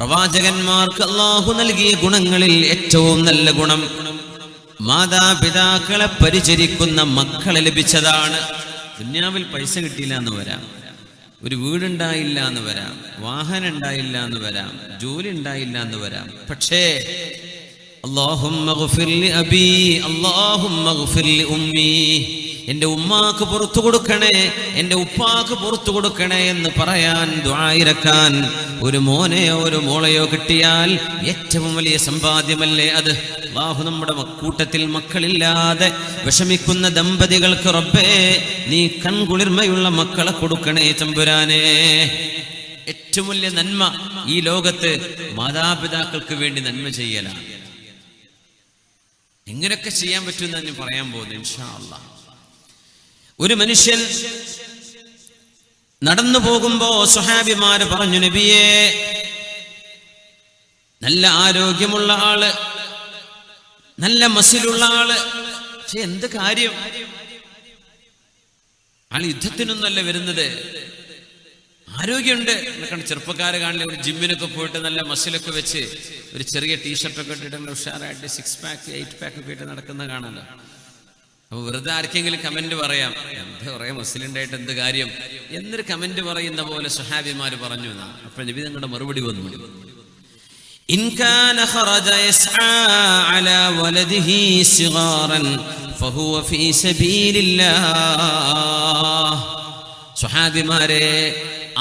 പ്രവാചകന്മാർക്ക് അല്ലാഹു നൽകിയ ഗുണങ്ങളിൽ ഏറ്റവും നല്ല ഗുണം മാതാപിതാക്കളെ പരിചരിക്കുന്ന മക്കളെ ലഭിച്ചതാണ്. ദുനിയാവിൽ പൈസ കിട്ടിയില്ല എന്ന് വരാം, ഒരു വീടുണ്ടായില്ല എന്ന് വരാം, വാഹനം ഉണ്ടായില്ല എന്ന് വരാം, ജോലി ഉണ്ടായില്ല എന്ന് വരാം. പക്ഷേ അല്ലാഹുമ്മ ഗ്ഫിർ ലി അബീ, അല്ലാഹുമ്മ ഗ്ഫിർ ലി ഉമ്മീ, എൻ്റെ ഉമ്മാക്ക് പുറത്തു കൊടുക്കണേ, എൻ്റെ ഉപ്പാക്ക് പുറത്തു കൊടുക്കണേ എന്ന് പറയാൻ ദുആ ഇറക്കാൻ ഒരു മോനെയോ ഒരു മോളെയോ കിട്ടിയാൽ ഏറ്റവും വലിയ സമ്പാദ്യമല്ലേ അത്? അല്ലാഹു നമ്മുടെ കൂട്ടത്തിൽ മക്കളില്ലാതെ വിഷമിക്കുന്ന ദമ്പതികൾക്ക് റബ്ബേ നീ കൺകുളിർമയുള്ള മക്കളെ കൊടുക്കണേ തമ്പുരാനേ. ഏറ്റവും വലിയ നന്മ ഈ ലോകത്ത് മാതാപിതാക്കൾക്ക് വേണ്ടി നന്മ ചെയ്യലാണ്. എങ്ങനെയൊക്കെ ചെയ്യാൻ പറ്റുമെന്ന് ഞാൻ പറയാൻ പോകുന്നു ഇൻഷാ അല്ലാഹ്. ഒരു മനുഷ്യൻ നടന്നു പോകുമ്പോ സ്വഹാബിമാര് പറഞ്ഞു, നബിയേ, നല്ല ആരോഗ്യമുള്ള ആള്, നല്ല മസിലുള്ള ആള്, പക്ഷെ എന്ത് കാര്യം, ആൾ യുദ്ധത്തിനൊന്നല്ല വരുന്നത്, ആരോഗ്യമുണ്ട്. ചെറുപ്പക്കാരെ കാണില്ല, ഒരു ജിമ്മിനൊക്കെ പോയിട്ട് നല്ല മസിലൊക്കെ വെച്ച് ഒരു ചെറിയ ടീഷർട്ടൊക്കെ ഇട്ടിട്ട് ഉഷാറായിട്ട് 6 പാക്ക് 8 പാക്ക് ഒക്കെ ഇട്ട് നടക്കുന്ന കാണാലോ. അപ്പൊ വെറുതെ ആർക്കെങ്കിലും കമന്റ് പറയാം, എന്താ പറയാ മുസ്ലിണ്ടായിട്ട് എന്ത് കാര്യം എന്നൊരു കമന്റ് പറയുന്ന പോലെ സ്വഹാബിമാര് പറഞ്ഞു. അപ്പൊ നബി തങ്ങളുടെ മറുപടി വന്നു, ഇൻ കാന ഖറജ യസ്ആ അലാ വലദിഹി സിഗാറൻ ഫഹുവ ഫീ സബീലില്ലാഹ്. സ്വഹാബിമാരെ,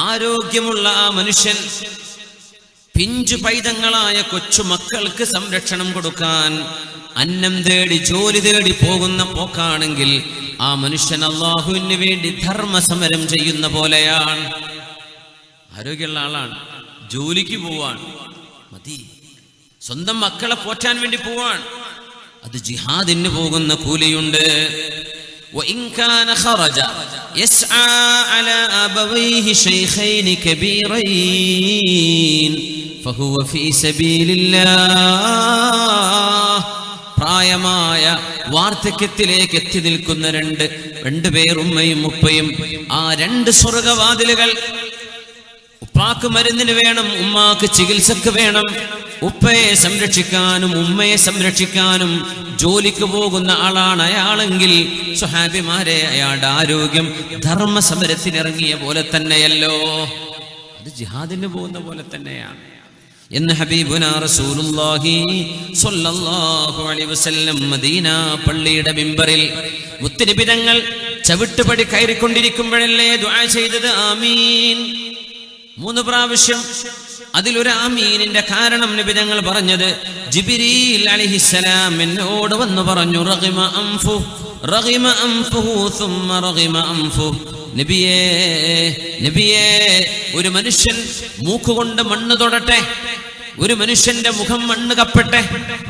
ആരോഗ്യമുള്ള ആ മനുഷ്യൻ പിഞ്ചു പൈതങ്ങളായ കൊച്ചു മക്കൾക്ക് സംരക്ഷണം കൊടുക്കാൻ അന്നം തേടി ജോലി തേടി പോകുന്ന പോക്കാണെങ്കിൽ ആ മനുഷ്യൻ അല്ലാഹുവിന് വേണ്ടി ധർമ്മസമരം ചെയ്യുന്ന പോലെയാണ്. ആരോഗ്യമുള്ള ആളാണ്, ജോലിക്ക് പോവാൻ മതി, സ്വന്തം മക്കളെ പോറ്റാൻ വേണ്ടി പോവാൻ, അത് ജിഹാദിന് പോകുന്ന കൂലിയുണ്ട്. وإن كان خرج يسعى على أبويه شيخين كبيرين فهو في سبيل الله. പ്രായമായ വാർദ്ധക്യത്തിലേക്ക് എത്തി നിൽക്കുന്ന രണ്ടുപേർ, ഉമ്മയും ഉപ്പയും, ആ 2 സ്വർഗവാതിലുകൾ. ഉപ്പാക്ക് മരുന്നിന് വേണം, ഉമ്മാക്ക് ചികിത്സക്ക് വേണം. ഉപ്പയെ സംരക്ഷിക്കാനും ഉമ്മയെ സംരക്ഷിക്കാനും ജോലിക്ക് പോകുന്ന ആളാണ് അയാളെങ്കിൽ സ്വഹാബിമാരെ, അയാളുടെ ആരോഗ്യം ധർമ്മസമരത്തിനിറങ്ങിയ പോലെ തന്നെയല്ലോ, അത് ജിഹാദിന് പോകുന്ന പോലെ തന്നെയാണ് എന്ന് ഹബീബുനാ റസൂലുള്ളാഹി സ്വല്ലല്ലാഹു അലൈഹി വസല്ലം മദീന പള്ളിയുടെ മിമ്പറിൽ മുത്തുനബി തങ്ങൾ ചവിട്ടുപടി കയറിക്കൊണ്ടിരിക്കുമ്പോഴല്ലേ ദുആ ചെയ്തത്, ആമീൻ 3 പ്രാവശ്യം. അതിലൊരു ആമീനിന്റെ കാരണം നബി തങ്ങൾ പറഞ്ഞത്, ജിബ്രീൽ അലൈഹിസ്സലാം എന്നോട് വന്നു പറഞ്ഞു, റഗിമ അൻഫുഹു സുമ്മ റഗിമ അൻഫുഹു. നബിയേ, ഒരു മനുഷ്യൻ മൂക്കുകൊണ്ട് മണ്ണ് തൊടട്ടെ, ഒരു മനുഷ്യന്റെ മുഖം മണ്ണ് കപ്പട്ടെ,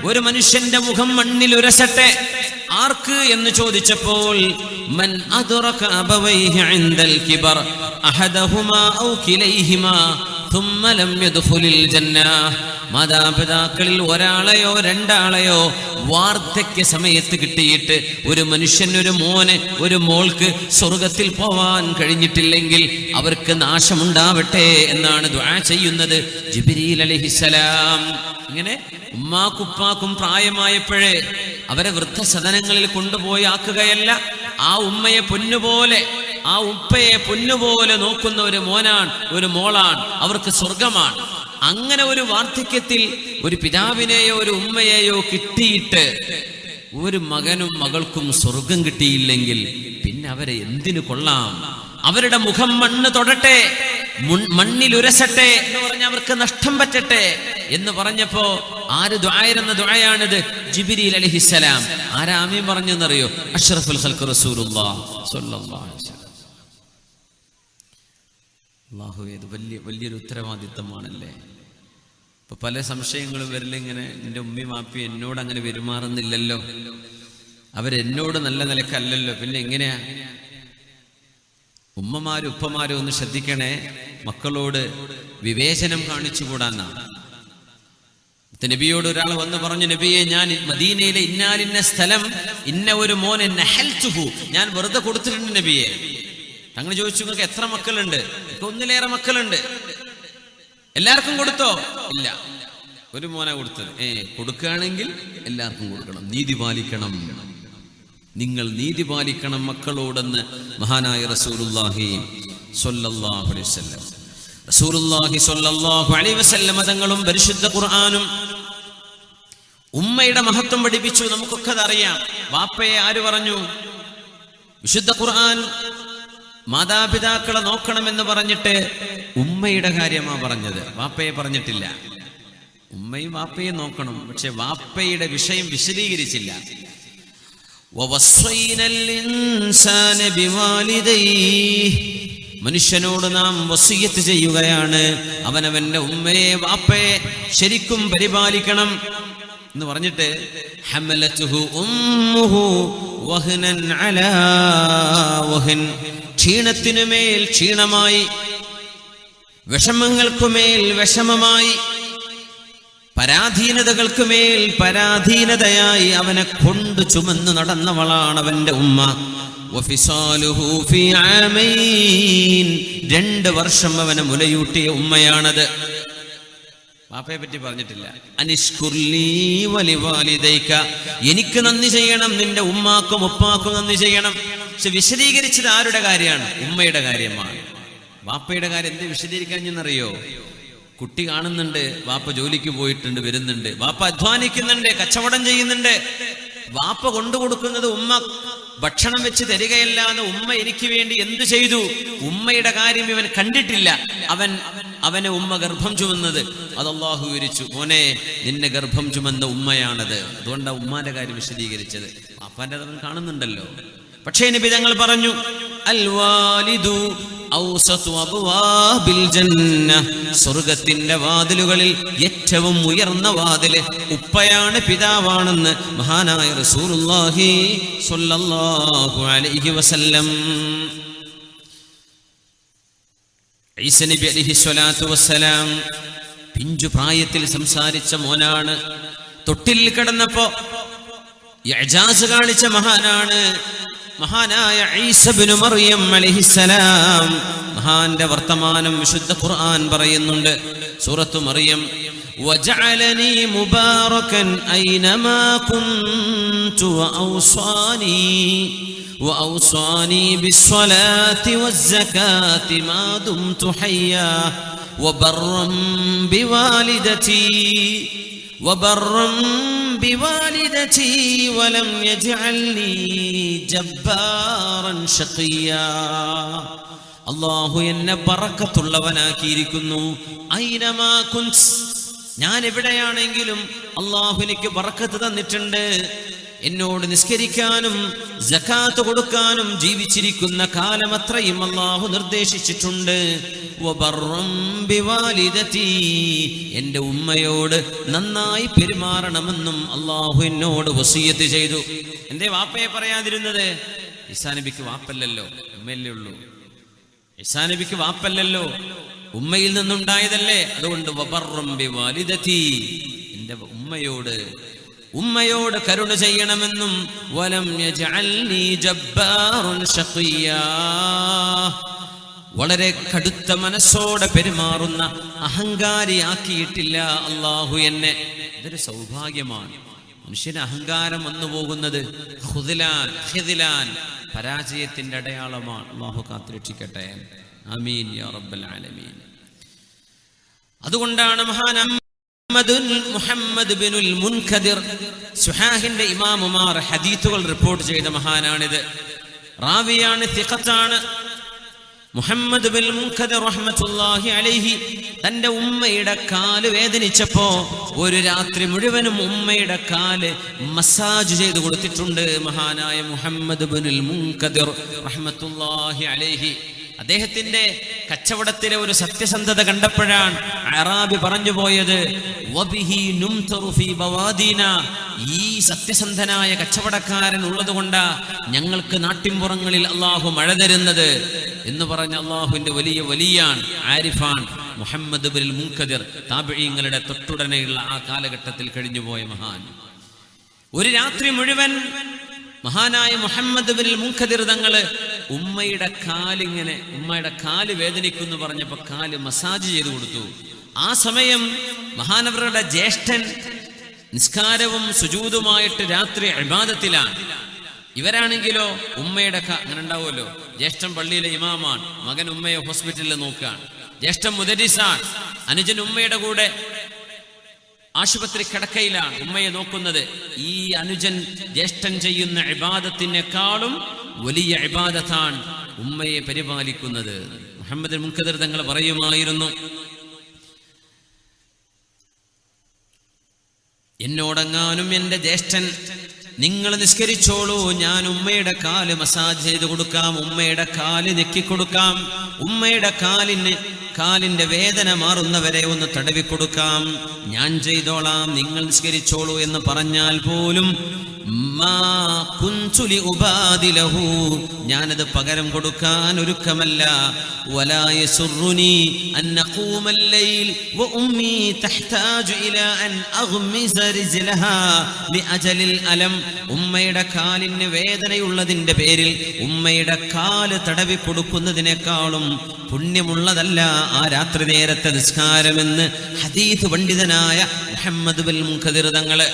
ഒരു മനുഷ്യന്റെ മുഖം മണ്ണിൽ ഉരസട്ടെ. ആർക്ക് എന്ന് ചോദിച്ചപ്പോൾ, മൻ അദ്റക അബവൈഹി ഇൻദൽ കിബർ അഹദഹുമാ ഔ കിലൈഹിമാ ثم لم يدخل الجنة. മാതാപിതാക്കളിൽ ഒരാളെയോ 2 ആളെയോ വാർദ്ധക്യ സമയത്ത് കിട്ടിയിട്ട് ഒരു മനുഷ്യൻ, ഒരു മോന്, ഒരു മോൾക്ക് സ്വർഗത്തിൽ പോവാൻ കഴിഞ്ഞിട്ടില്ലെങ്കിൽ അവർക്ക് നാശമുണ്ടാവട്ടെ എന്നാണ് ദുആ ചെയ്യുന്നത് ജിബ്രീൽ അലൈഹിസ്സലാം. ഇങ്ങനെ ഉമ്മാക്കുപ്പാക്കും പ്രായമായപ്പോഴേ അവരെ വൃദ്ധസദനങ്ങളിൽ കൊണ്ടുപോയി ആക്കുകയല്ല, ആ ഉമ്മയെ പൊന്നുപോലെ, ആ ഉപ്പയെ പൊന്നുപോലെ നോക്കുന്ന ഒരു മോനാണ്, ഒരു മോളാണ്, അവർക്ക് സ്വർഗമാണ്. അങ്ങനെ ഒരു വാർദ്ധക്യത്തിൽ ഒരു പിതാവിനെയോ ഒരു ഉമ്മയെയോ കിട്ടിയിട്ട് ഒരു മകനും മകൾക്കും സ്വർഗം കിട്ടിയില്ലെങ്കിൽ പിന്നെ അവരെ എന്തിനു കൊള്ളാം? അവരുടെ മുഖം മണ്ണ് തൊടട്ടെ, മണ്ണിൽ ഉരസട്ടെ എന്ന് പറഞ്ഞ അവർക്ക് നഷ്ടം പറ്റട്ടെ എന്ന് പറഞ്ഞപ്പോ ആര് ദുആയിരുന്ന ദുആയാണിത്? ജിബ്രീൽ അലൈഹിസ്സലാം. ആരാ ആമീൻ പറഞ്ഞെന്നറിയോ? അഷ്റഫുൽ ഖൽഖ് റസൂലുള്ളാഹി സ്വല്ലല്ലാഹു അലൈഹി വസല്ലം. അല്ലാഹുവേ, ഇത് വലിയൊരു ഉത്തരവാദിത്തമാണല്ലേ. ഇപ്പൊ പല സംശയങ്ങളും വരില്ല, ഇങ്ങനെ എൻ്റെ ഉമ്മയും വാപ്പയും എന്നോട് അങ്ങനെ പെരുമാറുന്നില്ലല്ലോ, അവരെന്നോട് നല്ല നിലക്കല്ലല്ലോ, പിന്നെ എങ്ങനെയാ? ഉമ്മമാരും ഉപ്പമാരും ഒന്ന് ശ്രദ്ധിക്കണേ, മക്കളോട് വിവേചനം കാണിച്ചുകൂടാന്നാണ്. നബിയോട് ഒരാൾ വന്ന് പറഞ്ഞു, നബിയെ, ഞാൻ മദീനയിലെ ഇന്നാലിന്ന സ്ഥലം ഇന്ന ഒരു മോനെ നഹൽതുഹു, ഞാൻ വെറുതെ കൊടുത്തിട്ടുണ്ട് നബിയെ. തങ്ങൾ ചോദിച്ചു, നിങ്ങൾക്ക് എത്ര മക്കളുണ്ട്? എനിക്ക് 1-ലേറെ മക്കളുണ്ട്. എല്ലാവർക്കും കൊടുത്തോ? ഇല്ല, ഒരു മോനെ കൊടുത്തത്. കൊടുക്കുകയാണെങ്കിൽ എല്ലാവർക്കും കൊടുക്കണം, നീതി പാലിക്കണം, നിങ്ങൾ നീതി പാലിക്കണം മക്കളോടെന്ന് മഹാനായ റസൂലുള്ളാഹി സ്വല്ലല്ലാഹു അലൈഹി വസല്ലം. റസൂലുള്ളാഹി സ്വല്ലല്ലാഹു അലൈഹി വസല്ലം തങ്ങളും പരിശുദ്ധ ഖുർആനും ഉമ്മയുടെ മഹത്വം പഠിപ്പിച്ചു. നമുക്കൊക്കെ അതറിയാം. വാപ്പയെ ആര് പറഞ്ഞു? വിശുദ്ധ ഖുർആൻ മാതാപിതാക്കളെ നോക്കണമെന്ന് പറഞ്ഞിട്ട് ഉമ്മയുടെ കാര്യമാ പറഞ്ഞത്, വാപ്പയെ പറഞ്ഞിട്ടില്ല. ഉമ്മയും വാപ്പയെ നോക്കണം, പക്ഷെ വാപ്പയുടെ വിഷയം വിശദീകരിച്ചില്ല. മനുഷ്യനോട് നാം വസിയ്യത്ത് ചെയ്യുകയാണ്, അവനവന്റെ ഉമ്മയെ വാപ്പയെ ശരിക്കും പരിപാലിക്കണം എന്ന് പറഞ്ഞിട്ട് ഹമലതുഹു ഉമ്മുഹു വഹ്നൻ അലാ വഹ്ൻ, ക്ഷീണത്തിനുമേൽ ക്ഷീണമായി, വിഷമങ്ങൾക്കുമേൽ വിഷമമായി, പരാധീനതകൾക്കുമേൽ പരാധീനതയായി അവനെ കൊണ്ട് ചുമന്നു നടന്നവളാണ് അവന്റെ ഉമ്മ. വഫിസാലുഹു ഫീ ആമൈൻ, 2 വർഷം അവനെ മുലയൂട്ടിയ ഉമ്മയാണത്. വാപ്പയെ പറ്റി പറഞ്ഞിട്ടില്ല. അനിഷ്കുർലി വലിവാലിദൈക, എനിക്ക് നന്ദി ചെയ്യണം, നിന്റെ ഉമ്മാക്കും ഉപ്പാക്കും നന്ദി ചെയ്യണം. പക്ഷെ വിശദീകരിച്ചത് ആരുടെ കാര്യമാണ്? ഉമ്മയുടെ കാര്യമാണ്. വാപ്പയുടെ കാര്യം എന്ത് വിശദീകരിക്കാഞ്ഞെന്നറിയോ? കുട്ടി കാണുന്നുണ്ട്, വാപ്പ ജോലിക്ക് പോയിട്ടുണ്ട്, വരുന്നുണ്ട്, വാപ്പ അധ്വാനിക്കുന്നുണ്ട്, കച്ചവടം ചെയ്യുന്നുണ്ട്, വാപ്പ കൊണ്ടുകൊടുക്കുന്നത് ഉമ്മ ഭക്ഷണം വെച്ച് തരികയല്ലാതെ ഉമ്മ എനിക്ക് വേണ്ടി എന്തു ചെയ്തു? ഉമ്മയുടെ കാര്യം ഇവൻ കണ്ടിട്ടില്ല. അവനെ ഉമ്മ ഗർഭം ചുമന്നത് അത് അല്ലാഹു വിവരിച്ചു. മോനെ, നിന്നെ ഗർഭം ചുമന്ന ഉമ്മയാണത്. അതുകൊണ്ടാണ് ഉമ്മാന്റെ കാര്യം വിശദീകരിച്ചത്. വാപ്പാന്റെ അവൻ കാണുന്നുണ്ടല്ലോ. പക്ഷേ നബി തങ്ങൾ പറഞ്ഞു, അൽ വാലിദു ഔസതു അബ്വാബിൽ ജന്ന, സ്വർഗ്ഗത്തിന്റെ വാതിലുകളിൽ ഏറ്റവും ഉയർന്ന വാതില് ഉപ്പയാണ്, പിതാവാണെന്ന് മഹാനായ റസൂലുള്ളാഹി സ്വല്ലല്ലാഹു അലൈഹി വസല്ലം. ഈസ നബി അലൈഹി സ്വലാത്തു വസ്സലാം പിഞ്ചു പ്രായത്തിൽ സംസാരിച്ച മോനാണ്. തൊട്ടിൽ കിടന്നപ്പോ ഇഅ്ജാസ് കാണിച്ച മഹാനാണ് മഹാനായ ഈസ ഇബ്നു മറിയം അലൈഹിസ്സലാം. മഹാന്റെ വർത്തമാനം വിശുദ്ധ ഖുർആൻ പറയുന്നുണ്ട്. സൂറത്തു മറിയം, വജഅലനി മുബാറകൻ ഐനമാ കുൻതു വഔസാനി ബിസ്സലാത്തി വസ്സകാത്തി മാ ദുംതു ഹയ്യാ വബർറൻ ബിവാലിദതി വലം യജ്അൽനി ജബ്ബാറൻ ശഖിയാ. അല്ലാഹു എന്നെ ബറക്കത്തുള്ളവനാക്കിയിരിക്കുന്നു. ഐനമാ കുൻത്, ഞാൻ എവിടെയാണെങ്കിലും അല്ലാഹു എനിക്ക് ബറക്കത്ത് തന്നിട്ടുണ്ട്. എന്നോട് നിസ്കരിക്കാനും സകാത്ത് കൊടുക്കാനും ജീവിച്ചിരിക്കുന്ന കാലമത്രയും അല്ലാഹു നിർദ്ദേശിച്ചിട്ടുണ്ട്. വബർറൻ ബിവാലിദതി, എൻ്റെ ഉമ്മയോട് നന്നായി പെരുമാറണമെന്നും അല്ലാഹു എന്നോട് വസിയ്യത്ത് ചെയ്തു. എന്തേ വാപ്പയെ പറയാതിരുന്നത്? ഈസാ നബിക്ക് വാപ്പല്ലല്ലോ, ഉമ്മയല്ലേ ഉള്ളൂ. ഈസാ നബിക്ക് വാപ്പല്ലല്ലോ, ഉമ്മയിൽ നിന്നുണ്ടായതല്ലേ. അതുകൊണ്ട് വബർറൻ ബിവാലിദതി, എൻ്റെ ഉമ്മയോട് കരുണ ചെയ്യണമെന്നും വലം യജ്അൽനി ജബ്ബാറൻ ശഖിയാ, വളരെ കടുത്ത മനസ്സോടെ പെരുമാറുന്ന അഹങ്കാരിയാക്കിയിട്ടില്ല അല്ലാഹു എന്നെ. ഇതൊരു സൗഭാഗ്യമാണ്. മനുഷ്യന് അഹങ്കാരം വന്നു പോകുന്നത് ഖിദ്ലാൻ, പരാജയത്തിന്റെ അടയാളമാണ്. അല്ലാഹു കാത്തുരക്ഷിക്കട്ടെ. ആമീൻ യാ റബ്ബൽ ആലമീൻ. അതുകൊണ്ടാണ് മുഹമ്മദ് ബിനുൽ മുൻകദിർ, സുഹാഹിന്റെ ഇമാമുമാർ ഹദീസുകൾ റിപ്പോർട്ട് ചെയ്ത മഹാനാണിത്. റാവിയാണ്, സിഖത്താണ്. മുഹമ്മദ് ബിൻ മുൻകദിർ റഹ്മത്തുള്ളാഹി അലൈഹി തന്റെ ഉമ്മയുടെ കാല് വേദനിച്ചപ്പോ ഒരു രാത്രി മുഴുവനും ഉമ്മയുടെ കാല് മസാജ് ചെയ്തു കൊടുത്തിട്ടുണ്ട് മഹാനായ മുഹമ്മദ് ബിനുൽ മുൻകദിർ റഹ്മത്തുള്ളാഹി അലൈഹി. അദ്ദേഹത്തിന്റെ കച്ചവടത്തിലെ ഒരു സത്യസന്ധത കണ്ടപ്പോഴാണ് അറാബി പറഞ്ഞു പോയത്, വബിഹി നുംതറു ഫീ ബവാദീന, ഈ സത്യസന്ധനായ കച്ചവടക്കാരൻ ഉള്ളതുകൊണ്ടാ ഞങ്ങൾക്ക് നാട്ടിൻപുറങ്ങളിൽ അള്ളാഹു മഴ തരുന്നത് എന്ന് പറഞ്ഞ അള്ളാഹുവിന്റെ വലിയാണ്, ആരിഫാൻ മുഹമ്മദ് ബിൻ മുൻകദിർ. താബിഈങ്ങളുടെ തൊട്ടുടനെയുള്ള ആ കാലഘട്ടത്തിൽ കഴിഞ്ഞുപോയ മഹാൻ. ഒരു രാത്രി മുഴുവൻ മഹാനായ മുഹമ്മദ് ബിൻ മുൻകദിർ തങ്ങള് ഉമ്മയുടെ കാല് വേദനിക്കുന്നു പറഞ്ഞപ്പോ കാല് മസാജ് ചെയ്തു കൊടുത്തു. ആ സമയം മഹാനവറുടെ ജ്യേഷ്ഠൻ നിസ്കാരവും സുജൂദുമായിട്ട് രാത്രി ഇബാദത്തിലാണ്. ഇവരാണെങ്കിലോ ഉമ്മയുടെ അങ്ങനെ ഉണ്ടാവുമല്ലോ, ജ്യേഷ്ഠൻ പള്ളിയിലെ ഇമാമാണ്, മകൻ ഉമ്മയെ ഹോസ്പിറ്റലിൽ നോക്കുകയാണ്, ജ്യേഷ്ഠൻ മുദരിസാണ്, അനുജൻ ഉമ്മയുടെ കൂടെ ആശുപത്രി കിടക്കയിലാണ് ഉമ്മയെ നോക്കുന്നത്. ഈ അനുജൻ ജ്യേഷ്ഠൻ ചെയ്യുന്ന ഇബാദത്തിനേക്കാളും വലിയ ഇബാദത്താണ് ഉമ്മയെ പരിപാലിക്കുന്നത്. മുഹമ്മദ് മുൻകദിർ തങ്ങൾ പറയുമായിരുന്നു, എന്നോടെങ്ങാനും എൻ്റെ ജ്യേഷ്ഠൻ നിങ്ങൾ നിസ്കരിച്ചോളൂ, ഞാൻ ഉമ്മയുടെ കാല് മസാജ് ചെയ്ത് കൊടുക്കാം, ഉമ്മയുടെ കാല് ഞെക്കിക്കൊടുക്കാം, ഉമ്മയുടെ കാലിന്റെ വേദന മാറുന്നവരെ ഒന്ന് തടവിക്കൊടുക്കാം, ഞാൻ ചെയ്തോളാം, നിങ്ങൾ നിസ്കരിച്ചോളൂ എന്ന് പറഞ്ഞാൽ പോലും ഞാനത് പകരം കൊടുക്കാൻ ഒരുക്കമല്ല. ഉമ്മയുടെ കാലിന് വേദനയുള്ളതിന്റെ പേരിൽ ഉമ്മയുടെ കാല് തടവി കൊടുക്കുന്നതിനേക്കാളും പുണ്യമുള്ളതല്ല ആ രാത്രി നേരത്തെ നിസ്കാരമെന്ന് ഹദീസ് പണ്ഡിതനായ മുഹമ്മദ് ബിൻ മുൻകദിർ തങ്ങള്.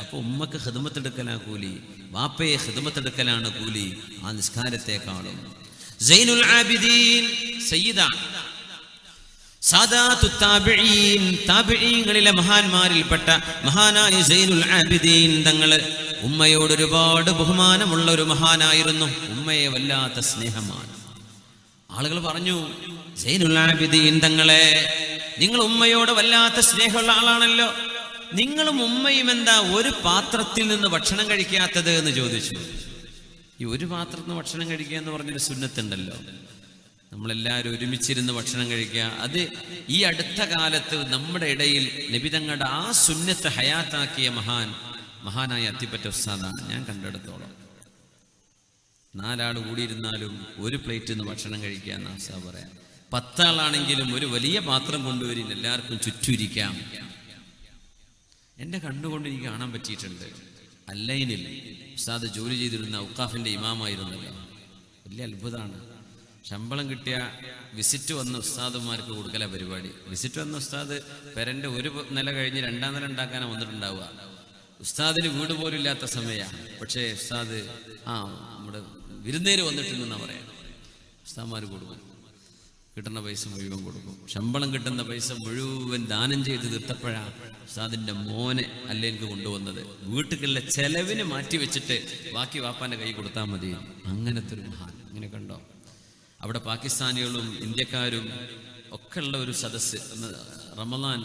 അപ്പൊ ഉമ്മക്ക് ഖിദ്മത്തെടുക്കലാണ് കൂലി, വാപ്പയെ ഖിദ്മത്തെടുക്കലാണ് കൂലി ആ നിസ്കാരത്തെക്കാളും. സൈനുൽ ആബിദീൻ സയ്യിദാണ്, സാദാത്തു താബിഈൻ, താബിഈങ്ങളിലെ മഹാന്മാരിൽപ്പെട്ട മഹാനായ സൈനുൽ ആബിദീൻ തങ്ങള് ഉമ്മയോട് ഒരുപാട് ബഹുമാനമുള്ള ഒരു മഹാനായിരുന്നു. ഉമ്മയെ വല്ലാത്ത സ്നേഹമാണ്. ആളുകൾ പറഞ്ഞു, സൈനുൽ ആബിദീൻ തങ്ങളെ, നിങ്ങൾ ഉമ്മയോട് വല്ലാത്ത സ്നേഹമുള്ള ആളാണല്ലോ, നിങ്ങളും ഉമ്മയും എന്താ ഒരു പാത്രത്തിൽ നിന്ന് ഭക്ഷണം കഴിക്കാത്തത് എന്ന് ചോദിച്ചു. ഈ ഒരു പാത്രത്തിൽ നിന്ന് ഭക്ഷണം കഴിക്കുക എന്ന് പറഞ്ഞൊരു സുന്നത്തുണ്ടല്ലോ, നമ്മളെല്ലാവരും ഒരുമിച്ചിരുന്ന് ഭക്ഷണം കഴിക്കുക. അത് ഈ അടുത്ത കാലത്ത് നമ്മുടെ ഇടയിൽ നബി തങ്ങളുടെ ആ സുന്നത്ത് ഹയാത്താക്കിയ മഹാനായ അത്തിപ്പറ്റ ഉസ്താദാണ് ഞാൻ കണ്ടെടുത്തോളം. 4 ആൾ കൂടിയിരുന്നാലും ഒരു പ്ലേറ്റിൽ നിന്ന് ഭക്ഷണം കഴിക്കുക എന്ന് ഉസ്താദ് പറയാം. 10 ആളാണെങ്കിലും ഒരു വലിയ പാത്രം കൊണ്ടുവരില്ല, എല്ലാവർക്കും ചുറ്റുമിരിക്കാം. എൻ്റെ കണ്ണുകൊണ്ട് എനിക്ക് കാണാൻ പറ്റിയിട്ടുണ്ട്. അല്ലൈനിൽ ഉസ്താദ് ജോലി ചെയ്തിരുന്ന ഔക്കാഫിൻ്റെ ഇമാമായിരുന്നല്ലോ, വലിയ അത്ഭുതമാണ്. ശമ്പളം കിട്ടിയ വിസിറ്റ് വന്ന ഉസ്താദുമാർക്ക് കൊടുക്കല പരിപാടി. വിസിറ്റ് വന്ന ഉസ്താദ് പെരൻ്റെ ഒരു നില കഴിഞ്ഞ് 2ാം നില ഉണ്ടാക്കാനാണ് വന്നിട്ടുണ്ടാവുക. ഉസ്താദിന് വീട് പോലും ഇല്ലാത്ത സമയമാണ്. പക്ഷേ ഉസ്താദ് നമ്മുടെ വിരുന്നേര് വന്നിട്ടുണ്ടെന്നാണ് പറയാം. ഉസ്താദ്മാർ കൊടുക്കും, കിട്ടുന്ന പൈസ മുഴുവൻ കൊടുക്കും. ശമ്പളം കിട്ടുന്ന പൈസ മുഴുവൻ ദാനം ചെയ്ത് തീർത്തപ്പോഴാണ് ഉസ്താദിൻ്റെ മോനെ അല്ലേക്ക് കൊണ്ടുവന്നത്. വീട്ടിലുള്ള ചെലവിന് മാറ്റി വെച്ചിട്ട് ബാക്കി വാപ്പാൻ്റെ കൈ കൊടുത്താൽ മതി. അങ്ങനത്തെ ഒരു മഹാൻ. ഇങ്ങനെ കണ്ടോ, അവിടെ പാകിസ്ഥാനികളും ഇന്ത്യക്കാരും ഒക്കെ ഉള്ള ഒരു സദസ്സ്. റമദാൻ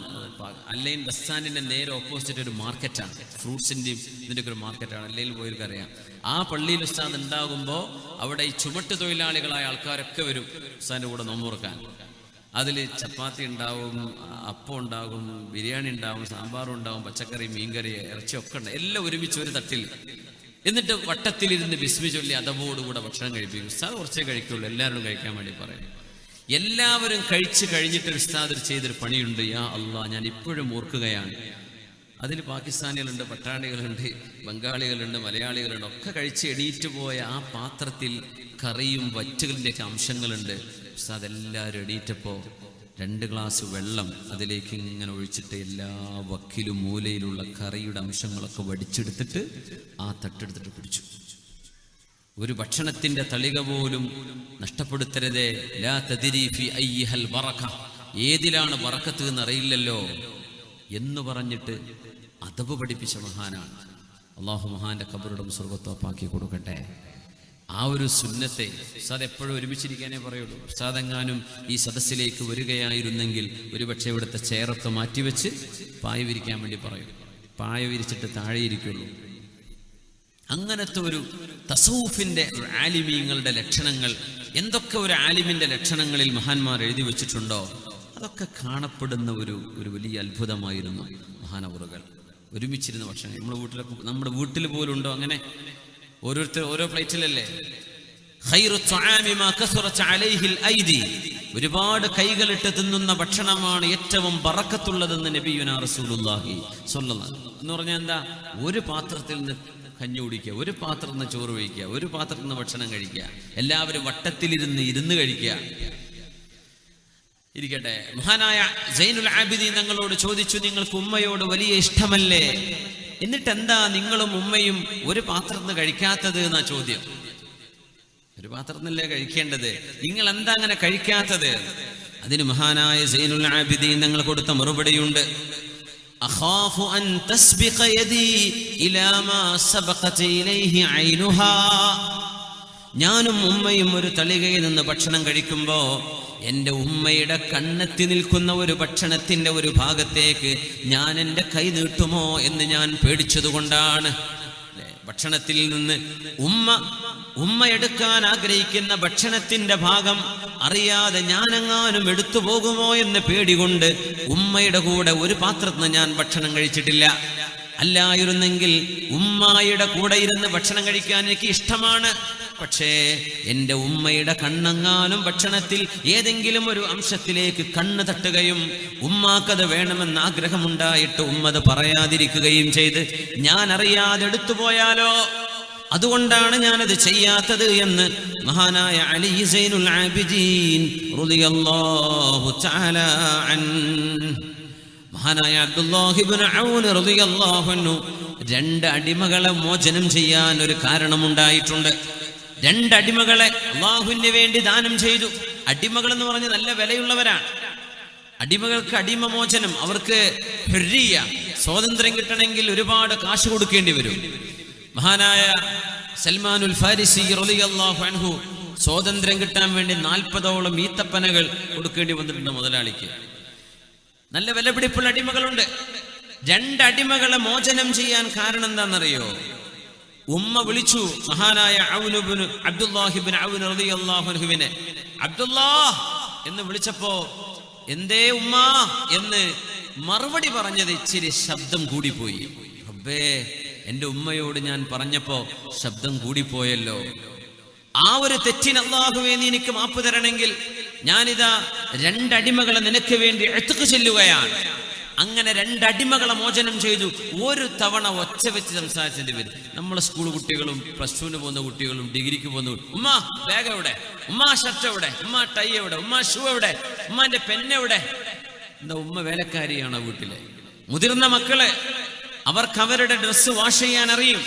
അല്ലൈൻ ബസ് സ്റ്റാൻഡിൻ്റെ നേരെ ഓപ്പോസിറ്റ് ഒരു മാർക്കറ്റാണ്, ഫ്രൂട്ട്സിൻ്റെയും ഇതിൻ്റെയൊക്കെ ഒരു മാർക്കറ്റാണ്. അല്ലെങ്കിൽ പോയവർക്കറിയാം. ആ പള്ളിയിൽ ഉസ്താദ് ഉണ്ടാകുമ്പോൾ അവിടെ ഈ ചുമട്ട് തൊഴിലാളികളായ ആൾക്കാരൊക്കെ വരും ഉസ്താദിൻ്റെ കൂടെ നോമ്പ് തുറക്കാൻ. അതിൽ ചപ്പാത്തി ഉണ്ടാവും, അപ്പം ഉണ്ടാകും, ബിരിയാണി ഉണ്ടാവും, സാമ്പാറും ഉണ്ടാവും, പച്ചക്കറി, മീൻകറി, ഇറച്ചിയൊക്കെ ഉണ്ട്. എല്ലാം ഒരുമിച്ച് ഒരു തട്ടിൽ. എന്നിട്ട് വട്ടത്തിലിരുന്ന് ബിസ്മി ചൊല്ലി അതവോടുകൂടെ ഭക്ഷണം കഴിപ്പിക്കും. ഉസ്താദ് കുറച്ചേ കഴിക്കുള്ളൂ, എല്ലാവരും കഴിക്കാൻ വേണ്ടി പറയും. എല്ലാവരും കഴിച്ച് കഴിഞ്ഞിട്ട് ഉസ്താദ് ചെയ്തൊരു പണിയുണ്ട്. യാ അള്ളാ, ഞാൻ ഇപ്പോഴും ഓർക്കുകയാണ്. അതിൽ പാകിസ്ഥാനികളുണ്ട്, പട്ടാണികളുണ്ട്, ബംഗാളികളുണ്ട്, മലയാളികളുണ്ട്. ഒക്കെ കഴിച്ച് എണീറ്റ് പോയ ആ പാത്രത്തിൽ കറിയും വറ്റുകളിൻ്റെയൊക്കെ അംശങ്ങളുണ്ട്. ഉസ്താദ് എല്ലാവരും എണീറ്റപ്പോൾ 2 ഗ്ലാസ് വെള്ളം അതിലേക്ക് ഇങ്ങനെ ഒഴിച്ചിട്ട് എല്ലാ വക്കിലും മൂലയിലുള്ള കറിയുടെ അംശങ്ങളൊക്കെ വടിച്ചെടുത്തിട്ട് ആ തട്ടെടുത്തിട്ട് കുടിച്ചു. ഒരു ഭക്ഷണത്തിന്റെ തളിക പോലും നഷ്ടപ്പെടുത്തരുതേ. ലാ തദ്രി ഫി അയ്യിഹൽ ബറക, ഏതിലാണ് ബറക്കത്ത് എന്നറിയില്ലല്ലോ എന്ന് പറഞ്ഞിട്ട് അദബ് പഠിപ്പിച്ച മഹാനാണ്. അള്ളാഹു മഹാന്റെ ഖബറും സ്വർഗ്ഗത്തോപ്പാക്കി കൊടുക്കട്ടെ. ആ ഒരു സുന്നത്തെ ഉസ്താദ് എപ്പോഴും ഒരുമിച്ചിരിക്കാനേ പറയുള്ളൂ. ഉസ്താദെങ്ങാനും ഈ സദസ്സിലേക്ക് വരികയായിരുന്നെങ്കിൽ ഒരുപക്ഷെ ഇവിടുത്തെ ചെയറൊക്കെ മാറ്റിവെച്ച് പായ വിരിക്കാൻ വേണ്ടി പറയും. പായ വിരിച്ചിട്ട് താഴെ ഇരിക്കുള്ളൂ. അങ്ങനത്തെ ഒരു തസൂഫിന്റെ ആലിമീങ്ങളുടെ ലക്ഷണങ്ങൾ, എന്തൊക്കെ ഒരു ആലിമിന്റെ ലക്ഷണങ്ങളിൽ മഹാന്മാർ എഴുതി വെച്ചിട്ടുണ്ടോ അതൊക്കെ കാണപ്പെടുന്ന ഒരു വലിയ അത്ഭുതമായിരുന്നു മഹാനവറുകൾ. ഒരുമിച്ചിരുന്ന ഭക്ഷണം നമ്മുടെ വീട്ടിൽ പോലും ഉണ്ടോ അങ്ങനെ? ഓരോരുത്തർ ഓരോ പ്ലേറ്റിലല്ലേ. ഒരുപാട് കൈകളിട്ട് തിന്നുന്ന ഭക്ഷണമാണ് ഏറ്റവും ബറക്കത്തുള്ളതെന്ന് നബിയുനാ റസൂലുള്ളാഹി സ്വല്ലല്ലാഹു അലൈഹി വസല്ലം എന്ന് പറഞ്ഞാൽ എന്താ? ഒരു പാത്രത്തിൽ നിന്ന് കഞ്ഞി കുടിക്കുക, ഒരു പാത്രത്തിൽ നിന്ന് ചോറ് കഴിക്കുക, ഒരു പാത്രത്തിൽ നിന്ന് ഭക്ഷണം കഴിക്കുക, എല്ലാവരും വട്ടത്തിലിരുന്ന് കഴിക്കുക. ഇരിക്കട്ടെ. മഹാനായ സൈനുൽ ആബിദീൻ തങ്ങളോട് ചോദിച്ചു, നിങ്ങൾക്ക് ഉമ്മയോട് വലിയ ഇഷ്ടമല്ലേ, എന്നിട്ടെന്താ നിങ്ങളും ഉമ്മയും ഒരു പാത്രത്തിന് കഴിക്കാത്തത് എന്നാ ചോദ്യം. ഒരു പാത്രത്തിനല്ലേ കഴിക്കേണ്ടത്, നിങ്ങൾ എന്താ അങ്ങനെ കഴിക്കാത്തത്? അതിന് മഹാനായ സൈനുൽ ആബിദീൻ തങ്ങൾ കൊടുത്ത മറുപടിയുണ്ട്. അഖാഫു അൻ തസ്ബിഖ യദി ഇലാ മാ സബഖത ഇലൈഹി ഐനുഹാ. ഞാനും ഉമ്മയും ഒരു തളികയിൽ നിന്ന് ഭക്ഷണം കഴിക്കുമ്പോ എൻ്റെ ഉമ്മയുടെ കണ്ണെത്തി നിൽക്കുന്ന ഒരു ഭക്ഷണത്തിന്റെ ഒരു ഭാഗത്തേക്ക് ഞാൻ എൻ്റെ കൈ നീട്ടുമോ എന്ന് ഞാൻ പേടിച്ചതുകൊണ്ടാണ്. ഭക്ഷണത്തിൽ നിന്ന് ഉമ്മ എടുക്കാൻ ആഗ്രഹിക്കുന്ന ഭക്ഷണത്തിന്റെ ഭാഗം അറിയാതെ ഞാനെങ്ങാനും എടുത്തു പോകുമോ എന്ന് പേടികൊണ്ട് ഉമ്മയുടെ കൂടെ ഒരു പാത്രത്തിന് ഞാൻ ഭക്ഷണം കഴിച്ചിട്ടില്ല. അല്ലായിരുന്നെങ്കിൽ ഉമ്മയുടെ കൂടെ ഇരുന്ന് ഭക്ഷണം കഴിക്കാൻ എനിക്ക് ഇഷ്ടമാണ്. പക്ഷേ എൻ്റെ ഉമ്മയുടെ കണ്ണെങ്ങാനും ഭക്ഷണത്തിൽ ഏതെങ്കിലും ഒരു അംശത്തിലേക്ക് കണ്ണ് തട്ടുകയും ഉമ്മാക്കത് വേണമെന്ന് ആഗ്രഹമുണ്ടായിട്ട് ഉമ്മത് പറയാതിരിക്കുകയും ചെയ്ത് ഞാൻ അറിയാതെ എടുത്തുപോയാലോ, അതുകൊണ്ടാണ് ഞാനത് ചെയ്യാത്തത് എന്ന് മഹാനായ അലി സൈനുൽ ആബിദീൻ റളിയല്ലാഹു തആല അൻഹു, മഹാനായ അബ്ദുല്ലാഹി ഇബ്നു ഔൻ റളിയല്ലാഹു അൻഹു 2 അടിമകളെ മോചനം ചെയ്യാൻ ഒരു കാരണമുണ്ടായിട്ടുണ്ട്. 2 അടിമകളെ അല്ലാഹുവിന് വേണ്ടി ദാനം ചെയ്തു. അടിമകൾ എന്ന് പറഞ്ഞ് നല്ല വിലയുള്ളവരാണ്. അടിമകൾക്ക് അടിമ മോചനം, അവർക്ക് ഹുർരിയ, സ്വാതന്ത്ര്യം കിട്ടണമെങ്കിൽ ഒരുപാട് കാശ് കൊടുക്കേണ്ടി വരും. മഹാനായ സൽമാനുൽ ഫാരിസി റളിയല്ലാഹു അൻഹു സ്വാതന്ത്ര്യം കിട്ടാൻ വേണ്ടി 40ഓളം ഈത്തപ്പനകൾ കൊടുക്കേണ്ടി വന്നിട്ടുണ്ട് മുതലാളിക്ക്. നല്ല വിലപിടിപ്പുള്ള അടിമകളുണ്ട്. 2 അടിമകളെ മോചനം ചെയ്യാൻ കാരണം എന്താണെന്നറിയോ? ഉമ്മ വിളിച്ചു മഹാനായ അബ്ദുല്ലാഹി ഇബ്നു ഔൻ റളിയല്ലാഹു അൻഹുവിനെ. അബ്ദുല്ലാഹ് എന്ന് വിളിച്ചപ്പോ എന്തേ ഉമ്മ എന്ന് മറുപടി പറഞ്ഞത് ഇച്ചിരി ശബ്ദം കൂടിപ്പോയി. റബ്ബേ, എന്റെ ഉമ്മയോട് ഞാൻ പറഞ്ഞപ്പോ ശബ്ദം കൂടിപ്പോയല്ലോ. ആ ഒരു തെറ്റിന് അല്ലാഹുവേ നീ എനിക്ക് മാപ്പ് തരണമെങ്കിൽ ഞാനിതാ 2 അടിമകളെ നിനക്ക് വേണ്ടി ഇത്ഖ് ചെല്ലുകയാണ്. അങ്ങനെ 2 അടിമകളെ മോചനം ചെയ്തു. ഒരു തവണ ഒച്ച വെച്ച് സംസാരിച്ചതിന്റെ പേര് നമ്മളെ സ്കൂൾ കുട്ടികളും +2 പോകുന്ന കുട്ടികളും ഡിഗ്രിക്ക് പോകുന്ന ഉമ്മ ബാഗ് എവിടെ, ഉമ്മ ഷർട്ട് എവിടെ, ഉമ്മ ടൈ എവിടെ, ഉമ്മ ഷൂ എവിടെ, ഉമ്മാന്റെ പെണ്ണെവിടെ? എന്താ ഉമ്മ വേലക്കാരിയാണോ വീട്ടിലെ? മുതിർന്ന മക്കള് അവർക്ക് അവരുടെ ഡ്രസ്സ് വാഷ് ചെയ്യാൻ അറിയും,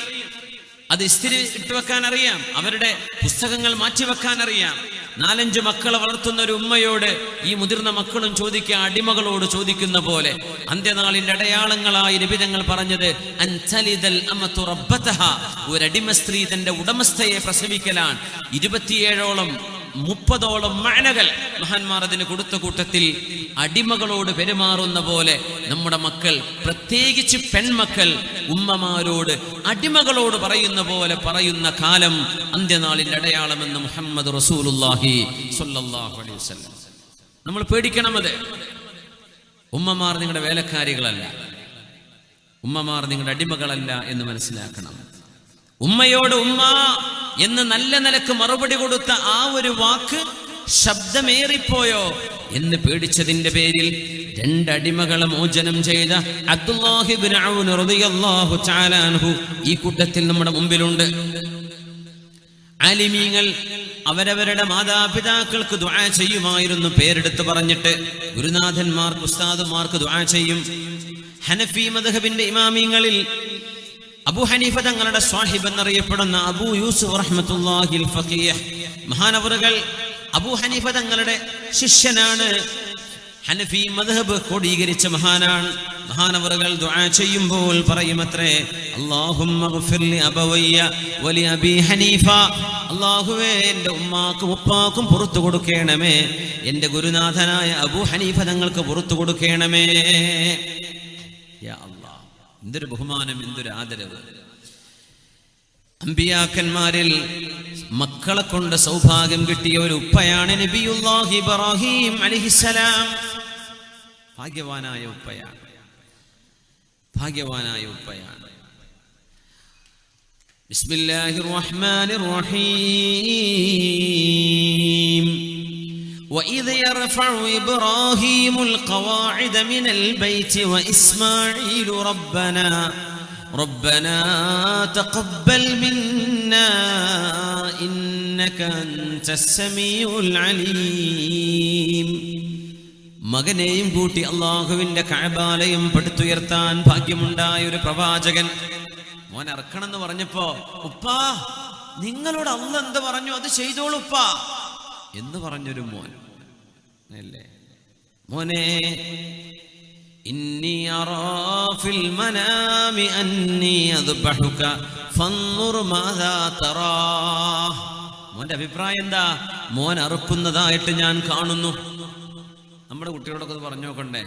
അത് ഇസ്തിരി ഇട്ട് വെക്കാൻ അറിയാം, അവരുടെ പുസ്തകങ്ങൾ മാറ്റിവെക്കാൻ അറിയാം. 4-5 മക്കളെ വളർത്തുന്ന ഒരു ഉമ്മയോട് ഈ മുതിർന്ന മക്കളും ചോദിക്കുക, അടിമകളോട് ചോദിക്കുന്ന പോലെ. അന്ത്യനാളിന്റെ അടയാളങ്ങളായി നബി തങ്ങൾ പറഞ്ഞത് അൻതലിദൽ അമതു റബ്ബതഹ, ഒരു അടിമ സ്ത്രീ തന്റെ ഉടമസ്ഥയെ പ്രസവിക്കലാണ്. 27ഓളം 30ഓളം മഅനകൾ മഹാന്മാർ അതിന് കൊടുത്ത കൂട്ടത്തിൽ അടിമകളോട് പെരുമാറുന്ന പോലെ നമ്മുടെ മക്കൾ, പ്രത്യേകിച്ച് പെൺമക്കൾ, ഉമ്മമാരോട് അടിമകളോട് പറയുന്ന പോലെ പറയുന്ന കാലം അന്ത്യനാളിന്റെ അടയാളമെന്ന് മുഹമ്മദ് റസൂലുള്ളാഹി സ്വല്ലല്ലാഹു അലൈഹി വസല്ലം. നമ്മൾ പേടിക്കണം. അത് ഉമ്മമാർ നിങ്ങളുടെ വേലക്കാരികളല്ല, ഉമ്മമാർ നിങ്ങളുടെ അടിമകളല്ല എന്ന് മനസ്സിലാക്കണം. ഉമ്മയോട് ഉമ്മ എന്ന് നല്ല നിലക്ക് മറുപടി കൊടുത്ത ആ ഒരു വാക്ക് ശബ്ദമേറിപ്പോയോ എന്ന് പേടിച്ചതിന്റെ പേരിൽ 2 അടിമകളെ മോചനം ചെയ്ത അബ്ദുല്ലാഹി ഇബ്നു ഔൻ റളിയല്ലാഹു തആല അൻഹു ഈ കൂട്ടത്തിൽ നമ്മുടെ മുമ്പിലുണ്ട്. ആലിമീങ്ങൾ അവരവരുടെ മാതാപിതാക്കൾക്ക് ദുആ ചെയ്യുമായിരുന്നു. പേരെടുത്ത് പറഞ്ഞിട്ട് ഗുരുനാഥന്മാർക്ക്, ഉസ്താദുമാർക്ക് ദുആ ചെയ്യും. ഹനഫി മദ്ഹബിന്റെ ഇമാമിങ്ങളിൽ അബൂ ഹനീഫ തങ്ങളുടെ സ്വാഹിബ് എന്നറിയപ്പെടുന്ന അബൂ യൂസുഫ് റഹ്മത്തുള്ളാഹിൽ ഫഖീഹ് മഹാനവറുകൾ അബൂ ഹനീഫ തങ്ങളുടെ ശിഷ്യനാണ്. ഹനഫി മദ്ഹബ് ക്രോഡീകരിച്ച മഹാനാണ്. മഹാനവറുകൾ ദുആ ചെയ്യുമ്പോൾ പറയുമത്രേ, അല്ലാഹുമ്മ ഗ്ഫിർ ലി അബവയ്യ വലി അബീ ഹനീഫ, അല്ലാഹുവേ എൻ്റെ ഉമ്മാക്കും ഉപ്പാക്കും പുറത്തു കൊടുക്കണമേ, എൻ്റെ ഗുരുനാഥനായ അബൂ ഹനീഫ തങ്ങൾക്ക് പുറത്തു കൊടുക്കണമേ. യാ അല്ലാഹ്, എന്തൊരു ബഹുമാനം, എന്തൊരു ആദരവ്! അമ്പിയാക്കന്മാരിൽ മക്കളെ കൊണ്ട് സൗഭാഗ്യം കിട്ടിയ ഒരു ഉപ്പയാണ് നബിയുല്ലാഹി ഇബ്രാഹിം അലൈഹിസ്സലാം. ഭാഗ്യവാനായ ഉപ്പയാണ്, ഭാഗ്യവാനായ ഉപ്പയാണ്. ബിസ്മില്ലാഹിർ റഹ്മാനിർ റഹീം. وَإِذْ يَرْفَعُ إِبْرَاهِيمُ الْقَوَاعِدَ مِنَ الْبَيْتِ وَإِسْمَاعِيلُ رَبَّنَا تَقَبَّلْ مِنَّا إِنَّكَ أَنْتَ السَّمِيعُ الْعَلِيمُ. മകനെയും കൂട്ടി അള്ളാഹുവിന്റെ കഅബാലയം പടുത്തുയർത്താൻ ഭാഗ്യമുണ്ടായ ഒരു പ്രവാചകൻ മോൻ ഇറക്കണമെന്ന് പറഞ്ഞപ്പോ ഉപ്പാ നിങ്ങളോട് അള്ളാഹ് എന്ത് പറഞ്ഞു അത് ചെയ്തോളൂ ഉപ്പാ എന്ന് പറഞ്ഞൊരു മോൻ അല്ലേ. മോനെ ഇന്നി അറാ ഫിൽ മനാമി അന്നി അദ്ബഹുക ഫൻദുർ മാദാ തറാ. മോന്റെ അഭിപ്രായം എന്താ? മോൻ അറുക്കുന്നതായിട്ട് ഞാൻ കാണുന്നു. നമ്മുടെ കുട്ടികളോടൊക്കെ പറഞ്ഞു നോക്കണ്ടേ,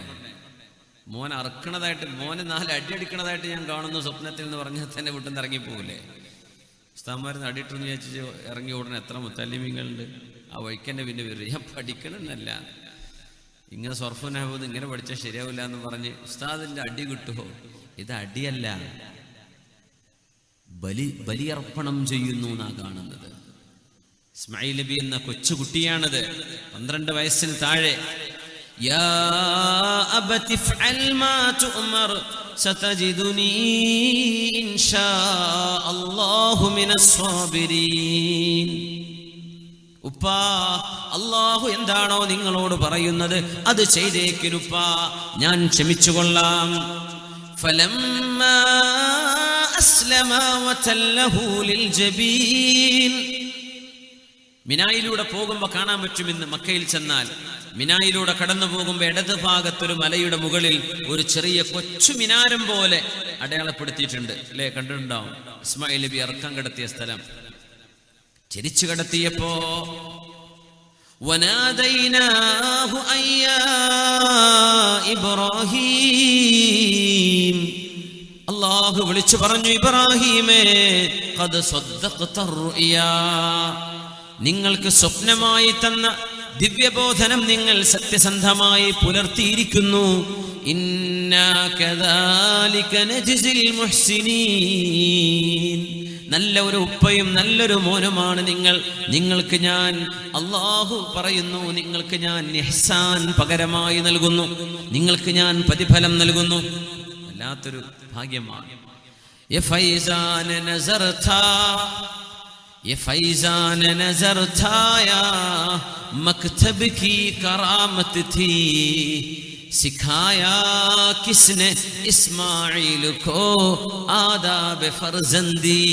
മോൻ അറുക്കണതായിട്ട്, മോനെ 4 അടി അടിക്കണതായിട്ട് ഞാൻ കാണുന്നു സ്വപ്നത്തിൽ എന്ന് പറഞ്ഞാൽ തന്നെ വീട്ടിൽ നിന്ന് ഇറങ്ങിപ്പോവില്ലേ? ഉസ്താദ്മാരെന്ന് അടിയിട്ടെന്ന് വിചാരിച്ച് ഇറങ്ങി ഉടനെ എത്ര മുത്തല്ലിമീങ്ങളുണ്ട്. ആ വഴിക്കന്നെ പിന്നെ വരും, ഞാൻ പഠിക്കണമെന്നല്ല, ഇങ്ങനെ സർഫുനാഹൂദ് ഇങ്ങനെ പഠിച്ചാൽ ശരിയാവില്ല എന്ന് പറഞ്ഞ് ഉസ്താദിന്റെ അടി കിട്ടുമോ? ഇത് അടിയല്ല, ബലിയർപ്പണം ചെയ്യുന്നു എന്നാ കാണുന്നത്. ഇസ്മായിൽ നബി എന്ന കൊച്ചുകുട്ടിയാണത്, 12 വയസ്സിന് താഴെ. യാ അബതി ഫഅൽ മാ തുഅമർ സതജിദുനി ഇൻഷാ അല്ലാഹു മിനസ് സാബിരീൻ. ഉപ്പാ അല്ലാഹു എന്താണോ നിങ്ങളോട് പറയുന്നത് അത് ചെയ്തേക്കിനുപ്പാ, ഞാൻ ക്ഷമിച്ചുകൊള്ളാം. ഫലമ്മാ അസ്ലമ വതല്ലഹു ലിൽജബീൻ. മിനായിലൂടെ പോകുമ്പോൾ കാണാൻ പറ്റും, ഇന്ന് മക്കയിൽ ചെന്നാൽ മിനായിലൂടെ കടന്നു പോകുമ്പോൾ ഇടത് ഭാഗത്തൊരു മലയുടെ മുകളിൽ ഒരു ചെറിയ കൊച്ചു മിനാരം പോലെ അടയാളപ്പെടുത്തിയിട്ടുണ്ട് അല്ലേ? കണ്ടിട്ടുണ്ടാവും. ഇസ്മായിൽ നബി ഇറക്കം കിടത്തിയ സ്ഥലം. ചരിച്ചു കിടത്തിയപ്പോ വനാദൈനാഹു അയ്യാ ഇബ്രാഹീം, അല്ലാഹു വിളിച്ചു പറഞ്ഞു, ഇബ്രാഹീമേ ഖദ് സദ്ദഖത റുയാ, നിങ്ങൾക്ക് സ്വപ്നമായി തന്ന ദിവ്യബോധനം നിങ്ങൾ സത്യസന്ധമായി പുലർത്തിയിരിക്കുന്നു. ഇന്നാ കദാലിക നജ്സിൽ മുഹ്സിനീൻ, നല്ല ഒരു ഉപ്പയും നല്ലൊരു മോനുമാണ് നിങ്ങൾ. നിങ്ങൾക്ക് ഞാൻ, അല്ലാഹു പറയുന്നു, നിങ്ങൾക്ക് ഞാൻ ഇഹ്സാൻ പകരമായി നൽകുന്നു, നിങ്ങൾക്ക് ഞാൻ പ്രതിഫലം നൽകുന്നു. വല്ലാത്തൊരു ഭാഗ്യമാണ്. യ ഫൈസാന നസർതാ, യ ഫൈസാന നസർതാ യാ മക്തബ് കി കറാമത്ത് थी, सिखाया किसने इस्माइल को आदाब फर्जंदी.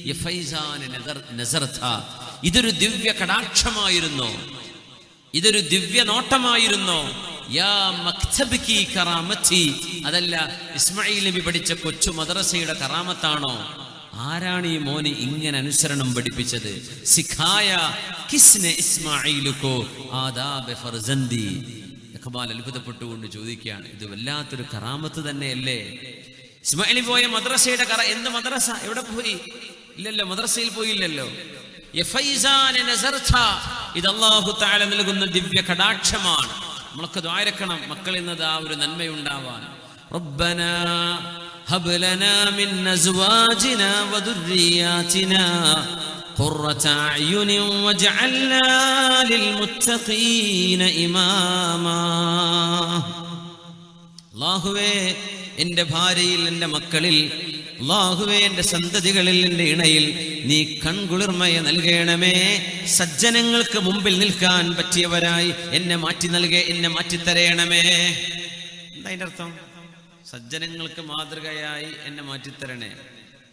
ये फैजान नजर था. ഇതൊരു ദിവ്യ കടാക്ഷമായിരുന്നു, ഇതൊരു ദിവ്യ നോട്ടമായിരുന്നു. യാ മക്തബ് കി കറാമത്തി, അതല്ല ഇസ്മായിൽ നബി പഠിച്ച കൊച്ചു മദ്രസയുടെ കറാമത്താണോ? ആരാണ് ഈ മോന് ഇങ്ങനെ അനുസരണം പഠിപ്പിച്ചത്? സിഖായ കിസ്നെ ഇസ്മായിലുക്കോ ആദാബ് ഫർസന്ദി. ഇഖ്ബാൽ അത്ഭുതപ്പെട്ടുകൊണ്ട് ചോദിക്കുകയാണ്, ഇത് വല്ലാത്തൊരു കറാമത്ത് തന്നെയല്ലേ? ഇസ്മായിൽ പോയ മദ്രസയുടെ എന്ത് മദ്രസ? എവിടെ പോയി? ഇല്ലല്ലോ, മദ്രസയിൽ പോയില്ലല്ലോ. ഇത് അല്ലാഹു തആല നൽകുന്ന ദിവ്യ കടാക്ഷമാണ്. നമ്മളൊക്കെ ദുആയിരക്കണം മക്കളിൽ നിന്ന് ആ ഒരു നന്മയുണ്ടാവാൻ. റബ്ബനാ ഹബ് ലനാ മിൻ അസ്വാജിനാ വദുർരിയാതിനാ ഖുർറത അയുനിൻ വജഅൽനാ ലിൽമുത്തഖീന ഇമാമാ. അല്ലാഹുവേ എൻ്റെ ഭാര്യയിൽ, എൻ്റെ മക്കളിൽ, അല്ലാഹുവേ എൻ്റെ സന്തതികളിൽ, എൻ്റെ ഇണയിൽ നീ കൺകുളിർമയെ നൽകണമേ. സജ്ജനങ്ങൾക്ക് മുമ്പിൽ നിൽക്കാൻ പറ്റിയവരായി എന്നെ മാറ്റി നൽകേ, എന്നെ മാറ്റിത്തരയണമേ. എന്താ അതിൻ്റെ അർത്ഥം? സജ്ജനങ്ങൾക്ക് മാതൃകയായി എന്നെ മാറ്റിത്തരണേ.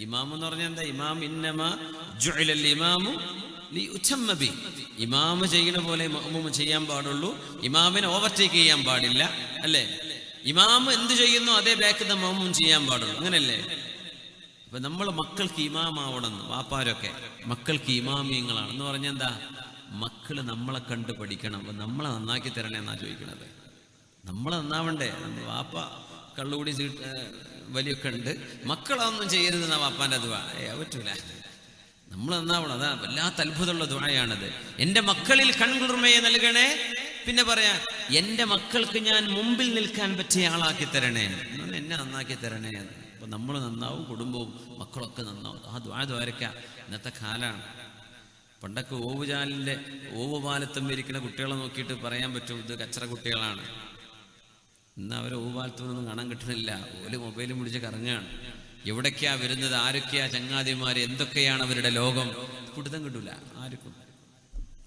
ഇമാം എന്ന് പറഞ്ഞാൽ എന്താ? ഇമാം ഇന്നമാ ജുഇലൽ ഇമാമു ലിയുതമ്മ ബി. ഇമാം ചെയ്യുന്ന പോലെ മഅ്മൂം ചെയ്യാൻ പാടുള്ളൂ, ഇമാമിനെ ഓവർടേക്ക് ചെയ്യാൻ പാടില്ല, അല്ലേ? ഇമാം എന്ത് ചെയ്യുന്നു അതേ ബാക്കിൽ നിന്ന് മഅ്മൂം ചെയ്യാൻ പാടുള്ളൂ, അങ്ങനല്ലേ? അപ്പൊ നമ്മൾ മക്കൾക്ക് ഇമാമാവണം. വാപ്പാരൊക്കെ മക്കൾക്ക് ഇമാമിയങ്ങളാണ് എന്ന് പറഞ്ഞാൽ എന്താ? മക്കള് നമ്മളെ കണ്ട് പഠിക്കണം. അപ്പൊ നമ്മളെ നന്നാക്കി തരണേ എന്നാ ചോദിക്കണത്. നമ്മളെ നന്നാവണ്ടേ? വാപ്പ കള്ളുകൂടി വലിയൊക്കെ ഉണ്ട്, മക്കളൊന്നും ചെയ്യരുതെന്നാ വാപ്പാൻ്റെ ദുആ. പറ്റൂല, നമ്മൾ നന്നാവണം. അതാ വല്ലാത്ത അത്ഭുതമുള്ള ദുആയാണത്. എൻ്റെ മക്കളിൽ കൺകുളിർമയെ നൽകണേ. പിന്നെ പറയാ, എൻ്റെ മക്കൾക്ക് ഞാൻ മുമ്പിൽ നിൽക്കാൻ പറ്റിയ ആളാക്കി തരണേ, എന്നെ നന്നാക്കി തരണേ. അപ്പൊ നമ്മൾ നന്നാവും, കുടുംബവും മക്കളൊക്കെ നന്നാവും. ആ ദ്വാരക്ക ഇന്നത്തെ കാലാണ്. പണ്ടൊക്കെ ഓവുചാലിൻ്റെ ഓവുപാലത്തും ഇരിക്കുന്ന കുട്ടികളെ നോക്കിയിട്ട് പറയാൻ പറ്റും ഇത് കച്ചറ കുട്ടികളാണ്. ഇന്ന് അവരെ ഓവുപാലത്തൊന്നും കാണാൻ കിട്ടുന്നില്ല. ഓല് മൊബൈലും പിടിച്ച് കറങ്ങാണ്. എവിടേക്കാ വരുന്നത്, ആരൊക്കെയാ ചങ്ങാതിമാര്, എന്തൊക്കെയാണ് അവരുടെ ലോകം, പിടുത്തം കിട്ടൂല ആർക്കും.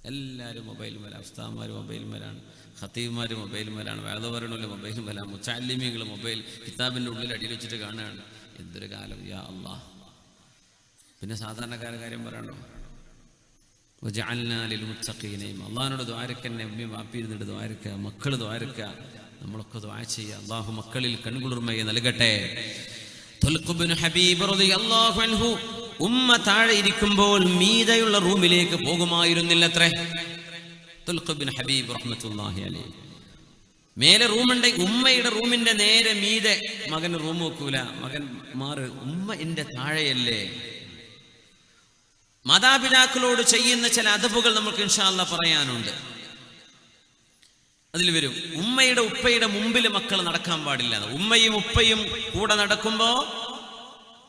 എല്ലാവരും മൊബൈൽ മേലാണ്, ഉസ്താദ്മാർ മൊബൈൽ മേലാണ്, ഖത്തീബ്മാർ മൊബൈൽ മേലാണ്, വേദവരണുള്ള മൊബൈൽ മേലാണ്, മുത്തഅല്ലിമീങ്ങൾ മൊബൈൽ കിതാബിൻ്റെ ഉള്ളിൽ അടിയിൽ വെച്ചിട്ട് കാണുകയാണ്. എന്തൊരു കാലം യാ അല്ലാഹ്. പിന്നെ സാധാരണക്കാരുടെ കാര്യം പറയണോ? വജഅൽനാ ലിൽമുത്തഖീന ഇമാമ. അള്ളാഹിനോട് ദുആരക്കന്നെ, ഉമ്മയും വാപ്പയും ഇരുന്നിട്ട് ദുആരക്കുക, മക്കൾ ദുആരക്കുക, നമ്മളൊക്കെ ദുആ ചെയ്യുക. അള്ളാഹു മക്കളിൽ കൺകുളിർമയെ നൽകട്ടെ. തുൽഖ് ഇബ്നു ഹബീബ് റളിയല്ലാഹു അൻഹു ഉമ്മ താഴെ ഇരിക്കുമ്പോൾ മീതയുള്ള റൂമിലേക്ക് പോകുമായിരുന്നില്ലത്രേ. തുൽഖ് ഇബ്നു ഹബീബ് റഹ്മത്തുള്ളാഹി അലൈഹി. മേലെ റൂമുണ്ട്, ഉമ്മയുടെ റൂമിന്റെ നേരെ മീതെ മകൻ റൂം വെക്കൂല, മകൻ മാറ്, ഉമ്മ എന്റെ താഴെയല്ലേ. മാതാപിതാക്കളോട് ചെയ്യുന്ന ചില അദബുകൾ നമുക്ക് ഇൻഷാ അല്ലാഹ് പറയാനുണ്ട്. അതിൽ വരും, ഉമ്മയുടെ ഉപ്പയുടെ മുമ്പിൽ മക്കൾ നടക്കാൻ പാടില്ല. ഉമ്മയും ഉപ്പയും കൂടെ നടക്കുമ്പോ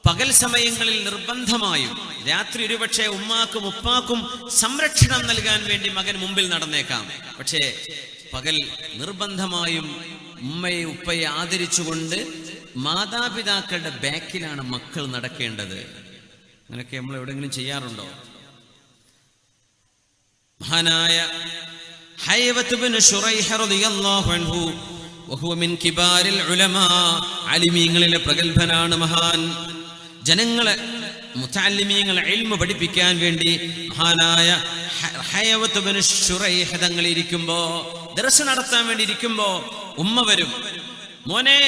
പകൽ സമയങ്ങളിൽ നിർബന്ധമായും, രാത്രി ഒരുപക്ഷെ ഉമ്മാക്കും ഉപ്പാക്കും സംരക്ഷണം നൽകാൻ വേണ്ടി മകൻ മുമ്പിൽ നടന്നേക്കാം, പക്ഷേ പകൽ നിർബന്ധമായും ഉമ്മയെ ഉപ്പയെ ആദരിച്ചുകൊണ്ട് മാതാപിതാക്കളുടെ ബാക്കിലാണ് മക്കൾ നടക്കേണ്ടത്. അങ്ങനെയൊക്കെ നമ്മൾ എവിടെയെങ്കിലും ചെയ്യാറുണ്ടോ? മഹാനായ ഹൈവത്ത് ഇബ്നു ശുറൈഹ് റളിയല്ലാഹു അൻഹു വഹുവ മിൻ കിബാരിൽ ഉലമാ, അലിമീങ്ങളിലെ പ്രഗൽഭനാണ് മഹാൻ. ജനങ്ങളെ മുതഅല്ലിമീങ്ങളെ ഇൽമു പഠിപ്പിക്കാൻ വേണ്ടി മഹാനായ ഹൈവത്ത് ഇബ്നു ശുറൈഹ് തങ്ങൾ ഇരിക്കുമ്പോ, ദർസ് നടത്താൻ വേണ്ടി ഇരിക്കുമ്പോ ഉമ്മ വരും, മോനെ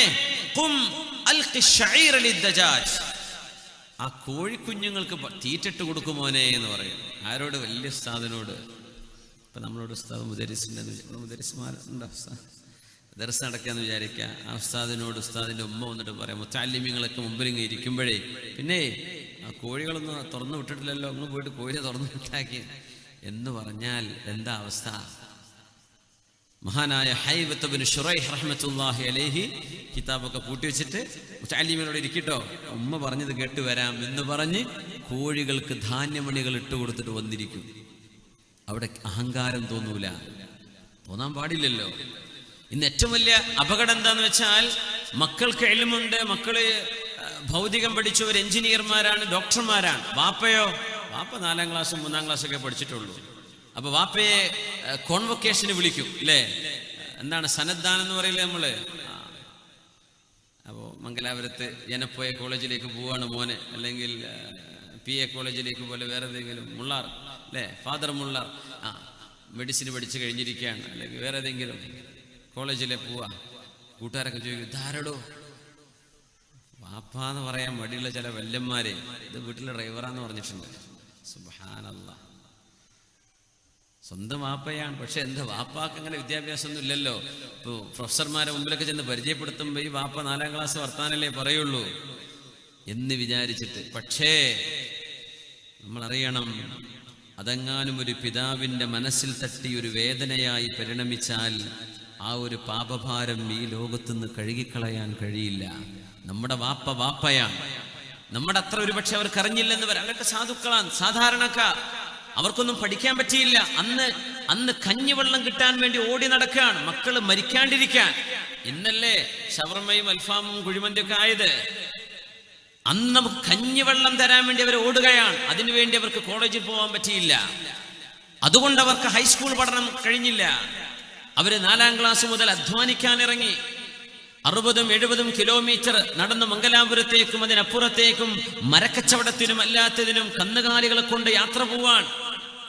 ഖും അൽഖി ശഈറ ലിദ്ദജാജ്, ആ കോഴിക്കുഞ്ഞുങ്ങൾക്ക് തീറ്റിട്ട് കൊടുക്കുമോനെ എന്ന് പറയും. ആരോട്? വലിയ ഉസ്താദിനോട്. ഇപ്പൊ നമ്മളോട് ഉസ്താദ് മുദരിസ്മാരുണ്ടോ, ദർസ് നടക്കാന്ന് വിചാരിക്കുക. ആ ഉസ്താദിനോട് ഉസ്താദിന്റെ ഉമ്മ വന്നിട്ട് പറയാം, മുത്തഅല്ലിമീങ്ങളൊക്കെ മുമ്പിൽ ഇങ്ങനെ ഇരിക്കുമ്പോഴേ, പിന്നെ ആ കോഴികളൊന്നും തുറന്നു വിട്ടിട്ടില്ലല്ലോ, അങ്ങ് പോയിട്ട് കോഴിയെ തുറന്നു വിട്ടാക്കി എന്ന് പറഞ്ഞാൽ എന്താ അവസ്ഥ? മഹാനായ ഹൈവത്ത് ഇബ്നു ശുറൈഹ് റഹ്മത്തുള്ളാഹി അലൈഹി കിതാബൊക്കെ കൂട്ടി വെച്ചിട്ട് മുതഅല്ലിമീങ്ങളോട് ഇരിക്കട്ടോ, ഉമ്മ പറഞ്ഞത് കേട്ട് വരാം എന്ന് പറഞ്ഞ് കോഴികൾക്ക് ധാന്യമണികൾ ഇട്ട് കൊടുത്തിട്ട് വന്നിരിക്കും. അവിടെ അഹങ്കാരം തോന്നൂല, തോന്നാൻ പാടില്ലല്ലോ. ഇന്ന് ഏറ്റവും വലിയ അപകടം എന്താന്ന് വെച്ചാൽ, മക്കൾക്ക് ഇൽമുണ്ട്, മക്കള് ഭൗതികം പഠിച്ച ഒരു എഞ്ചിനീയർമാരാണ്, ഡോക്ടർമാരാണ്. വാപ്പയോ? വാപ്പ 4ാം ക്ലാസ്സും 3ാം ക്ലാസ്സൊക്കെ പഠിച്ചിട്ടുള്ളൂ. അപ്പൊ വാപ്പയെ കോൺവൊക്കേഷന് വിളിക്കും, അല്ലേ? എന്താണ് സന്നദ്ധാനം എന്ന് പറയില്ലേ നമ്മള്? അപ്പോ മംഗലാപുരത്ത് ജനപ്പോയ കോളേജിലേക്ക് പോവാണ് മോനെ, അല്ലെങ്കിൽ PA കോളേജിലേക്ക് പോലെ വേറെ ഏതെങ്കിലും മുള്ളാർ, അല്ലേ, ഫാദർ മുള്ളാർ, മെഡിസിൻ പഠിച്ചു കഴിഞ്ഞിരിക്കുകയാണ്, അല്ലെങ്കിൽ വേറെ ഏതെങ്കിലും കോളേജിലെ പോവാ. കൂട്ടുകാരൊക്കെ ചോദിക്കും, ധാരടോ വാപ്പാന്ന് പറയാൻ മടിയുള്ള ചില വല്യന്മാരെ, ഇത് വീട്ടിലെ ഡ്രൈവറാന്ന് പറഞ്ഞിട്ടുണ്ട്. സുബ്ഹാനല്ലാഹ്, സ്വന്തം വാപ്പയാണ്, പക്ഷെ എന്താ വാപ്പാക്ക് അങ്ങനെ വിദ്യാഭ്യാസം ഒന്നും ഇല്ലല്ലോ. ഇപ്പോൾ പ്രൊഫസർമാരെ മുമ്പിലൊക്കെ ചെന്ന് പരിചയപ്പെടുത്തുമ്പോൾ ഈ വാപ്പ 4ാം ക്ലാസ് വർത്താനല്ലേ പറയുള്ളൂ എന്ന് വിചാരിച്ചിട്ട്. പക്ഷേ നമ്മളറിയണം, അതെങ്ങാനും ഒരു പിതാവിൻ്റെ മനസ്സിൽ തട്ടി ഒരു വേദനയായി പരിണമിച്ചാൽ ആ ഒരു പാപഭാരം ഈ ലോകത്തുനിന്ന് കഴുകിക്കളയാൻ കഴിയില്ല. നമ്മുടെ വാപ്പ വാപ്പയാണ്, നമ്മുടെ അത്ര ഒരു പക്ഷെ അവർക്ക് അറിഞ്ഞില്ലെന്ന് വരാം. അവരൊക്കെ സാധുക്കളാണ്, സാധാരണക്കാർ, അവർക്കൊന്നും പഠിക്കാൻ പറ്റിയില്ല. അന്ന് കഞ്ഞിവെള്ളം കിട്ടാൻ വേണ്ടി ഓടി നടക്കുകയാണ്, മക്കള് മരിക്കാണ്ടിരിക്കാൻ. ഇന്നല്ലേ ഷവർമയും അൽഫാമും കുഴിമന്തിയൊക്കെ ആയത്. അന്ന് നമുക്ക് കഞ്ഞിവെള്ളം തരാൻ വേണ്ടി അവർ ഓടുകയാണ്. അതിനുവേണ്ടി അവർക്ക് കോളേജിൽ പോകാൻ പറ്റിയില്ല, അതുകൊണ്ട് അവർക്ക് ഹൈസ്കൂൾ പഠനം കഴിഞ്ഞില്ല. അവര് 4ാം ക്ലാസ് മുതൽ അധ്വാനിക്കാൻ ഇറങ്ങി. 60-70 കിലോമീറ്റർ നടന്ന് മംഗലാപുരത്തേക്കും അതിനപ്പുറത്തേക്കും മരക്കച്ചവടത്തിനും അല്ലാത്തതിനും കന്നുകാലികളെ കൊണ്ട് യാത്ര പോവാൻ,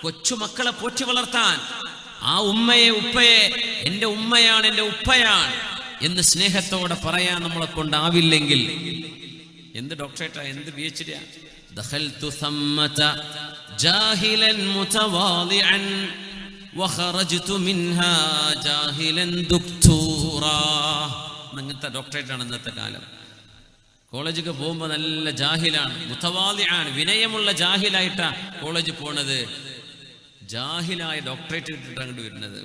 കൊച്ചുമക്കളെ പോറ്റി വളർത്താൻ. ആ ഉമ്മയെ ഉപ്പയെ എന്റെ ഉമ്മയാണ്, എന്റെ ഉപ്പയാണ് എന്ന് സ്നേഹത്തോടെ പറയാൻ നമ്മളെ കൊണ്ടാവില്ലെങ്കിൽ എന്ത് ഡോക്ടറേറ്റാ, എന്ത് PhD? ദഖൽതു സമ്മത ജാഹിലൻ മുതവാദിഅൻ വഖറജ്തു മിൻഹാ ജാഹിലൻ ദുക്തൂറാ. അങ്ങനത്തെ ഡോക്ടറേറ്റാണ് ഇന്നത്തെ കാലം. കോളേജൊക്കെ പോകുമ്പോൾ നല്ല ജാഹിലാണ്, മുതവാദിഅൻ, വിനയമുള്ള ജാഹിലായിട്ടാ കോളേജിൽ പോണത്. ജാഹിലായ ഡോക്ടറേറ്റ് ഇട്ടിട്ട് അങ്ങോട്ട് വരുന്നത്.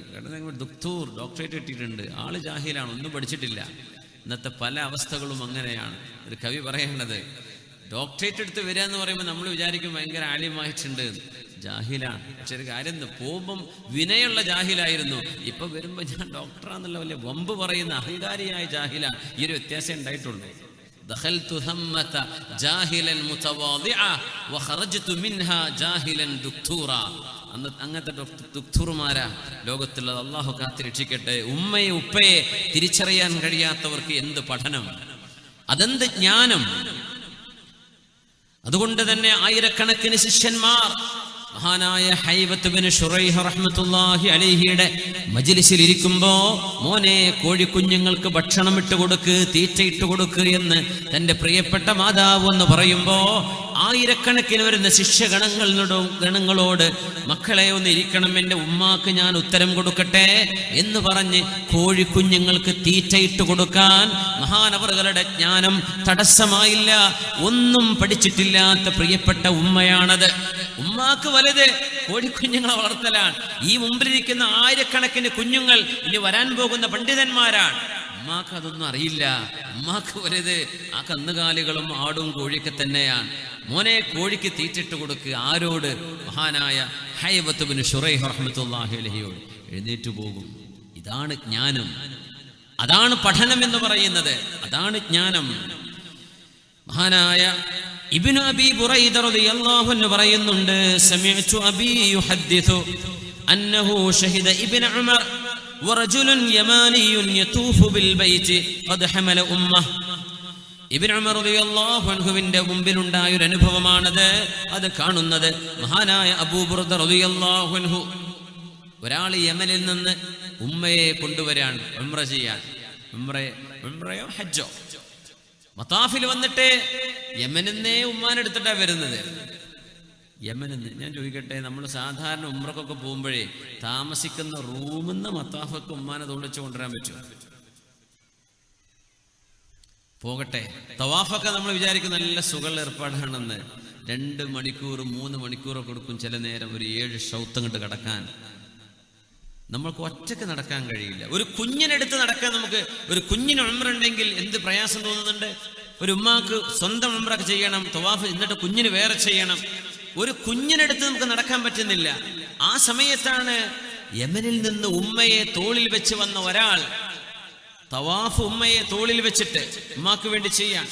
ദുക്തൂർ ഡോക്ടറേറ്റ് ഇട്ടിട്ടുണ്ട്, ആള് ജാഹിലാണ്, ഒന്നും പഠിച്ചിട്ടില്ല. ഇന്നത്തെ പല അവസ്ഥകളും അങ്ങനെയാണ്. ഒരു കവി പറയേണ്ടത്, ഡോക്ടറേറ്റ് എടുത്ത് വരിക എന്ന് പറയുമ്പോൾ നമ്മൾ വിചാരിക്കും ഭയങ്കര ആലിമായിട്ടുണ്ട്, ജാഹിലാണ്. പക്ഷെ ഒരു കാര്യം, പോകുമ്പം വിനയുള്ള ജാഹിലായിരുന്നു, ഇപ്പൊ വരുമ്പോ ഞാൻ ഡോക്ടറാന്നുള്ള വലിയ വമ്പ് പറയുന്ന അഹങ്കാരിയായ ജാഹിലാണ്. ഈ ഒരു വ്യത്യാസം ഉണ്ടായിട്ടുള്ളൂ. ദഖൽതു ഹമ്മത ജാഹിലൻ മുതവാദിഅ വഖറജ്തു മിൻഹാ ജാഹിലൻ ദുക്തൂറ. അങ്ങനത്തെ ദുഃഖുറുമാരാ ലോകത്തുള്ളത്. അള്ളാഹു കാത്തിരക്ഷിക്കട്ടെ. ഉമ്മയെ ഉപ്പയെ തിരിച്ചറിയാൻ കഴിയാത്തവർക്ക് എന്ത് പഠനം, അതെന്ത് ജ്ഞാനം. അതുകൊണ്ട് തന്നെ ആയിരക്കണക്കിന് ശിഷ്യന്മാർ മഹാനായ ഹൈബത്ത് ബിൻ ശുറൈഹ് റഹ്മത്തുള്ളാഹി അലൈഹിയുടെ മജ്ലിസിൽ ഇരിക്കുമ്പോ, മോനെ കോഴിക്കുഞ്ഞുങ്ങൾക്ക് ഭക്ഷണം ഇട്ടുകൊടുക്ക്, തീറ്റ ഇട്ടുകൊടുക്ക് എന്ന് തന്റെ പ്രിയപ്പെട്ട മാതാവ് എന്ന് പറയുമ്പോ, ആയിരക്കണക്കിന് വരുന്ന ശിഷ്യഗണങ്ങളോട് മക്കളെ ഒന്ന് ഇരിക്കണം, എൻ്റെ ഉമ്മാക്ക് ഞാൻ ഉത്തരം കൊടുക്കട്ടെ എന്ന് പറഞ്ഞ് കോഴിക്കുഞ്ഞുങ്ങൾക്ക് തീറ്റ ഇട്ട് കൊടുക്കാൻ മഹാനവറുകളുടെ ജ്ഞാനം തടസ്സമായില്ല. ഒന്നും പഠിച്ചിട്ടില്ലാത്ത പ്രിയപ്പെട്ട ഉമ്മയാണത്. ഉമ്മാക്ക് വലുത് കോഴിക്കുഞ്ഞുങ്ങളെ വളർത്തലാണ്. ഈ മുമ്പിലിരിക്കുന്ന ആയിരക്കണക്കിന് കുഞ്ഞുങ്ങൾ ഇനി വരാൻ പോകുന്ന പണ്ഡിതന്മാരാണ്. ഉമ്മാക്ക് അതൊന്നും അറിയില്ല. ഉമ്മാക്ക് വലുത് ആ കന്നുകാലികളും ആടും കോഴിയൊക്കെ തന്നെയാണ്. മോനെ കോഴിക്ക് തീറ്റിട്ട് കൊടുക്കുക. ആരോട്? മഹാനായ ഹൈബത്ത് ബിൻ ശുറൈഹ് റഹ്മത്തുള്ളാഹി അലൈഹിയോട്. എഴുന്നേറ്റു പോകും. ഇതാണ് ജ്ഞാനം, അതാണ് പഠനം എന്ന് പറയുന്നത്, അതാണ് ജ്ഞാനം. മഹാനായ ഇബ്നു അബീ ബുറൈദ റളിയല്ലാഹു അൻഹു പറയുന്നുണ്ട്, സമിഅ്തു അബീ യുഹദ്ദിഥു അന്നഹു ഷഹിദ ഇബ്നു ഉമർ വറജുലുൻ യമാനിയുൻ യതൂഫു ബിൽ ബൈതി ഖദ് ഹമല ഉമ്മഹ്. ഇബ്നു ഉമർ റളിയല്ലാഹു അൻഹുവിന്റെ മുമ്പിലുണ്ടായ ഒരു അനുഭവമാണത്. അത് കാണുന്നത് മഹാനായ അബൂ ബുർദ റളിയല്ലാഹു അൻഹു. ഒരാൾ യമനിൽ നിന്ന് ഉമ്മയെ കൊണ്ടുവരാൻ ഉംറ ചെയ്യാൻ. ഉംറയോ ഹജ്ജോ മതാഫിൽ വന്നിട്ട് യമനിന്നേ ഉമ്മാനെടുത്തിട്ടാ വരുന്നത്. യമനിന്ന് ഞാൻ ചോദിക്കട്ടെ, നമ്മൾ സാധാരണ ഉംറക്കൊക്കെ പോകുമ്പോഴേ താമസിക്കുന്ന റൂമിൽ നിന്ന് മത്താഫൊക്കെ ഉമ്മാനെ തോളിച്ച് കൊണ്ടുവരാൻ പറ്റുമോ? പോകട്ടെ, തവാഫൊക്കെ നമ്മൾ വിചാരിക്കും നല്ല സുഖമുള്ള ഏർപ്പാടാണെന്ന്. 2 മണിക്കൂർ 3 മണിക്കൂറൊക്കെ കൊടുക്കും ചില നേരം ഒരു 7 ഷൗത്ത് അങ്ങോട്ട് കടക്കാൻ. നമ്മൾക്ക് ഒറ്റക്ക് നടക്കാൻ കഴിയില്ല. ഒരു കുഞ്ഞിനെടുത്ത് നടക്കാൻ നമുക്ക്, ഒരു കുഞ്ഞിന് ഉംറ ഉണ്ടെങ്കിൽ എന്ത് പ്രയാസം തോന്നുന്നുണ്ട്. ഒരു ഉമ്മാക്ക് സ്വന്തം ഉംറ ചെയ്യണം, തവാഫ്, എന്നിട്ട് കുഞ്ഞിന് വേറെ ചെയ്യണം. ഒരു കുഞ്ഞിനെടുത്ത് നമുക്ക് നടക്കാൻ പറ്റുന്നില്ല. ആ സമയത്താണ് യമനിൽ നിന്ന് ഉമ്മയെ തോളിൽ വെച്ച് വന്ന ഒരാൾ തവാഫ് ഉമ്മയെ തോളിൽ വെച്ചിട്ട് ഉമ്മാക്ക് വേണ്ടി ചെയ്യാൻ.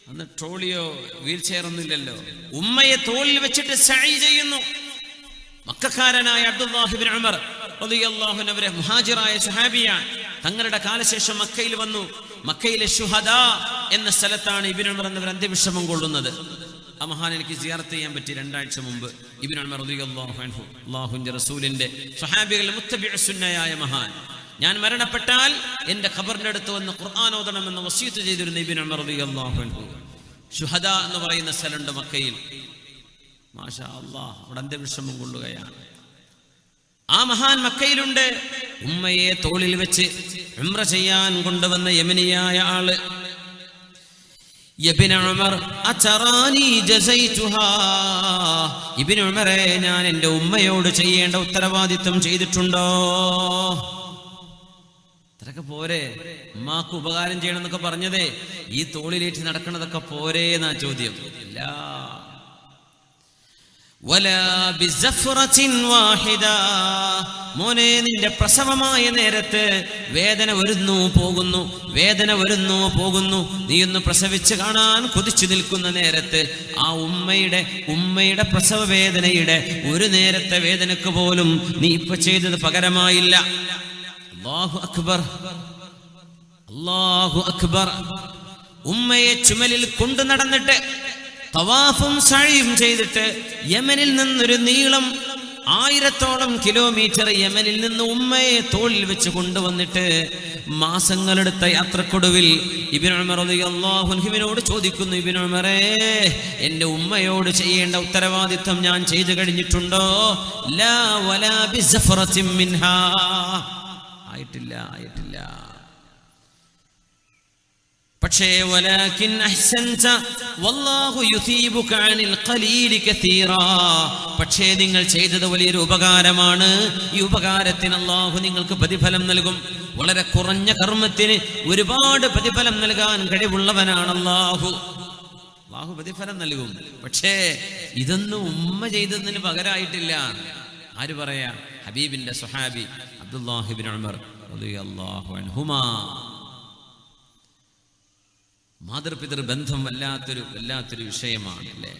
അന്ന് ട്രോളിയോ വീൽ ചെയർ ഒന്നും ഇല്ലല്ലോ. ഉമ്മയെ തോളിൽ വെച്ചിട്ട് സഅയ് ചെയ്യുന്നു. മക്കക്കാരനായ അബ്ദുല്ലാഹി ഇബ്നു ഉമർ റളിയല്ലാഹു അൻഹു അവരെ മുഹാജിറായ സ്വഹാബിയാണ്. തങ്ങളുടെ കാലശേഷം മക്കയിൽ വന്നു. മക്കയിലെ ശുഹദാ എന്ന സ്ഥലത്താണ് ഇബ്നു ഉമർ എന്നവർ അന്ത്യവിശ്രമം കൊള്ളുന്നത്. ആ മഹാൻ എനിക്ക് സിയാറത്ത് ചെയ്യാൻ പറ്റി 2 ആഴ്ച മുമ്പ്. ഇബ്നു ഉമർ റളിയല്ലാഹു അൻഹു, അല്ലാഹുവിന്റെ റസൂലിന്റെ സ്വഹാബികളിൽ മുത്തബിഉ സുന്നയായ മഹാൻ. ഞാൻ മരണപ്പെട്ടാൽ എന്റെ ഖബറിന്റെ അടുത്ത് വന്ന് ഖുർആൻ ഓതണമെന്ന് വസിയത്ത് ചെയ്തിരുന്ന ഇബ്നു ഉമർ റളിയല്ലാഹു അൻഹു. ശുഹദാ എന്ന് പറയുന്ന സ്ഥലമുണ്ട് മക്കയിൽ. മാഷാ അല്ലാഹ്, അവിടെ അന്ത്യവിശ്രമം കൊള്ളുകയാണ്. ആ മഹാൻ മക്കയിലുണ്ട്. ഉമ്മയെ തോളിൽ വെച്ച് ഉംറ ചെയ്യാൻ കൊണ്ടുവന്ന യമനിയായ ആള്. ഇബ്നു ഉമർ അചറാനി ജസൈതുഹാ. ഇബ്നു ഉമറേ, ഞാൻ എൻ്റെ ഉമ്മയോട് ചെയ്യേണ്ട ഉത്തരവാദിത്വം ചെയ്തിട്ടുണ്ടോ? അത്രയൊക്കെ പോരെ? ഉമ്മാക്ക് ഉപകാരം ചെയ്യണം എന്നൊക്കെ പറഞ്ഞതേ ഈ തോളിലേറ്റ് നടക്കണതൊക്കെ പോരേ എന്നാ ചോദ്യം. ഇല്ല. മോനെ, നിന്റെ പ്രസവമായ നേരത്ത് വേദന വരുന്നു പോകുന്നു, വേദന വരുന്നു പോകുന്നു. നീ ഒന്ന് പ്രസവിച്ച് കാണാൻ കൊതിച്ചു നിൽക്കുന്ന നേരത്ത് ആ ഉമ്മയുടെ പ്രസവ വേദനയുടെ ഒരു നേരത്തെ വേദനക്ക് പോലും നീ ഇപ്പൊ ചെയ്തത് പകരമായില്ല. അല്ലാഹു അക്ബർ, അല്ലാഹു അക്ബർ. ഉമ്മയെ ചുമലിൽ കൊണ്ടു നടന്നിട്ട് തവാഫും സഅയും ചെയ്തിട്ട് യമനിൽ നിന്നൊരു നീളം 1000ഓളം കിലോമീറ്റർ യമനിൽ നിന്ന് ഉമ്മയെ തോളിൽ വെച്ച് കൊണ്ടുവന്നിട്ട് മാസങ്ങളെടുത്ത യാത്രക്കൊടുവിൽ ഇബ്നു ഉമർ റളിയല്ലാഹു അൻഹുവിനോട് ചോദിക്കുന്നു, ഇബ്നു ഉമറേ, എൻ്റെ ഉമ്മയോട് ചെയ്യേണ്ട ഉത്തരവാദിത്വം ഞാൻ ചെയ്തു കഴിഞ്ഞിട്ടുണ്ടോ? ലാ വലാ ബിസഫറത്തിൻ മിൻഹാ. ആയിട്ടില്ല. പക്ഷേ വലാകിൻ അഹ്സൻത വല്ലാഹു യുസീബുക അനിൽ ഖലീലി കതീറാ. പക്ഷേ നിങ്ങൾ ചെയ്തത് വലിയൊരു ഉപകാരമാണ്. ഈ ഉപകാരത്തിന് അല്ലാഹു നിങ്ങൾക്ക് പ്രതിഫലം നൽകും. വളരെ കുറഞ്ഞ കർമ്മത്തിന് ഒരുപാട് പ്രതിഫലം നൽകാൻ കഴിവുള്ളവനാണ് അല്ലാഹു. അല്ലാഹു പ്രതിഫലം നൽകും. പക്ഷേ ഇതൊന്നും ഉമ്മ ചെയ്തതിന് പകരമായിട്ടില്ല. ആര് പറയാ? ഹബീബിന്റെ സ്വഹാബി അബ്ദുല്ലാഹി ഇബ്നു ഉമർ റളിയല്ലാഹു അൻഹുമാ. മാതൃപിതൃ ബന്ധം വല്ലാത്തൊരു വിഷയമാണ് അല്ലേ?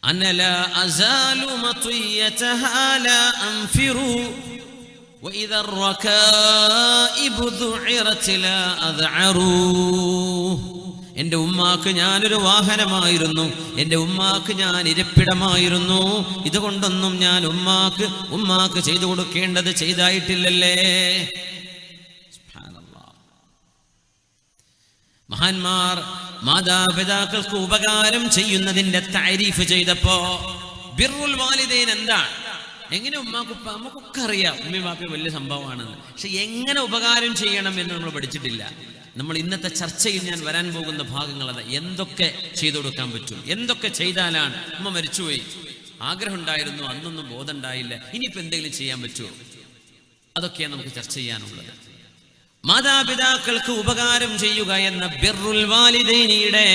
അന ലാ അസാലു മതിയതഹാ ലാ അൻഫിറു വഇദാ റകാഇബു ദുഇറത് ലാ അദ്അറു. എൻ്റെ ഉമ്മാക്ക് ഞാനൊരു വാഹനമായിരുന്നു, എൻ്റെ ഉമ്മാക്ക് ഞാൻ ഇരിപ്പിടമായിരുന്നു. ഇതുകൊണ്ടൊന്നും ഞാൻ ഉമ്മാക്ക് ചെയ്തു കൊടുക്കേണ്ടത് ചെയ്തായിട്ടില്ലല്ലേ. മഹാന്മാർ മാതാപിതാക്കൾക്ക് ഉപകാരം ചെയ്യുന്നതിന്റെ താരീഫ് ചെയ്തപ്പോ ബിർറുൽ വാലിദൈൻ എന്താണ്, എങ്ങനെ ഉമ്മാക്കുപ്പ നമുക്കൊക്കെ അറിയാം ഉമ്മയും വാപ്പയും വലിയ സംഭവമാണെന്ന്. പക്ഷെ എങ്ങനെ ഉപകാരം ചെയ്യണം എന്ന് നമ്മൾ പഠിച്ചിട്ടില്ല. നമ്മൾ ഇന്നത്തെ ചർച്ചയിൽ ഞാൻ വരാൻ പോകുന്ന ഭാഗങ്ങൾ അതാ. എന്തൊക്കെ ചെയ്തു കൊടുക്കാൻ പറ്റും, എന്തൊക്കെ ചെയ്താലാണ്, ഉമ്മ മരിച്ചുപോയി, ആഗ്രഹം ഉണ്ടായിരുന്നു, അന്നൊന്നും ബോധം ഉണ്ടായില്ല, ഇനിയിപ്പോൾ എന്തെങ്കിലും ചെയ്യാൻ പറ്റുമോ, അതൊക്കെയാണ് നമുക്ക് ചർച്ച ചെയ്യാനുള്ളത്. മാതാപിതാക്കൾക്ക് ഉപകാരം ചെയ്യുക എന്ന ബിർറുൽ വാലിദൈനിയുടെ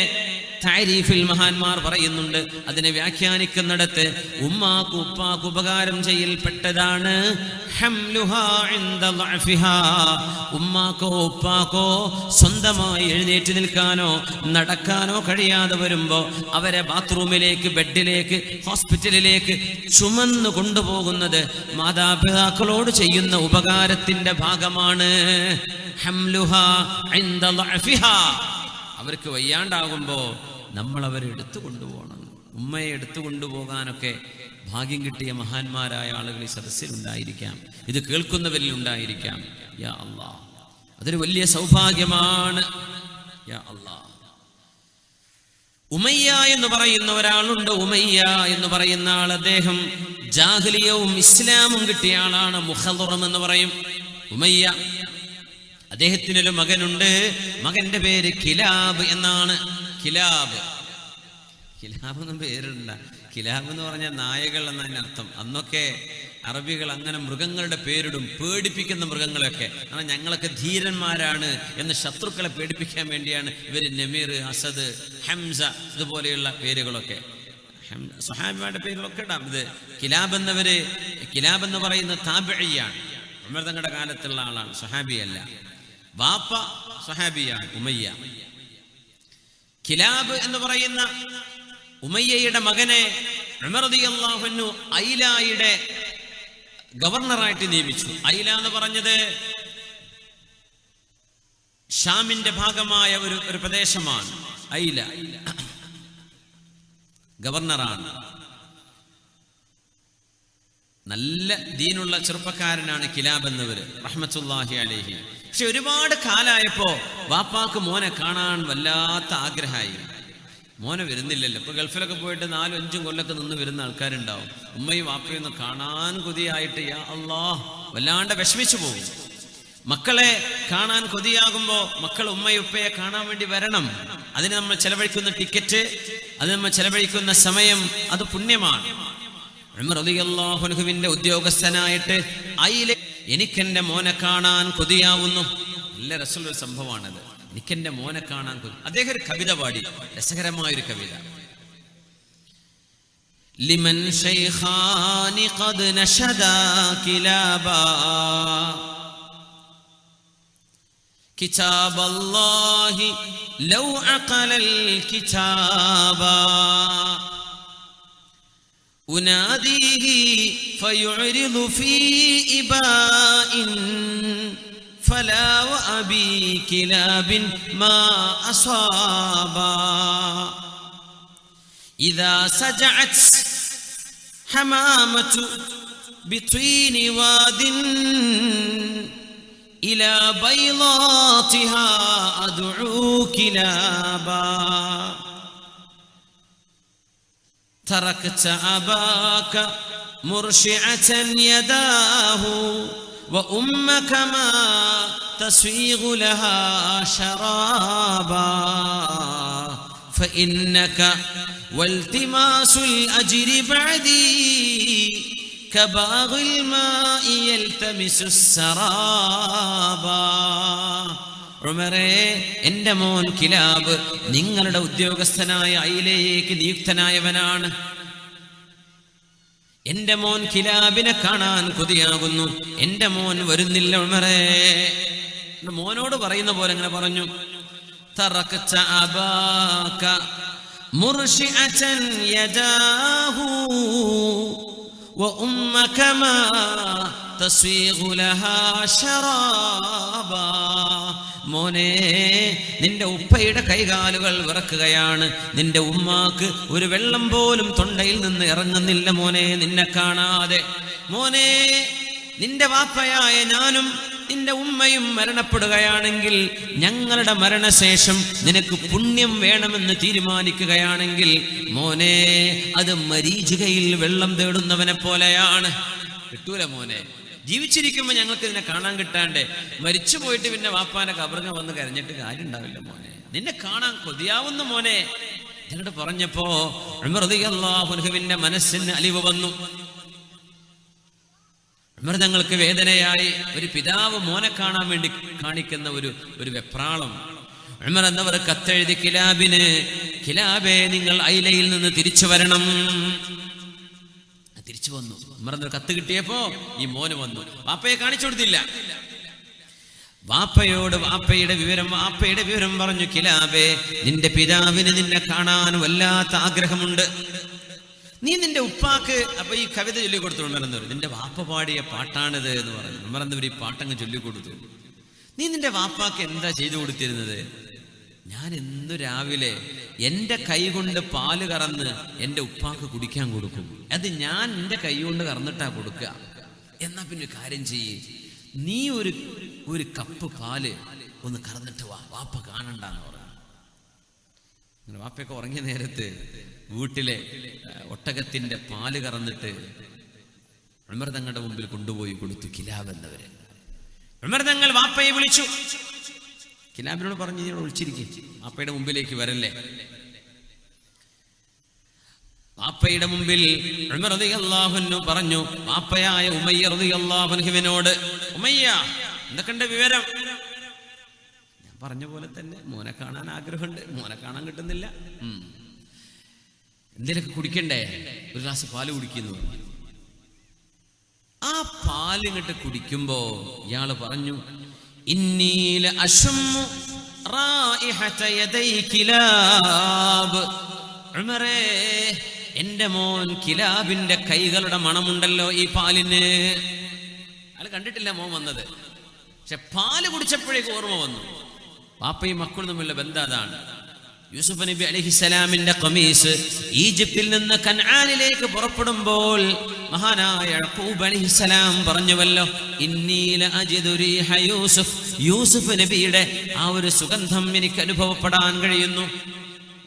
താരീഫിൽ മഹാന്മാർ പറയുന്നുണ്ട്. അതിനെ വ്യാഖ്യാനിക്കുന്നിടത്ത് ഉമ്മാക്ക് ഉപ്പാക്ക് ഉപകാരം ചെയ്യൽപ്പെട്ടതാണ് ഹംലുഹാ ഇൻദ ളഅഫിഹാ. ഉമ്മാക്കോ ഉപ്പാക്കോ സ്വന്തമായി എഴുന്നേറ്റ് നിൽക്കാനോ നടക്കാനോ കഴിയാതെ വരുമ്പോൾ അവരെ ബാത്റൂമിലേക്ക്, ബെഡിലേക്ക്, ഹോസ്പിറ്റലിലേക്ക് ചുമന്നു കൊണ്ടുപോകുന്നത് മാതാപിതാക്കളോട് ചെയ്യുന്ന ഉപകാരത്തിന്റെ ഭാഗമാണ്. ഹംലുഹാ ഇൻദ ളഅഫിഹാ. അവർക്ക് വയ്യാണ്ടാകുമ്പോൾ നമ്മൾ അവരെ എടുത്തു കൊണ്ടുപോകണം. ഉമ്മയെ എടുത്തു കൊണ്ടുപോകാനൊക്കെ ഭാഗ്യം കിട്ടിയ മഹാന്മാരായ ആളുകൾ ഈ സദസ്സിലുണ്ടായിരിക്കാം, ഇത് കേൾക്കുന്നവരിൽ ഉണ്ടായിരിക്കാം. യാ അല്ലാഹ്, അതൊരു വലിയ സൗഭാഗ്യമാണ്. യാ അല്ലാഹ്. ഉമയ്യ എന്ന് പറയുന്ന ഒരാളുണ്ട്. ഉമയ്യ എന്ന് പറയുന്ന ആൾ, അദ്ദേഹം ജാഹിലിയവും ഇസ്ലാമും കിട്ടിയ ആളാണ്. മുഖദറം എന്ന് പറയും ഉമയ്യ. അദ്ദേഹത്തിനൊരു മകനുണ്ട്. മകന്റെ പേര് കിലാബ് എന്നാണ്. കിലാബ് എന്നും പേരുണ്ട. കിലാബ് എന്ന് പറഞ്ഞാൽ നായകൾ എന്നതിന് അർത്ഥം. അന്നൊക്കെ അറബികൾ അങ്ങനെ മൃഗങ്ങളുടെ പേരിടും, പേടിപ്പിക്കുന്ന മൃഗങ്ങളൊക്കെ. കാരണം ഞങ്ങളൊക്കെ ധീരന്മാരാണ് എന്ന് ശത്രുക്കളെ പേടിപ്പിക്കാൻ വേണ്ടിയാണ് ഇവർ നമീർ, അസദ്, ഹംസ ഇതുപോലെയുള്ള പേരുകളൊക്കെ, സ്വഹാബിമാരുടെ പേരുകളൊക്കെ ഇടാം. ഇത് കിലാബ് എന്ന് പറയുന്ന താബിഇയാണ്. ഉമർ തങ്ങളുടെ കാലത്തുള്ള ആളാണ്, സ്വഹാബിയല്ല. വാപ്പ സ്വഹാബിയാണ്, ഉമയ്യ. കിലാബ് എന്ന് പറയുന്ന ഉമയ്യയുടെ മകനെ ഉമർ റളിയല്ലാഹു അൻഹു ഐലായുടെ ഗവർണറായിട്ട് നിയമിച്ചു. ഐല എന്ന് പറഞ്ഞത് ഷാമിന്റെ ഭാഗമായ ഒരു പ്രദേശമാണ്. ഐല ഗവർണറാണ്. നല്ല ദീനുള്ള ചെറുപ്പക്കാരനാണ് കിലാബ് എന്നവര്, റഹ്മത്തുള്ളാഹി അലൈഹി. പക്ഷെ ഒരുപാട് കാലായപ്പോ വാപ്പാക്ക് മോനെ കാണാൻ വല്ലാത്ത ആഗ്രഹമായി. മോനെ വരുന്നില്ലല്ലോ. ഇപ്പൊ ഗൾഫിലൊക്കെ പോയിട്ട് 4-5 കൊല്ലൊക്കെ നിന്ന് വരുന്ന ആൾക്കാരുണ്ടാവും. ഉമ്മയും വാപ്പയും ഒന്ന് കാണാൻ കൊതിയായിട്ട് യാ അല്ലാഹ് വല്ലാണ്ട് വിഷമിച്ചു പോകും. മക്കളെ കാണാൻ കൊതിയാകുമ്പോൾ മക്കൾ ഉമ്മയും ഉപ്പയെ കാണാൻ വേണ്ടി വരണം. അതിന് നമ്മൾ ചെലവഴിക്കുന്ന ടിക്കറ്റ്, അത് നമ്മൾ ചെലവഴിക്കുന്ന സമയം, അത് പുണ്യമാണ്. ഉമർ റളിയല്ലാഹു അൻഹുവിന്റെ ഉദ്യോഗസ്ഥനായിട്ട് എനിക്കെന്റെ മോനെ കാണാൻ കൊതിയാവുന്നു. നല്ല രസമുള്ള ഒരു സംഭവമാണത്. എനിക്കെന്റെ മോനെ കാണാൻ കൊതി. അദ്ദേഹം ഒരു കവിത പാടി, രസകരമായൊരു കവിത. ലിമൻ ശൈഖാനി ഖദ് നശദാ കിലാബാ കിതാബല്ലാഹി ലൗ അഖലൽ കിതാബാ ഉനാദിഹി ഫയുരിദു ഫീ ഇബാഇൻ ഫലാ വഅബി കിലാബിൻ മാ അസാബാ ഇദാ സജഅത് ഹമാമതു ബിത്വീനി വാദിൻ ഇലാ ബൈളാതിഹാ അദ്ഉ കിലാബാ تركت أباك مرشعة يداه وأمك ما تسويغ لها شرابا فإنك والتماس الأجر بعدي كباغ الماء يلتمس السرابا. ഉമറേ, എൻ്റെ മോൻ കിലാബ് നിങ്ങളുടെ ഉദ്യോഗസ്ഥനായ ഐലയിലേക്ക് നിയുക്തനായവനാണ്. എൻ്റെ മോൻ കിലാബിനെ കാണാൻ കൊതിയാകുന്നു. എൻ്റെ മോൻ വരുന്നില്ല ഉമറേ. മോനോട് പറയുന്ന പോലെ ഇങ്ങനെ പറഞ്ഞു. തറക്ത അബാക മുർശിഅതൻ യദാഹു وأمك ما تصيغ لها شرابا. മോനെ, നിന്റെ ഉപ്പയുടെ കൈകാലുകൾ വിറക്കുകയാണ്. നിന്റെ ഉമ്മാക്ക് ഒരു വെള്ളം പോലും തൊണ്ടയിൽ നിന്ന് ഇറങ്ങുന്നില്ല മോനെ, നിന്നെ കാണാതെ. മോനെ, നിന്റെ വാപ്പയായ ഞാനും നിന്റെ ഉമ്മയും മരണപ്പെടുകയാണെങ്കിൽ, ഞങ്ങളുടെ മരണശേഷം നിനക്ക് പുണ്യം വേണമെന്ന് തീരുമാനിക്കുകയാണെങ്കിൽ മോനെ, അത് മരീചികയിൽ വെള്ളം തേടുന്നവനെ പോലെയാണ്. കിട്ടൂല മോനെ. ജീവിച്ചിരിക്കുമ്പോൾ ഞങ്ങൾക്ക് ഇതിനെ കാണാൻ കിട്ടാണ്ട് മരിച്ചു പോയിട്ട് പിന്നെ വാപ്പാന്റെ കബറിനെ വന്ന് കരഞ്ഞിട്ട് കാര്യം ഉണ്ടാവില്ല മോനെ, നിന്നെ കാണാൻ കൊതിയാവുന്ന മോനെ എന്നിട്ട് പറഞ്ഞപ്പോ ഉമർ റളിയല്ലാഹു അൻഹുവിന്റെ മനസ്സിന് അലിവ് വന്നു. ഉമർ തങ്ങൾക്ക് വേദനയായി. ഒരു പിതാവ് മോനെ കാണാൻ വേണ്ടി കാണിക്കുന്ന ഒരു വെപ്രാളം. ഉമർ എന്നവർ കത്തെഴുതി കിലാബിന്, കിലാബേ നിങ്ങൾ ഐലയിൽ നിന്ന് തിരിച്ചു വരണം. തിരിച്ചു വന്നു. ഉമർ എന്നൊരു കത്ത് കിട്ടിയപ്പോ ഈ മോന് വന്നു. വാപ്പയെ കാണിച്ചു കൊടുത്തില്ല. വാപ്പയുടെ വിവരം പറഞ്ഞു. കിലാബേ, നിന്റെ പിതാവിന് നിന്നെ കാണാൻ വല്ലാത്ത ആഗ്രഹമുണ്ട്. നീ നിന്റെ ഉപ്പാക്ക്, അപ്പൊ ഈ കവിത ചൊല്ലിക്കൊടുത്തു ഉമർ. നിന്റെ വാപ്പ പാടിയ പാട്ടാണിത് എന്ന് പറഞ്ഞു. ഉമർ എന്നവർ ഈ പാട്ടങ്ങ് ചൊല്ലിക്കൊടുത്തു. നീ നിന്റെ വാപ്പാക്ക് എന്താ ചെയ്തു കൊടുത്തിരുന്നത്? ഞാൻ ഇന്ന് രാവിലെ എൻ്റെ കൈ കൊണ്ട് പാല് കറന്ന് എൻ്റെ ഉപ്പാക്ക് കുടിക്കാൻ കൊടുക്കും. അത് ഞാൻ എൻ്റെ കൈ കൊണ്ട് കറന്നിട്ടാ കൊടുക്കുക. എന്നാ പിന്നെ കാര്യം ചെയ്യ്, നീ ഒരു കപ്പ് പാല് ഒന്ന് കറന്നിട്ട് വാ, വാപ്പ കാണണ്ടെന്ന് പറഞ്ഞു. അങ്ങനെ വാപ്പയൊക്കെ ഉറങ്ങിയ നേരത്ത് വീട്ടിലെ ഒട്ടകത്തിന്റെ പാല് കറന്നിട്ട് ഉമർ തങ്ങളുടെ മുമ്പിൽ കൊണ്ടുപോയി കൊടുത്തു. കിലാബ് എന്നവര്. ഉമർ തങ്ങൾ വാപ്പയെ വിളിച്ചു. കിലാബിനോട് പറഞ്ഞു, നീ ഒളിച്ചിരിക്കും, വാപ്പയുടെ മുമ്പിലേക്ക് വരല്ലേ. വാപ്പയുടെ മുമ്പിൽ ഉമർ റളിയല്ലാഹു അൻഹു പറഞ്ഞു. വാപ്പയായ ഉമയ്യ റളിയല്ലാഹു അൻഹുവിനോട്, ഉമയ്യ, എന്തൊക്കെയുണ്ട് വിവരം? ഞാൻ പറഞ്ഞ പോലെ തന്നെ മോനെ കാണാൻ ആഗ്രഹമുണ്ട്, മോനെ കാണാൻ കിട്ടുന്നില്ല. എന്തേലൊക്കെ കുടിക്കണ്ടേ? ഒരു ഗ്ലാസ് പാല് കുടിക്കുന്നു. ആ പാല് ഇങ്ങോട്ട് കുടിക്കുമ്പോ ഇയാള് പറഞ്ഞു, ഇന്നീല അശുമ്മു റായിഹത യദൈ കിലാബ്. ഉമറേ, എന്റെ മോൻ കിലാബിന്റെ കൈകളുടെ മണമുണ്ടല്ലോ ഈ പാലിന്. അയാൾ കണ്ടിട്ടില്ല മോൻ വന്നത്, പക്ഷെ പാല് കുടിച്ചപ്പോഴേക്ക് ഓർമ്മ വന്നു. വാപ്പയും മക്കളും തമ്മിലുള്ള ബന്ധം അതാണ്. യൂസുഫ് നബി അലൈഹിസ്സലാമിന്റെ ഖമീസ് ഈജിപ്തിൽ നിന്ന് കൻആനിലേക്ക് പുറപ്പെടുമ്പോൾ മഹാനായ യഅഖൂബ് അലൈഹിസ്സലാം പറഞ്ഞുവല്ലോ, ഇന്നീല അജിദു റീഹ യൂസുഫ്. യൂസുഫ് നബിയുടെ ആ ഒരു സുഗന്ധം എനിക്ക് അനുഭവപ്പെടാൻ കഴിയുന്നു.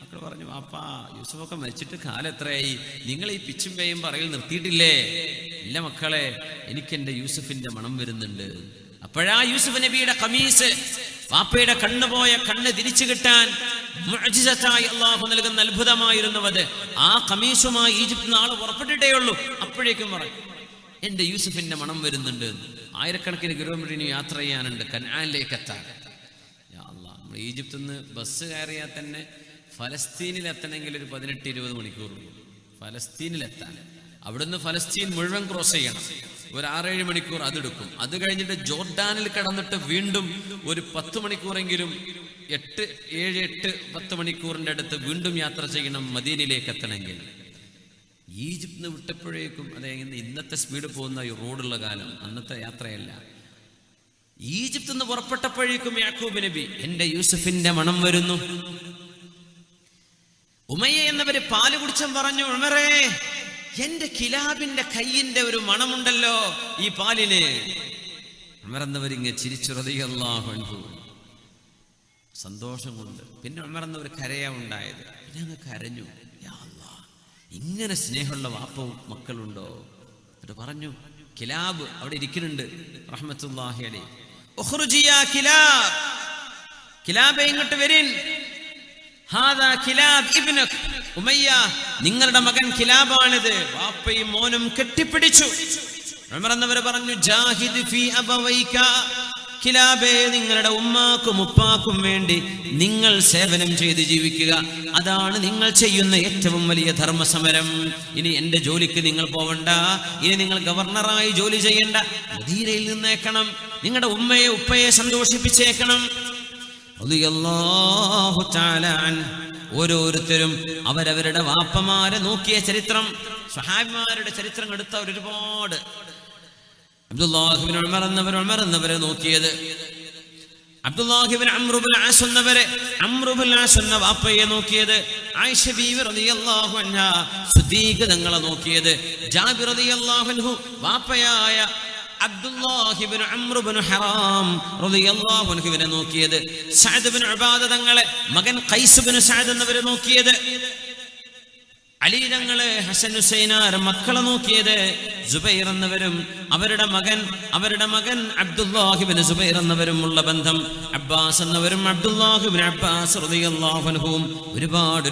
മക്കൾ പറഞ്ഞു, വാപ്പാ, യൂസുഫൊക്കെ മരിച്ചിട്ട് കാലം എത്രയായി, നിങ്ങൾ ഈ പിച്ചും പേയും പറയൽ നിർത്തിയിട്ടില്ലേ? ഇല്ല മക്കളെ, എനിക്ക് എന്റെ യൂസുഫിന്റെ മണം വരുന്നുണ്ട്. അപ്പോഴാ യൂസുഫ് നബിയുടെ ഖമീസ്, വാപ്പയുടെ കണ്ണുപോയ കണ്ണ് തിരിച്ചു കിട്ടാൻ മുഅ്ജിസത്തായി അല്ലാഹു നൽകുന്ന അത്ഭുതമായിരുന്നുവത്. ആ ഖമീസുമായി ഈജിപ്തിൽ നാളെ പുറപ്പെട്ടിട്ടേ ഉള്ളൂ. അപ്പോഴേക്കും പറയും, എന്റെ യൂസുഫിന്റെ മണം വരുന്നുണ്ട്. ആയിരക്കണക്കിന് കിലോമീറ്ററിന് യാത്ര ചെയ്യാനുണ്ട് കൻആനിലേക്ക് എത്താൻ. യാ അല്ലാഹ്, നമ്മൾ ഈജിപ്തിൽ നിന്ന് ബസ് കയറിയാൽ തന്നെ ഫലസ്തീനിലെത്തണമെങ്കിൽ ഒരു 18-20 മണിക്കൂർ ഫലസ്തീനിലെത്താൻ. അവിടുന്ന് ഫലസ്തീൻ മുഴുവൻ ക്രോസ് ചെയ്യണം. ഒരു 6-7 മണിക്കൂർ അതെടുക്കും. അത് കഴിഞ്ഞിട്ട് ജോർഡാനിൽ കടന്നിട്ട് വീണ്ടും ഒരു 10 മണിക്കൂറെങ്കിലും 8-10 മണിക്കൂറിന്റെ അടുത്ത് വീണ്ടും യാത്ര ചെയ്യണം മദീനയിലേക്ക് എത്തണമെങ്കിൽ. ഈജിപ്തിന് വിട്ടപ്പോഴേക്കും, അതായത് ഇന്നത്തെ സ്പീഡ് പോകുന്ന ഈ റോഡുള്ള കാലം, അന്നത്തെ യാത്രയല്ല. ഈജിപ്തിൽ നിന്ന് പുറപ്പെട്ടപ്പോഴേക്കും യാക്കൂബ് നബി, എന്റെ യൂസുഫിന്റെ മണം വരുന്നു. ഉമയ്യ എന്നവര് പാല് കുടിച്ചം പറഞ്ഞു, ഉമറേ, എന്റെ കിലാബിന്റെ കയ്യിന്റെ ഒരു മണമുണ്ടല്ലോ ഈ പാലിന്. ഉമർ എന്നവരിങ്ങ് ചിരിച്ചു റളിയല്ലാഹു അൻഹു, സന്തോഷം കൊണ്ട്. പിന്നെ ഉമർ എന്നവർ കരയാ ഉണ്ടായത്. പിന്നെ അങ്ങ് കരഞ്ഞു, യാ അല്ലാഹ്, ഇങ്ങനെ സ്നേഹമുള്ള വാപ്പവും മക്കളുണ്ടോ? എന്നിട്ട് പറഞ്ഞു, കിലാബ് അവിടെ ഇരിക്കുന്നുണ്ട് റഹ്മത്തുള്ളാഹി അലൈഹി, ഉഖ്റുജി യാ കിലാബ്, കിലാബേ ഇങ്ങോട്ട് വരിൻ. ഹാദാ കിലാബ് ഇബ്നുക് ഉമയ്യ, നിങ്ങളുടെ മകൻ കിലാബാണിത്. വാപ്പയും മോനും കെട്ടിപ്പിടിച്ചു. ഉമർ എന്നവർ പറഞ്ഞു, ജാഹിദ് ഫീ അബവൈക, കിലാബേ, നിങ്ങളുടെ ഉമ്മാക്കും ഉപ്പാക്കും വേണ്ടി നിങ്ങൾ സേവനം ചെയ്ത് ജീവിക്കുക. അതാണ് നിങ്ങൾ ചെയ്യുന്ന ഏറ്റവും വലിയ ധർമ്മസമരം. ഇനി എന്റെ ജോലിക്ക് നിങ്ങൾ പോവണ്ട, ഇനി നിങ്ങൾ ഗവർണറായി ജോലി ചെയ്യേണ്ട, മദീനയിൽ നിന്നേക്കണം, നിങ്ങളുടെ ഉമ്മയെ ഉപ്പയെ സന്തോഷിപ്പിച്ചേക്കണം. റളിയല്ലാഹു തആല അൻഹു. ഓരോരുത്തരും അവരവരുടെ വാപ്പമാരെ നോക്കിയ ചരിത്രം, സ്വഹാബിമാരുടെ ചരിത്രം എടുത്തവർ ഒരുപാട്. അബ്ദുല്ലാഹ് ഇബ്നു ഉമർ എന്നവരെ നോക്കിയത്, അബ്ദുല്ലാഹ് ഇബ്നു അംർ ഇബ്നുൽ ആസ് എന്ന വാപ്പയെ നോക്കിയത്, ആയിഷ ബീവി റളിയല്ലാഹു അൻഹാ സിദ്ദീഖ് തങ്ങളെ നോക്കിയത്, ജാബിർ റളിയല്ലാഹു അൻഹു വാപ്പയായ അബ്ദുല്ലാഹ് ഇബ്നു അംർ ഇബ്നു ഹറാം റളിയല്ലാഹു അൻഹുവിനെ നോക്കിയത്, സഅദ് ഇബ്നു ഉബാദ തങ്ങളെ മകൻ ഖൈസ് ഇബ്നു സഅദ് എന്നവരെ നോക്കിയത്, അലി തങ്ങളെ ഹസൻ ഹുസൈനാർ മക്കളെ നോക്കിയത്, സുബൈർ എന്നവരും അവരുടെ മകൻ അബ്ദുല്ലാഹ് ഇബ്നു സുബൈർ എന്നവരും ഉള്ള ബന്ധം, അബ്ബാസ് എന്നവരും അബ്ദുല്ലാഹ് ഇബ്നു അബ്ബാസ് റളിയല്ലാഹു അൻഹും ഒരുപാട്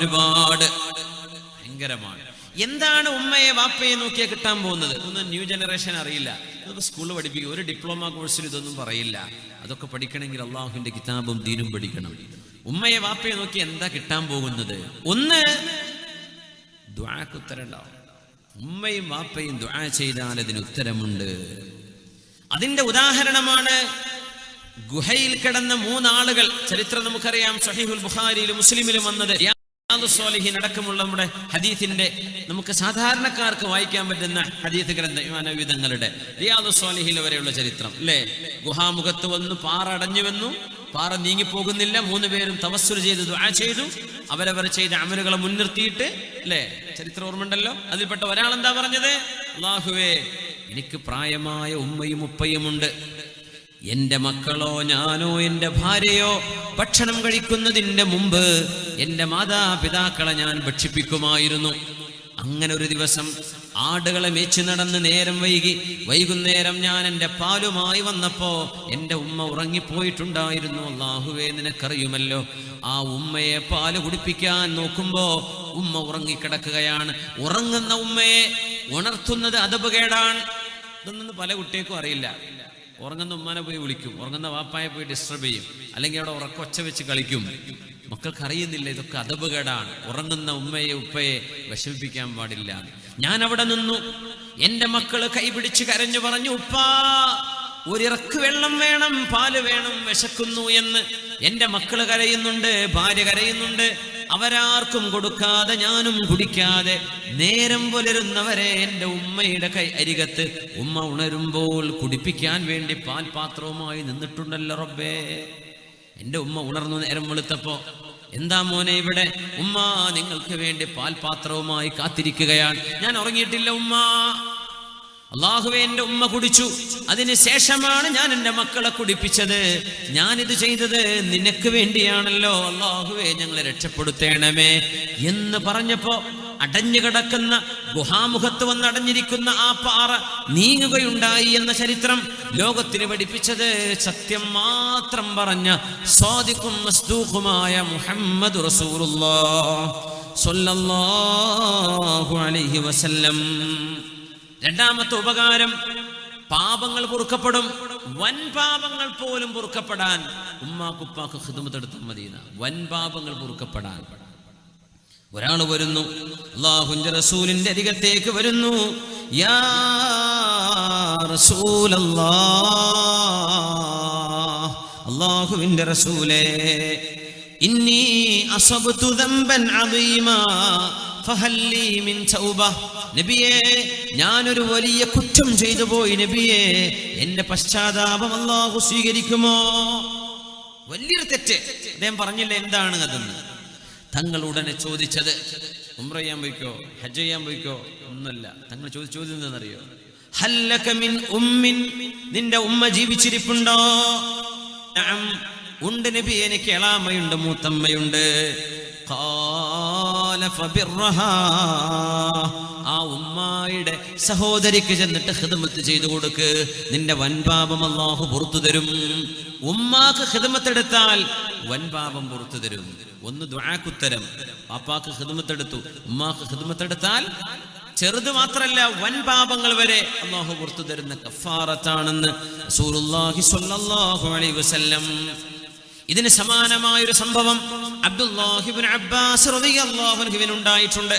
ഭയങ്കരമാണ്. എന്താണ് ഉമ്മയെ വാപ്പയെ നോക്കിയാ കിട്ടാൻ പോകുന്നത്? ഇതൊന്നും ന്യൂ ജനറേഷൻ അറിയില്ല. ഇതൊക്കെ സ്കൂളിൽ പഠിപ്പിക്കും. ഒരു ഡിപ്ലോമ കോഴ്സിൽ ഇതൊന്നും പറയില്ല. അതൊക്കെ പഠിക്കണമെങ്കിൽ അള്ളാഹുവിന്റെ കിതാബും ദീനും പഠിക്കണം. ഉമ്മയെ വാപ്പയെ നോക്കി എന്താ കിട്ടാൻ പോകുന്നത്? ഒന്ന്, ദുആക്ക് ഉത്തരം ഉണ്ടാവും. ഉമ്മയും വാപ്പയും ദുആ ചെയ്താൽ അതിന് ഉത്തരമുണ്ട്. അതിന്റെ ഉദാഹരണമാണ് ഗുഹയിൽ കിടന്ന 3 ആളുകൾ. ചരിത്രം നമുക്കറിയാം. സഹീഹുൽ ബുഖാരിയിലും മുസ്ലിമിലും വന്നത്. സ്വാലിഹീൻ അടക്കമുള്ള നമ്മുടെ ഹദീസിന്റെ, നമുക്ക് സാധാരണക്കാർക്ക് വായിക്കാൻ പറ്റുന്ന ഹദീസ് ഗ്രന്ഥം ഇമാം നബവി തങ്ങളുടെ റിയാദുസ് സ്വാലിഹീൻ വരെയുള്ള ചരിത്രം അല്ലേ. ഗുഹാമുഖത്ത് വന്നു, പാറ അടഞ്ഞുവെന്നു, പാറ നീങ്ങിപ്പോകുന്നില്ല. 3 പേരും തവസ്സുൽ ചെയ്ത് ദുആ ചെയ്തു. അവരവർ ചെയ്ത അമലുകളെ മുൻനിർത്തിയിട്ട് അല്ലേ, ചരിത്രം ഓർമ്മയുണ്ടല്ലോ. അതിൽപ്പെട്ട ഒരാളെന്താ പറഞ്ഞത്? അല്ലാഹുവേ, എനിക്ക് പ്രായമായ ഉമ്മയും ഉപ്പയുമുണ്ട്. എന്റെ മക്കളോ ഞാനോ എന്റെ ഭാര്യയോ ഭക്ഷണം കഴിക്കുന്നതിന്റെ മുമ്പ് എന്റെ മാതാപിതാക്കളെ ഞാൻ ഭക്ഷിപ്പിക്കുമായിരുന്നു. അങ്ങനെ ഒരു ദിവസം ആടുകളെ മേച്ചു നടന്ന് നേരം വൈകുന്നേരം ഞാൻ എന്റെ പാലുമായി വന്നപ്പോ എന്റെ ഉമ്മ ഉറങ്ങിപ്പോയിട്ടുണ്ടായിരുന്നു. അല്ലാഹുവേ, നിനക്കറിയുമല്ലോ. ആ ഉമ്മയെ പാല് കുടിപ്പിക്കാൻ നോക്കുമ്പോ ഉമ്മ ഉറങ്ങിക്കിടക്കുകയാണ്. ഉറങ്ങുന്ന ഉമ്മയെ ഉണർത്തുന്നത് അദബുകേടാണ്. ഇതൊന്നും പല കുട്ടികൾക്കും അറിയില്ല. ഉറങ്ങുന്ന ഉമ്മാനെ പോയി വിളിക്കും, ഉറങ്ങുന്ന വാപ്പായെ പോയി ഡിസ്റ്റർബ് ചെയ്യും, അല്ലെങ്കിൽ അവിടെ ഉറക്കൊച്ച വെച്ച് കളിക്കും. മക്കൾക്ക് അറിയുന്നില്ല ഇതൊക്കെ അദബുകേടാണ്. ഉറങ്ങുന്ന ഉമ്മയെ ഉപ്പയെ വിഷമിപ്പിക്കാൻ പാടില്ല. ഞാൻ അവിടെ നിന്നു. എന്റെ മക്കള് കൈപിടിച്ച് കരഞ്ഞു പറഞ്ഞു, ഉപ്പാ, ഒരിറക്ക് വെള്ളം വേണം, പാല് വേണം, വിശക്കുന്നു എന്ന്. എന്റെ മക്കള് കരയുന്നുണ്ട്, ഭാര്യ കരയുന്നുണ്ട്. അവരാർക്കും കൊടുക്കാതെ ഞാനും കുടിക്കാതെ നേരം പുലരുന്നവരെ എന്റെ ഉമ്മയുടെ അരികത്ത് ഉമ്മ ഉണരുമ്പോൾ കുടിപ്പിക്കാൻ വേണ്ടി പാൽപാത്രവുമായി നിന്നിട്ടുണ്ടല്ലോ റബ്ബേ. എന്റെ ഉമ്മ ഉണർന്നു നേരം വെളുത്തപ്പോ, എന്താ മോനെ ഇവിടെ? ഉമ്മ നിങ്ങൾക്ക് വേണ്ടി പാൽപാത്രവുമായി കാത്തിരിക്കുകയാണ്. ഞാൻ ഉറങ്ങിയിട്ടില്ല ഉമ്മ. അല്ലാഹുവേ, എന്റെ ഉമ്മ കുടിച്ചു. അതിന് ശേഷമാണ് ഞാൻ എന്റെ മക്കളെ കുടിപ്പിച്ചത്. ഞാനിത് ചെയ്തത് നിനക്ക് വേണ്ടിയാണല്ലോ. അല്ലാഹുവേ, ഞങ്ങളെ രക്ഷപ്പെടുത്തേണമേ എന്ന് പറഞ്ഞപ്പോ അടഞ്ഞു കിടക്കുന്ന ഗുഹാമുഖത്ത് വന്ന് അടഞ്ഞിരിക്കുന്ന ആ പാറ നീങ്ങുകയുണ്ടായി എന്ന ചരിത്രം ലോകത്തിന് പഠിപ്പിച്ചത് സത്യം മാത്രം പറഞ്ഞ സ്വാദിഖും മസ്ദൂഖുമായ മുഹമ്മദ് റസൂലുള്ളാഹ് സ്വല്ലല്ലാഹു അലൈഹി വസല്ലം. രണ്ടാമത്തെ ഉപകാരം, പാപങ്ങൾ പൊറുക്കപ്പെടും. വൻ പാപങ്ങൾ പോലും പൊറുക്കപ്പെടാൻ ഉമ്മാക്കുപ്പാക്ക് ഖിദ്മത്ത് എടുത്താൽ മദീന. വൻ പാപങ്ങൾ പൊറുക്കപ്പെടാൻ ഒരാൾ വരുന്നു, അല്ലാഹുവിന്റെ റസൂലിന്റെ അരികത്തേക്ക് വരുന്നു. യാ റസൂലല്ലാഹ്, അല്ലാഹുവിന്റെ റസൂലേ, ഇന്നി അസബ്തു ദംബൻ അദീമാ ഫഹല്ലി മിൻ തൗബ. നബിയേ, ഞാനൊരു വലിയ കുറ്റം ചെയ്തു പോയി നബിയേ, എന്റെ പശ്ചാത്താപം അല്ലാഹു സ്വീകരിക്കുമോ? വലിയൊരു തെറ്റ്. അദ്ദേഹം പറഞ്ഞില്ല എന്താണ് അതെന്ന്. തങ്ങൾ ഉടനെ ചോദിച്ചത്, ഉംറ ചെയ്യാൻ പോയിക്കോ, ഹജ്ജ് ചെയ്യാൻ പോയിക്കോ? ഒന്നുമല്ല. തങ്ങൾ ചോദ്യം എന്താണെന്നറിയോ? ഹല്ലക മിൻ ഉമ്മിൻ, നിന്റെ ഉമ്മ ജീവിച്ചിരിപ്പുണ്ടോ? നഅം, ഉണ്ട് നബി, എനിക്ക് എളാമയുണ്ട്, മൂത്തമ്മയുണ്ട്. ഖാല ഫബിർറഹാ, ആ ഉമ്മായുടെ സഹോദരിക്ക് ചെന്നിട്ട് ഖിദ്മത്ത് ചെയ്തു കൊടുക്ക്, നിന്റെ വൻപാപം അല്ലാഹു പുറത്തു തരും. ഉമ്മാക്ക് ഖിദ്മത്ത് എടുത്താൽ വൻപാപം പുറത്തു തരും. ഒന്ന് ദുആക്കുത്തരം. പാപ്പാക്ക് ഖിദ്മത്ത് എടുത്തു, ഉമ്മാക്ക് ഖിദ്മത്ത് എടുത്താൽ ചെറുത് മാത്രല്ല വൻ പാപങ്ങൾ വരെ അല്ലാഹു പുറത്തു തരുന്ന കഫാറത്താണെന്ന് റസൂലുള്ളാഹി സ്വല്ലല്ലാഹു അലൈഹി വസല്ലം. ഇതിന് സമാനമായ ഒരു സംഭവം അബ്ദുല്ലാഹി ഇബ്നു അബ്ബാസ് റളിയല്ലാഹു അൻഹുവിന് ഉണ്ടായിട്ടുണ്ട്.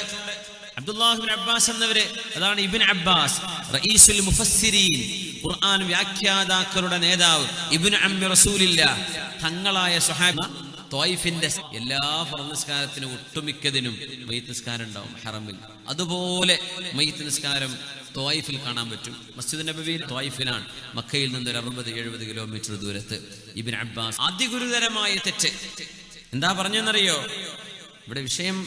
അബ്ദുല്ലാഹി ഇബ്നു അബ്ബാസ് എന്നവര്, അതാണ് ഇബ്നു അബ്ബാസ് റഈസുൽ മുഫസ്സിരീൻ, ഖുർആൻ വ്യാഖ്യാതാക്കളുടെ നേതാവ്, ഇബ്നു അമ്മി റസൂലില്ലാഹ്, തങ്ങളായ സ്വഹാബി. ത്വായിഫിന്റെ എല്ലാ ഫർദ് നിസ്കാരത്തിനും ഒട്ടുമിക്കതിനും മയ്യിത്ത് നിസ്കാരം ഉണ്ടാവും ഹറമിൽ. അതുപോലെ മയ്യിത്ത് നിസ്കാരം ത്വായിഫിൽ കാണാൻ പറ്റും. മസ്ജിദ് നബവിയിൽ ത്വായിഫിലാണ്, മക്കയിൽ നിന്ന് ഒരു 60-70 കിലോമീറ്റർ ദൂരത്ത്. ഇബ്നു അബ്ബാസ് അതിഗുരുതരമായ തെറ്റ് എന്താ പറഞ്ഞെന്നറിയോ? ഇവിടെ വിഷയം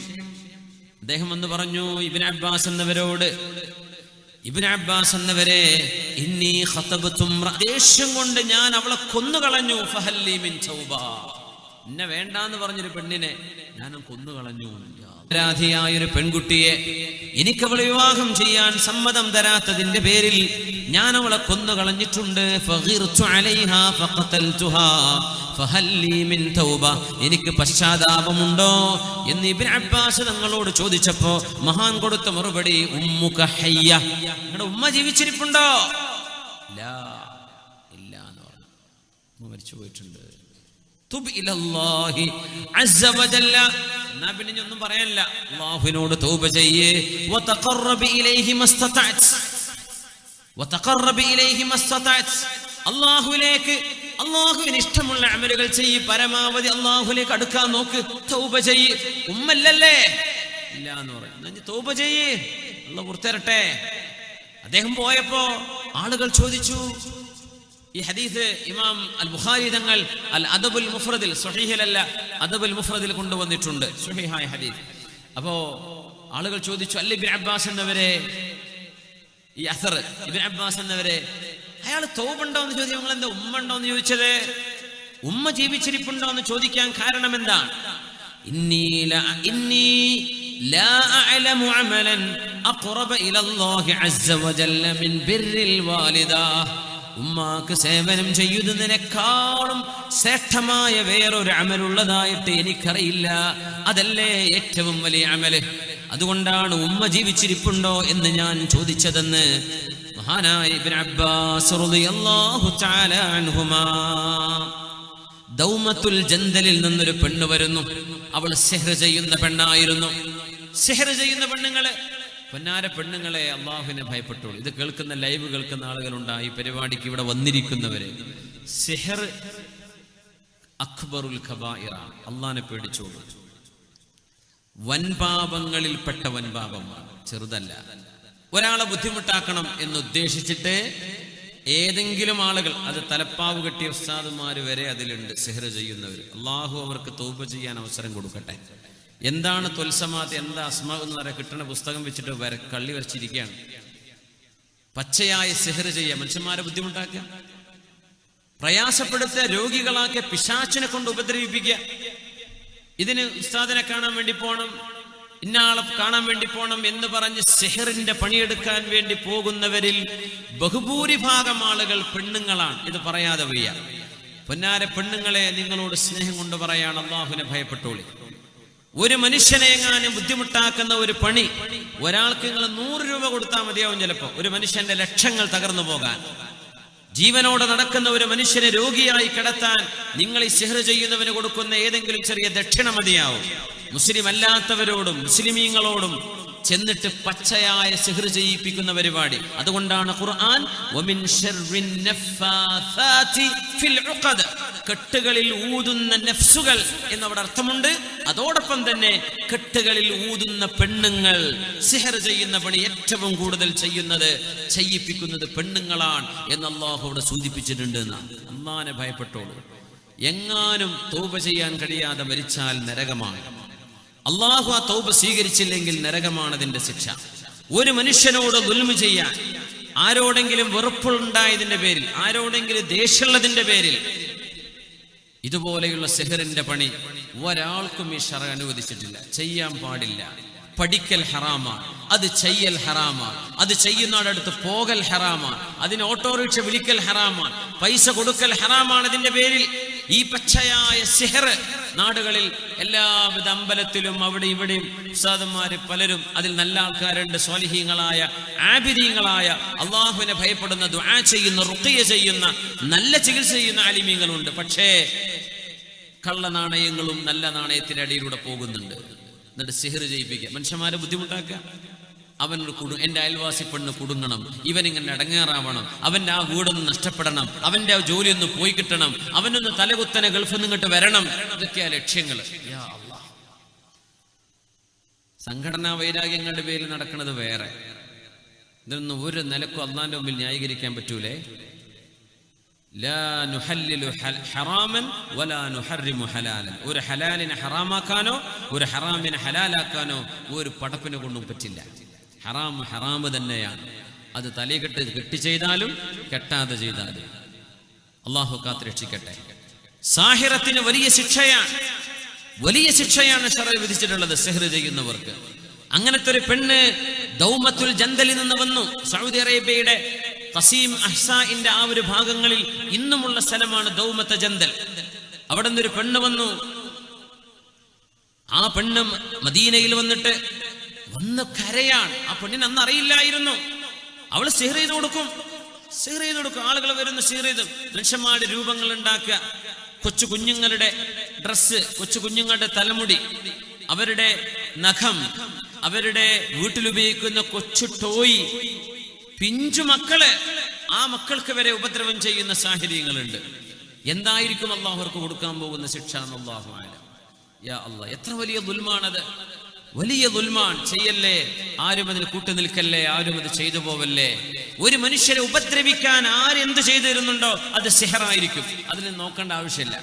അദ്ദേഹം എന്ന് പറഞ്ഞു ഇബ്നു അബ്ബാസ് എന്നവരോട്, ഇബ്നു അബ്ബാസ് എന്നവരെ, ഇന്നി ഖതബതു ദേഷ്യം കൊണ്ട് ഞാൻ അവളെ കൊന്നുകളഞ്ഞു, ഫഹല്ലി മിൻ തൗബ, എന്നെ വേണ്ടാന്ന് പറഞ്ഞൊരു പെണ്ണിനെ ഞാൻ കൊന്നുകളഞ്ഞു. അപരാധിയായൊരു പെൺകുട്ടിയെ എനിക്കവളെ വിവാഹം ചെയ്യാൻ സമ്മതം തരാത്തതിന്റെ പേരിൽ ഞാൻ അവളെ കൊന്നുകളഞ്ഞിട്ടുണ്ട്. ഫഗിർതു അലൈഹാ ഫഖതൽതുഹാ ഫഹല്ലി മിൻ തൗബ, എനിക്ക് പശ്ചാത്താപമുണ്ടോ എന്ന് ഇബ്നു അബ്ബാസ് തങ്ങളോട് ചോദിച്ചപ്പോ മഹാൻ കൊടുത്ത മറുപടി, ഉമ്മുക ഹയ്യ, നിങ്ങളുടെ ഉമ്മ ജീവിച്ചിരിപ്പുണ്ടോ? ലാ, ഇല്ല എന്ന് പറഞ്ഞു, ഉമ്മ മരിച്ചു പോയിട്ടുണ്ട്. തുബ് ഇലല്ലാഹി അസ്സ വജല്ല, എന്നാ പിന്നെ ഒന്നും പറയാനില്ല, അല്ലാഹുവിനോട് തൗബ ചെയ്യേ. വതഖറബ് ഇലൈഹി മസ്തതഅത്, വതഖറബ് ഇലൈഹി മസ്തതഅത്, അല്ലാഹുവിലേക്ക്, അല്ലാഹുവിന് ഇഷ്ടമുള്ള അമലുകൾ ചെയ്യ്, പരമാവധി അല്ലാഹുവിലേക്ക് അടുക്കാൻ നോക്ക്, തൗബ ചെയ്യ്. ഉമ്മല്ലല്ലേ? ഇല്ല എന്ന് പറയും, തൗബ ചെയ്യ്, അല്ലാഹു പുറത്തരട്ടെ. അദ്ദേഹം പോയപ്പോ ആളുകൾ ചോദിച്ചു, ഈ ഹദീസ് ഇമാം അൽ ബുഖാരി തങ്ങൾ അൽ അദബുൽ മുഫ്രദിൽ, സ്വഹീഹിലല്ല അദബുൽ മുഫ്രദിൽ കൊണ്ടുവന്നിട്ടുണ്ട്, സ്വഹീഹായ ഹദീസ്. അപ്പോ ആളുകൾ ചോദിച്ചു, അല്ല ഇബ്നു അബ്ബാസ് എന്നവരെ, ഈ അസർ ഇബ്നു അബ്ബാസ് എന്നവരെ, അയാൾ തൗബ ഉണ്ടോ എന്ന് ചോദിച്ചു, നിങ്ങൾ എന്താ ഉമ്മ ഉണ്ടോ എന്ന് ചോദിച്ചത്? ഉമ്മ ജീവിച്ചിരിപ്പുണ്ടോ എന്ന് ചോദിക്കാൻ കാരണം എന്താണ്? ഇന്നി ലാ അഅലമു അമലൻ അഖറബ ഇലല്ലാഹി അസ്സ വജല്ല മിൻ ബിർറിൽ വാലിദ, ഉമ്മാക്ക് സേവനം ചെയ്യുന്നതിനേക്കാളും ശ്രേഷ്ഠമായ വേറൊരു അമലുള്ളതായിട്ട് എനിക്കറിയില്ല, അതല്ലേ ഏറ്റവും വലിയ അമല്. അതുകൊണ്ടാണ് ഉമ്മ ജീവിച്ചിരിപ്പുണ്ടോ എന്ന് ഞാൻ ചോദിച്ചതെന്ന് മഹാനായ ഇബ്നു അബ്ബാസ് റളിയല്ലാഹു തആല അൻഹുമാ. ദൗമത്തുൽ ജന്ദലിൽ നിന്നൊരു പെണ്ണ് വരുന്നു, അവൾ സിഹ്ർ ചെയ്യുന്ന പെണ്ണായിരുന്നു. സിഹ്ർ ചെയ്യുന്ന പെണ്ണുങ്ങളെ, പൊന്നാര പെണ്ണുങ്ങളെ, അള്ളാഹുവിനെ ഭയപ്പെട്ടോളൂ. ഇത് കേൾക്കുന്ന, ലൈവ് കേൾക്കുന്ന ആളുകളുണ്ടായി, പരിപാടിക്ക് ഇവിടെ വന്നിരിക്കുന്നവരെ, സിഹർ അക്ബറുൽ ഖബായിറ, അള്ളാഹിനെ പേടിച്ചോളൂ. വൻപാപങ്ങളിൽപ്പെട്ട വൻപാപമാണ്, ചെറുതല്ല. ഒരാളെ ബുദ്ധിമുട്ടാക്കണം എന്നുദ്ദേശിച്ചിട്ട് ഏതെങ്കിലും ആളുകൾ, അത് തലപ്പാവ് കെട്ടിയ ഉസ്താദുമാര് വരെ അതിലുണ്ട്, സിഹർ ചെയ്യുന്നവർ. അള്ളാഹു അവർക്ക് തൗബ ചെയ്യാൻ അവസരം കൊടുക്കട്ടെ. എന്താണ് തൊൽസമാത്ത്, എന്താ അസ്മാ എന്ന് പറയാൻ കിട്ടുന്ന പുസ്തകം വെച്ചിട്ട് കള്ളി വരച്ചിരിക്കുകയാണ്. പച്ചയായ സിഹർ ചെയ്യുക, മനുഷ്യന്മാരെ ബുദ്ധിമുട്ടാക്കുക, പ്രയാസപ്പെടുത്തുക, രോഗികളാക്കിയ, പിശാചിനെ കൊണ്ട് ഉപദ്രവിപ്പിക്കുക. ഇതിന് ഉസ്താദിനെ കാണാൻ വേണ്ടി പോകണം, ഇന്നാളെ കാണാൻ വേണ്ടി പോകണം എന്ന് പറഞ്ഞ് സിഹറിന്റെ പണിയെടുക്കാൻ വേണ്ടി പോകുന്നവരിൽ ബഹുഭൂരിഭാഗം ആളുകൾ പെണ്ണുങ്ങളാണ്. ഇത് പറയാതെ വയ്യ. പൊന്നാര പെണ്ണുങ്ങളെ, നിങ്ങളോട് സ്നേഹം കൊണ്ട് പറയാണ്, അള്ളാഹുവിനെ ഭയപ്പെട്ടോളി. ഒരു മനുഷ്യനെ എങ്ങാനും ബുദ്ധിമുട്ടാക്കുന്ന ഒരു പണി, ഒരാൾക്ക് നിങ്ങൾ 100 രൂപ കൊടുത്താൽ മതിയാവും. ചിലപ്പോ ഒരു മനുഷ്യന്റെ ലക്ഷങ്ങൾ തകർന്നു പോകാൻ. ജീവനോടെ നടക്കുന്ന ഒരു മനുഷ്യനെ രോഗിയായി കിടത്താൻ നിങ്ങൾ ഈ സിഹ്ർ ചെയ്യുന്നവന് കൊടുക്കുന്ന ഏതെങ്കിലും ചെറിയ ദക്ഷിണ മതിയാവും. മുസ്ലിം അല്ലാത്തവരോടും മുസ്ലിമീങ്ങളോടും ചെന്നിട്ട് പച്ചയായ സിഹ്ർ ചെയ്യിപ്പിക്കുന്ന പരിപാടി. അതുകൊണ്ടാണ് ഖുർആൻ വമിൻ ശർറിൻ നഫ്ഫാഥാതി ഫിൽ ഉഖദ്, കെട്ടുകളിൽ ഊതുന്ന നഫ്സുകൾ എന്നവിടെ അർത്ഥമുണ്ട്. അതോടൊപ്പം തന്നെ കെട്ടുകളിൽ ഊതുന്ന പെണ്ണുങ്ങൾ, സിഹർ ചെയ്യുന്ന പണി ഏറ്റവും കൂടുതൽ ചെയ്യിപ്പിക്കുന്നത് പെണ്ണുങ്ങളാണ് എന്ന് അല്ലാഹു അവിടെ സൂചിപ്പിച്ചിട്ടുണ്ട്. അല്ലാഹുവിനെ ഭയപ്പെട്ടോളൂ. എങ്ങാനും തൗബ ചെയ്യാൻ കഴിയാതെ മരിച്ചാൽ നരകമാണ്. അള്ളാഹു ആ തൗബ സ്വീകരിച്ചില്ലെങ്കിൽ നരകമാണ് അതിന്റെ ശിക്ഷ. ഒരു മനുഷ്യനോട് ദുൽമ് ചെയ്യാൻ, ആരോടെങ്കിലും വെറുപ്പുണ്ടായതിന്റെ പേരിൽ, ആരോടെങ്കിലും ദേഷ്യമുള്ളതിന്റെ പേരിൽ ഇതുപോലെയുള്ള സിഹറിന്റെ പണി ഒരാൾക്കും ഈ ശറഅ് അനുവദിച്ചിട്ടില്ല, ചെയ്യാൻ പാടില്ല. പഠിക്കൽ ഹറാമാണ്, അത് ചെയ്യൽ ഹറാമാണ്, അത് ചെയ്യുന്നവരുടെ പോകൽ ഹറാമാണ്, അതിന് ഓട്ടോറിക്ഷ വിളിക്കൽ ഹറാമാണ്, പൈസ കൊടുക്കൽ ഹറാമാണ്. അതിന്റെ പേരിൽ ഈ പച്ചയായ സിഹർ നാടുകളിൽ എല്ലാവിധ അമ്പലത്തിലും അവിടെ ഇവിടെയും ഉസ്താദന്മാര് പലരും, അതിൽ നല്ല ആൾക്കാരുണ്ട്, സ്വാലിഹീങ്ങളായ ആബിദീങ്ങളായ അള്ളാഹുവിനെ ഭയപ്പെടുന്ന, ദുആ ചെയ്യുന്ന, റുഖിയ ചെയ്യുന്ന, നല്ല ചികിത്സ ചെയ്യുന്ന ആലിമീങ്ങളുണ്ട്. പക്ഷേ കള്ള നാണയങ്ങളും നല്ല നാണയത്തിന്റെ അടിയിലൂടെ പോകുന്നുണ്ട്. എന്നിട്ട് സിഹർ ചെയ്യിപ്പിക്കുക, മനുഷ്യന്മാരെ ബുദ്ധിമുട്ടാക്കുക. എൻ്റെ അയൽവാസി പെണ്ണ് കുടുങ്ങണം, ഇവനിങ്ങനെ ഇടങ്ങേറാവണം, അവൻ്റെ ആ വീടൊന്ന് നഷ്ടപ്പെടണം, അവൻ്റെ ആ ജോലിയൊന്ന് പോയി കിട്ടണം, അവനൊന്ന് തലകുത്തനെ ഗൾഫിൽ നിന്ന് ഇങ്ങോട്ട് വരണം. ഇതൊക്കെയാ ലക്ഷ്യങ്ങൾ. സംഘടനാ വൈരാഗ്യങ്ങളുടെ പേരിൽ നടക്കുന്നത് വേറെ. ഇതൊന്നും ഒരു നിലക്കും അള്ളാന്റെ മുമ്പിൽ ന്യായീകരിക്കാൻ പറ്റൂലേ. ലാ നുഹല്ലിലു ഹറാമൻ വലാ നുഹർരിമു ഹലാലൻ. ഒരു ഹലാലിനെ ഹറാമാക്കാനോ ഒരു ഹറാമിനെ ഹലാലാക്കാനോ ഒരു പടപ്പിനെ കൊണ്ടും പറ്റില്ല. ഹറാം ഹറാമ് തന്നെയാണ്. അത് കെട്ടി ചെയ്താലും കെട്ടാതെ ചെയ്താലും. അള്ളാഹു കാത്ത് രക്ഷിക്കട്ടെ. സാഹിറത്തിന് വലിയ ശിക്ഷയാണ് ശറഅ് വിധിച്ചിട്ടുള്ളത് സിഹ്ർ ചെയ്യുന്നവർക്ക്. അങ്ങനത്തെ ഒരു പെണ്ണ് ദൗമത്തുൽ ജന്തലിൽ നിന്ന് വന്നു. സൗദി അറേബ്യയുടെ ഖസീം അഹ്സാഇന്റെ ആ ഒരു ഭാഗങ്ങളിൽ ഇന്നുമുള്ള സ്ഥലമാണ് ദൗമത്ത് ജന്തൽ. അവിടെ നിന്നൊരു പെണ്ണ് വന്നു. ആ പെണ്ണ് മദീനയിൽ വന്നിട്ട് കരയാണ്. ആ പെണ്ണിന് അന്ന് അറിയില്ലായിരുന്നു. അവള് സിഹ്ർ ചെയ്ത് കൊടുക്കും. ആളുകൾ വരുന്ന സിഹ്ർ ചെയ്ത് മനുഷ്യന്മാരുടെ രൂപങ്ങൾ ഉണ്ടാക്കുക, കൊച്ചു കുഞ്ഞുങ്ങളുടെ ഡ്രസ്സ്, കൊച്ചു കുഞ്ഞുങ്ങളുടെ തലമുടി, അവരുടെ നഖം, അവരുടെ വീട്ടിലുപയോഗിക്കുന്ന കൊച്ചു ടോയ്, പിഞ്ചു മക്കള്, ആ മക്കൾക്ക് വരെ ഉപദ്രവം ചെയ്യുന്ന സാഹചര്യങ്ങളുണ്ട്. എന്തായിരിക്കും അള്ളാഹു അവർക്ക് കൊടുക്കാൻ പോകുന്ന ശിക്ഷ? അല്ലാഹു അഅലം. യാ അല്ലാഹ്, എത്ര വലിയ ദുൽമാണത്! വലിയ ദുൽമാൻ ചെയ്യല്ലേ, ആരും അതിന് കൂട്ടുനിൽക്കല്ലേ, ആരും അത് ചെയ്തു പോവല്ലേ. ഒരു മനുഷ്യരെ ഉപദ്രവിക്കാൻ ആരെന്ത് ചെയ്തു തരുന്നുണ്ടോ അത് സിഹറായിരിക്കും. അതിന് നോക്കേണ്ട ആവശ്യമില്ല.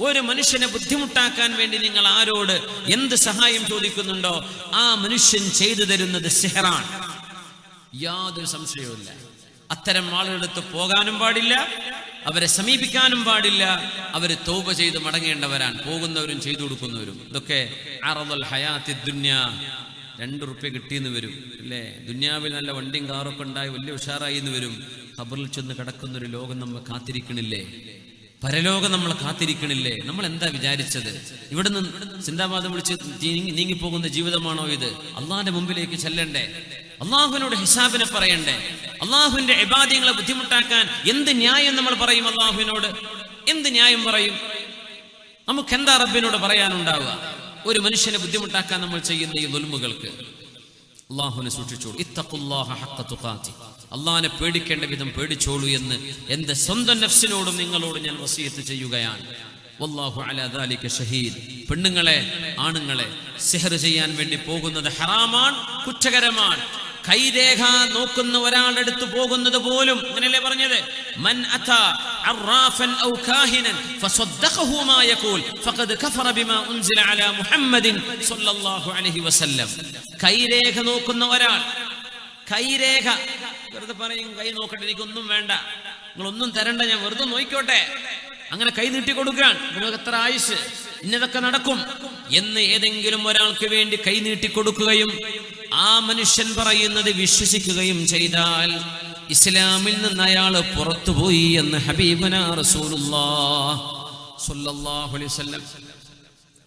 ഒരു മനുഷ്യനെ ബുദ്ധിമുട്ടാക്കാൻ വേണ്ടി നിങ്ങൾ ആരോട് എന്ത് സഹായം ചോദിക്കുന്നുണ്ടോ ആ മനുഷ്യൻ ചെയ്തു തരുന്നത് സിഹറാണ്. യാതൊരു സംശയവുമില്ല. അത്തരം ആളുകളടുത്ത് പോകാനും പാടില്ല, അവരെ സമീപിക്കാനും പാടില്ല. അവര് തൗബ ചെയ്ത് മടങ്ങേണ്ടവരാണ്, പോകുന്നവരും ചെയ്തു കൊടുക്കുന്നവരും. ഇതൊക്കെ അറദുൽ ഹയാത്തി ദുനിയ. 2 റുപ്യ കിട്ടിയെന്ന് വരും അല്ലേ, ദുനിയാവിൽ നല്ല വണ്ടിയും കാറൊക്കെ ഉണ്ടായി വലിയ ഉഷാറായി എന്ന് വരും. ഖബറിൽ ചെന്ന് കിടക്കുന്നൊരു ലോകം നമ്മൾ കാത്തിരിക്കണില്ലേ? പരലോകം നമ്മൾ കാത്തിരിക്കണില്ലേ? നമ്മൾ എന്താ വിചാരിച്ചത്? ഇവിടുന്ന് സിന്ദാബാദ് വിളിച്ച് നീങ്ങിപ്പോകുന്ന ജീവിതമാണോ ഇത്? അള്ളാന്റെ മുമ്പിലേക്ക് ചെല്ലണ്ടേ, അള്ളാഹുവിനോട് ഹിസാബിനെ പറയണ്ടേ? അള്ളാഹുവിന്റെ ഇബാദികളെ ബുദ്ധിമുട്ടാക്കാൻ എന്ത് ന്യായം നമ്മൾ പറയും? അള്ളാഹുവിനോട് എന്ത് ന്യായം പറയും? നമുക്ക് എന്താ റബ്ബിനോട് പറയാനുണ്ടാവുക? ഒരു മനുഷ്യനെ ബുദ്ധിമുട്ടാക്കാൻ നമ്മൾ ചെയ്യുന്ന ഈ ദുൽമുകൾക്ക് അള്ളാഹുവിനെ സൂക്ഷിച്ചോളൂ. ഇത്തഖുല്ലാഹ ഹഖ്ക തുഖാതി, അള്ളാഹിനെ പേടിക്കേണ്ട വിധം പേടിച്ചോളൂ എന്ന് എന്റെ സ്വന്തം നഫ്സിനോടും നിങ്ങളോടും ഞാൻ വസിയത്ത് ചെയ്യുകയാണ്. വല്ലാഹു അലാ ദാലിക ഷഹീദ്. പെണ്ണുങ്ങളെ, ആണുങ്ങളെ, സിഹർ ചെയ്യാൻ വേണ്ടി പോകുന്നത് ഹറാമാണ്, കുറ്റകരമാണ്. കൈരേഖ നോക്കുന്ന ഒരാളുടെ അടുത്ത് പോകുന്നത് പോലും അങ്ങനെയല്ലേ പറഞ്ഞത്? മൻ അതാ അറാഫൻ ഔ കാഹിനൻ ഫസദ്ദഖഹു മാ യഖൂൽ ഫഖദ് കഫറ ബിമാ ഉൻസില അലാ മുഹമ്മദിൻ സ്വല്ലല്ലാഹു അലൈഹി വസല്ലം. കൈരേഖ നോക്കുന്ന ഒരാൾ, കൈരേഖ വെറുതെ പറയും, കൈ നോക്കട്ടെ, എനിക്കൊന്നും വേണ്ട, നിങ്ങളൊന്നും തരണ്ട, ഞാൻ വെറുതെ നോക്കിക്കോട്ടെ, അങ്ങനെ കൈ നീട്ടി കൊടുക്കാൻ, നിങ്ങൾക്ക് എത്ര ആയുസ്, ഇന്നതൊക്കെ നടക്കും എന്ന് ഏതെങ്കിലും ഒരാൾക്ക് വേണ്ടി കൈ നീട്ടി കൊടുക്കുകയും ആ മനുഷ്യൻ പറയുന്നത് വിശ്വസിക്കുകയും ചെയ്താൽ ഇസ്ലാമിൽ നിന്ന് അയാൾ പുറത്തുപോയി എന്ന് ഹബീബനാ റസൂലുള്ളാഹി സ്വല്ലല്ലാഹു അലൈഹി വസല്ലം.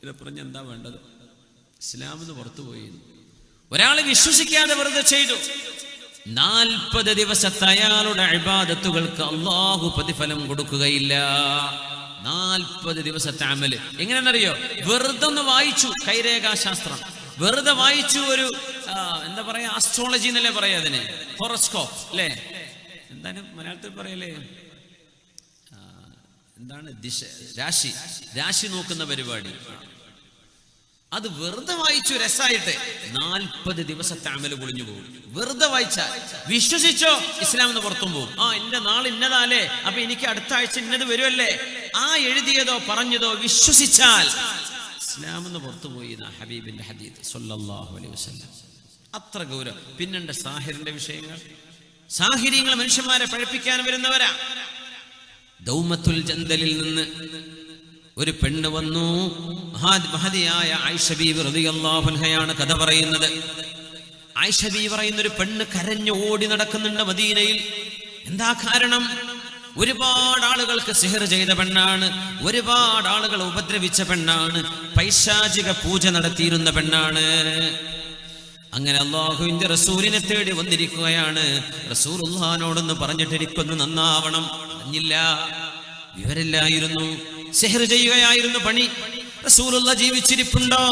ഇത് പറഞ്ഞ എന്താ വേണ്ടത്? ഇസ്ലാമിൽ നിന്ന് പുറത്തുപോയി. ഒരാൾ വിശ്വസിക്കാതെ വെറുതെ ചെയ്തു, 40 ദിവസത്തെ അയാളുടെ ഇബാദത്തുകൾക്ക് അള്ളാഹു പ്രതിഫലം കൊടുക്കുകയില്ല. 40 ദിവസത്തെ അമല്. എങ്ങനെയാണെന്നറിയോ? വെറുതെ ഒന്ന് വായിച്ചു കൈരേഖാശാസ്ത്രം, വെറുതെ വായിച്ചു, ഒരു എന്താ പറയാ, ആസ്ട്രോളജി എന്നല്ലേ പറയാ അതിന്, ഹോറോസ്കോപ്പ് അല്ലേ, എന്താണ് മലയാളത്തിൽ പറയല്ലേ, എന്താണ്, രാശി നോക്കുന്ന പരിപാടി. അത് വെറുതെ വായിച്ചു രസായിട്ട് 40 ദിവസത്തെ അമല് പൊളിഞ്ഞു പോകും. വെറുതെ വായിച്ചാൽ വിശ്വസിച്ചോ ഇസ്ലാമിന്ന് പുറത്തും പോകും. എന്റെ നാൾ ഇന്നതാലേ, അപ്പൊ എനിക്ക് അടുത്ത ആഴ്ച ഇന്നത് വരുമല്ലേ, ആ എഴുതിയതോ പറഞ്ഞതോ വിശ്വസിച്ചാൽ ഇസ്ലാമിന്ന് പുറത്തുപോയി എന്നാ ഹബീബിന്റെ ഹദീസ് സ്വല്ലല്ലാഹു അലൈഹി വസല്ലം. അത്ര ഗൗരവം. പിന്നെണ്ട് സാഹിറിന്റെ വിഷയങ്ങൾ. സാഹിര്യങ്ങൾ മനുഷ്യന്മാരെ പഴപ്പിക്കാൻ വരുന്നവരാ. ദൗമത്തുൽ ജന്തലിൽ നിന്ന് ഒരു പെണ്ണ് വന്നു. മഹദിയായ ആയിഷ ബീവി റളിയല്ലാഹു അൻഹയാണ് കഥ പറയുന്നത്. ആയിഷ ബീവി പറയുന്ന ഒരു പെണ്ണ് കരഞ്ഞു ഓടി നടക്കുന്നുണ്ട് മദീനയിൽ. എന്താ കാരണം? ഒരുപാട് ആളുകൾക്ക് സിഹർ ചെയ്ത പെണ്ണാണ്, ഒരുപാട് ആളുകൾ ഉപദ്രവിച്ച പെണ്ണാണ്, പൈശാചിക പൂജ നടത്തിയിരുന്ന പെണ്ണാണ്. അങ്ങനെ അല്ലാഹുവിന്റെ റസൂലിനെ തേടി വന്നിരിക്കുകയാണ്. റസൂലുള്ളാഹിനോടൊന്ന് പറഞ്ഞിട്ട് എനിക്കൊന്ന് നന്നാവണം. പറഞ്ഞില്ല, വിവരില്ലായിരുന്നു. സിഹർ ചെയ്യുകയായിരുന്നു പണി. റസൂലുള്ള ജീവിച്ചിരിപ്പുണ്ടോ,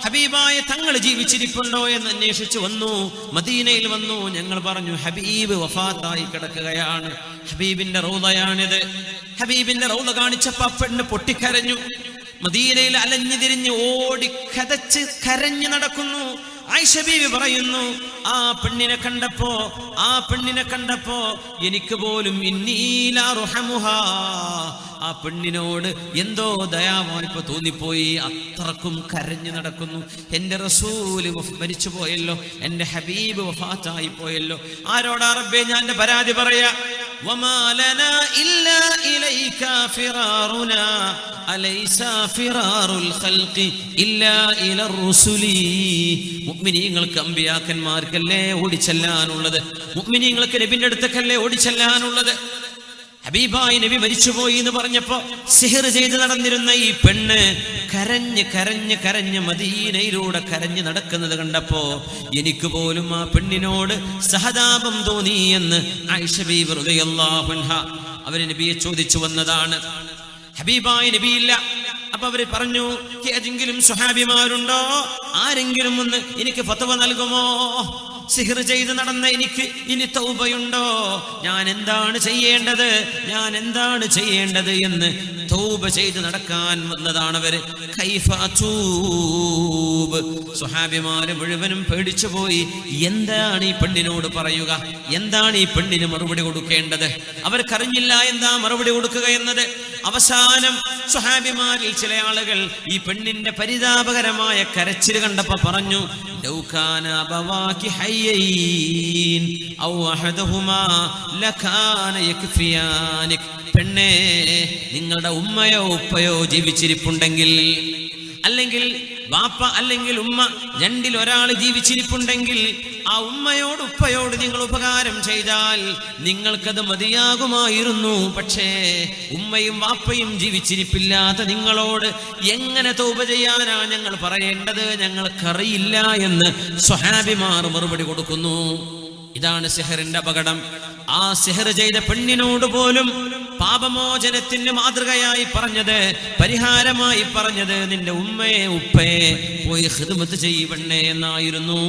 ഹബീബായ തങ്ങൾ ജീവിച്ചിരിപ്പുണ്ടോ എന്ന് അന്വേഷിച്ചു വന്നു. മദീനയിൽ വന്നു. ഞങ്ങൾ പറഞ്ഞു ഹബീബ് വഫാത്തായി കിടക്കുകയാണ്. ഹബീബിന്റെ റൗളയാണിത്. ഹബീബിന്റെ റൗള കാണിച്ചപ്പോ പെണ്ണ് പൊട്ടിക്കരഞ്ഞു. മദീനയിൽ അലഞ്ഞു തിരിഞ്ഞ് ഓടി കതച്ച് കരഞ്ഞു നടക്കുന്നു. ആയിഷ ബീവി പറയുന്നു, ആ പെണ്ണിനെ കണ്ടപ്പോ എനിക്ക് പോലും ആ പെണ്ണിനോട് എന്തോ ദയാവായ്പ തോന്നിപ്പോയി. അത്രക്കും കരഞ്ഞു നടക്കുന്നു. എന്റെ റസൂല് മരിച്ചു പോയല്ലോ, എന്റെ ഹബീബ് വഫാത്തായി പോയല്ലോ. ആരോടാ റബ്ബേ ഞാൻ എന്റെ പരാതി പറയാ? വമാ ലനാ ഇല്ലാ ഇലൈക ഫിറാറുനാ അലൈസ ഫിറാറുൽ ഖൽഖി ഇല്ലാ ഇലർ റുസുലി. മുഅ്മിനീങ്ങൾക്ക് അമ്പിയാക്കന്മാർക്കല്ലേ ഓടിച്ചെല്ലാനുള്ളത്, മുഅ്മിനീങ്ങൾക്ക് നബിന്റെ അടുത്തേക്കല്ലേ ഓടിച്ചെല്ലാനുള്ളത്. ഹബീബായി നബി മരിച്ചുപോയി എന്ന് പറഞ്ഞപ്പോ സിഹർ ചെയ്ത് നടന്നിരുന്ന ഈ പെണ്ണ് കരഞ്ഞ് മദീനയിലൂടെ കരഞ്ഞ് നടക്കുന്നത് കണ്ടപ്പോ എനിക്ക് പോലും ആ പെണ്ണിനോട് സഹതാപം തോന്നി എന്ന് ആയിഷ ബീവി റളിയല്ലാഹു അൻഹ അവര് നബിയെ ചോദിച്ചു വന്നതാണ്. ഹബീബായി നബിയില്ല. അപ്പൊ അവര് പറഞ്ഞു, ഏതെങ്കിലും സ്വഹാബിമാരുണ്ടോ, ആരെങ്കിലും ഒന്ന് എനിക്ക് ഫത്വ നൽകുമോ? സിഹർ ചെയ്ത് നടന്ന എനിക്ക് ഇനി തൗബയുണ്ടോ? ഞാൻ എന്താണ് ചെയ്യേണ്ടത് എന്ന് തൗബ ചെയ്ത് നടക്കാൻ വന്നതാണ് അവര്. കൈഫ അതൂബ്. സ്വഹാബിമാര് മുഴുവനും പേടിച്ചു പോയി. എന്താണ് ഈ പെണ്ണിനോട് പറയുക? എന്താണ് ഈ പെണ്ണിന് മറുപടി കൊടുക്കേണ്ടത്? അവർക്കറിഞ്ഞില്ല എന്താ മറുപടി കൊടുക്കുക എന്നത്. അവസാനം സ്വഹാബിമാരിൽ ചില ആളുകൾ ഈ പെണ്ണിന്റെ പരിതാപകരമായ കരച്ചിൽ കണ്ടപ്പോ പറഞ്ഞു, ലൗ കാന അബവാകി ഹയ്യൈൻ ഔ അഹദഹുമാ ലകാന യക്ഫിയാനിക്. പെണ്ണേ, നിങ്ങളുടെ ഉമ്മയോ ഉപ്പയോ ജീവിച്ചിരിപ്പുണ്ടെങ്കിൽ, അല്ലെങ്കിൽ വാപ്പ അല്ലെങ്കിൽ ഉമ്മ, രണ്ടിൽ ഒരാൾ ജീവിച്ചിരിപ്പുണ്ടെങ്കിൽ ആ ഉമ്മയോട് ഉപ്പയോട് നിങ്ങൾ ഉപകാരം ചെയ്താൽ നിങ്ങൾക്കത് മതിയാകുമായിരുന്നു. പക്ഷേ ഉമ്മയും വാപ്പയും ജീവിച്ചിരിപ്പില്ലാത്ത നിങ്ങളോട് എങ്ങനെ തൗബ ചെയ്യാനാ ഞങ്ങൾ പറയേണ്ടത്? ഞങ്ങൾക്കറിയില്ല എന്ന് സ്വഹാബിമാർ മറുപടി കൊടുക്കുന്നു. ഇതാണ് സിഹറിന്റെ അപകടം. ആ സിഹർ ചെയ്ത പെണ്ണിനോട് പോലും പാപമോചനത്തിന് മാതൃകയായി പറഞ്ഞത്, പരിഹാരമായി പറഞ്ഞത്, നിന്റെ ഉമ്മയെ ഉപ്പയെ പോയി ഖിദ്മത്ത് ചെയ്യണേ എന്നായിരുന്നു.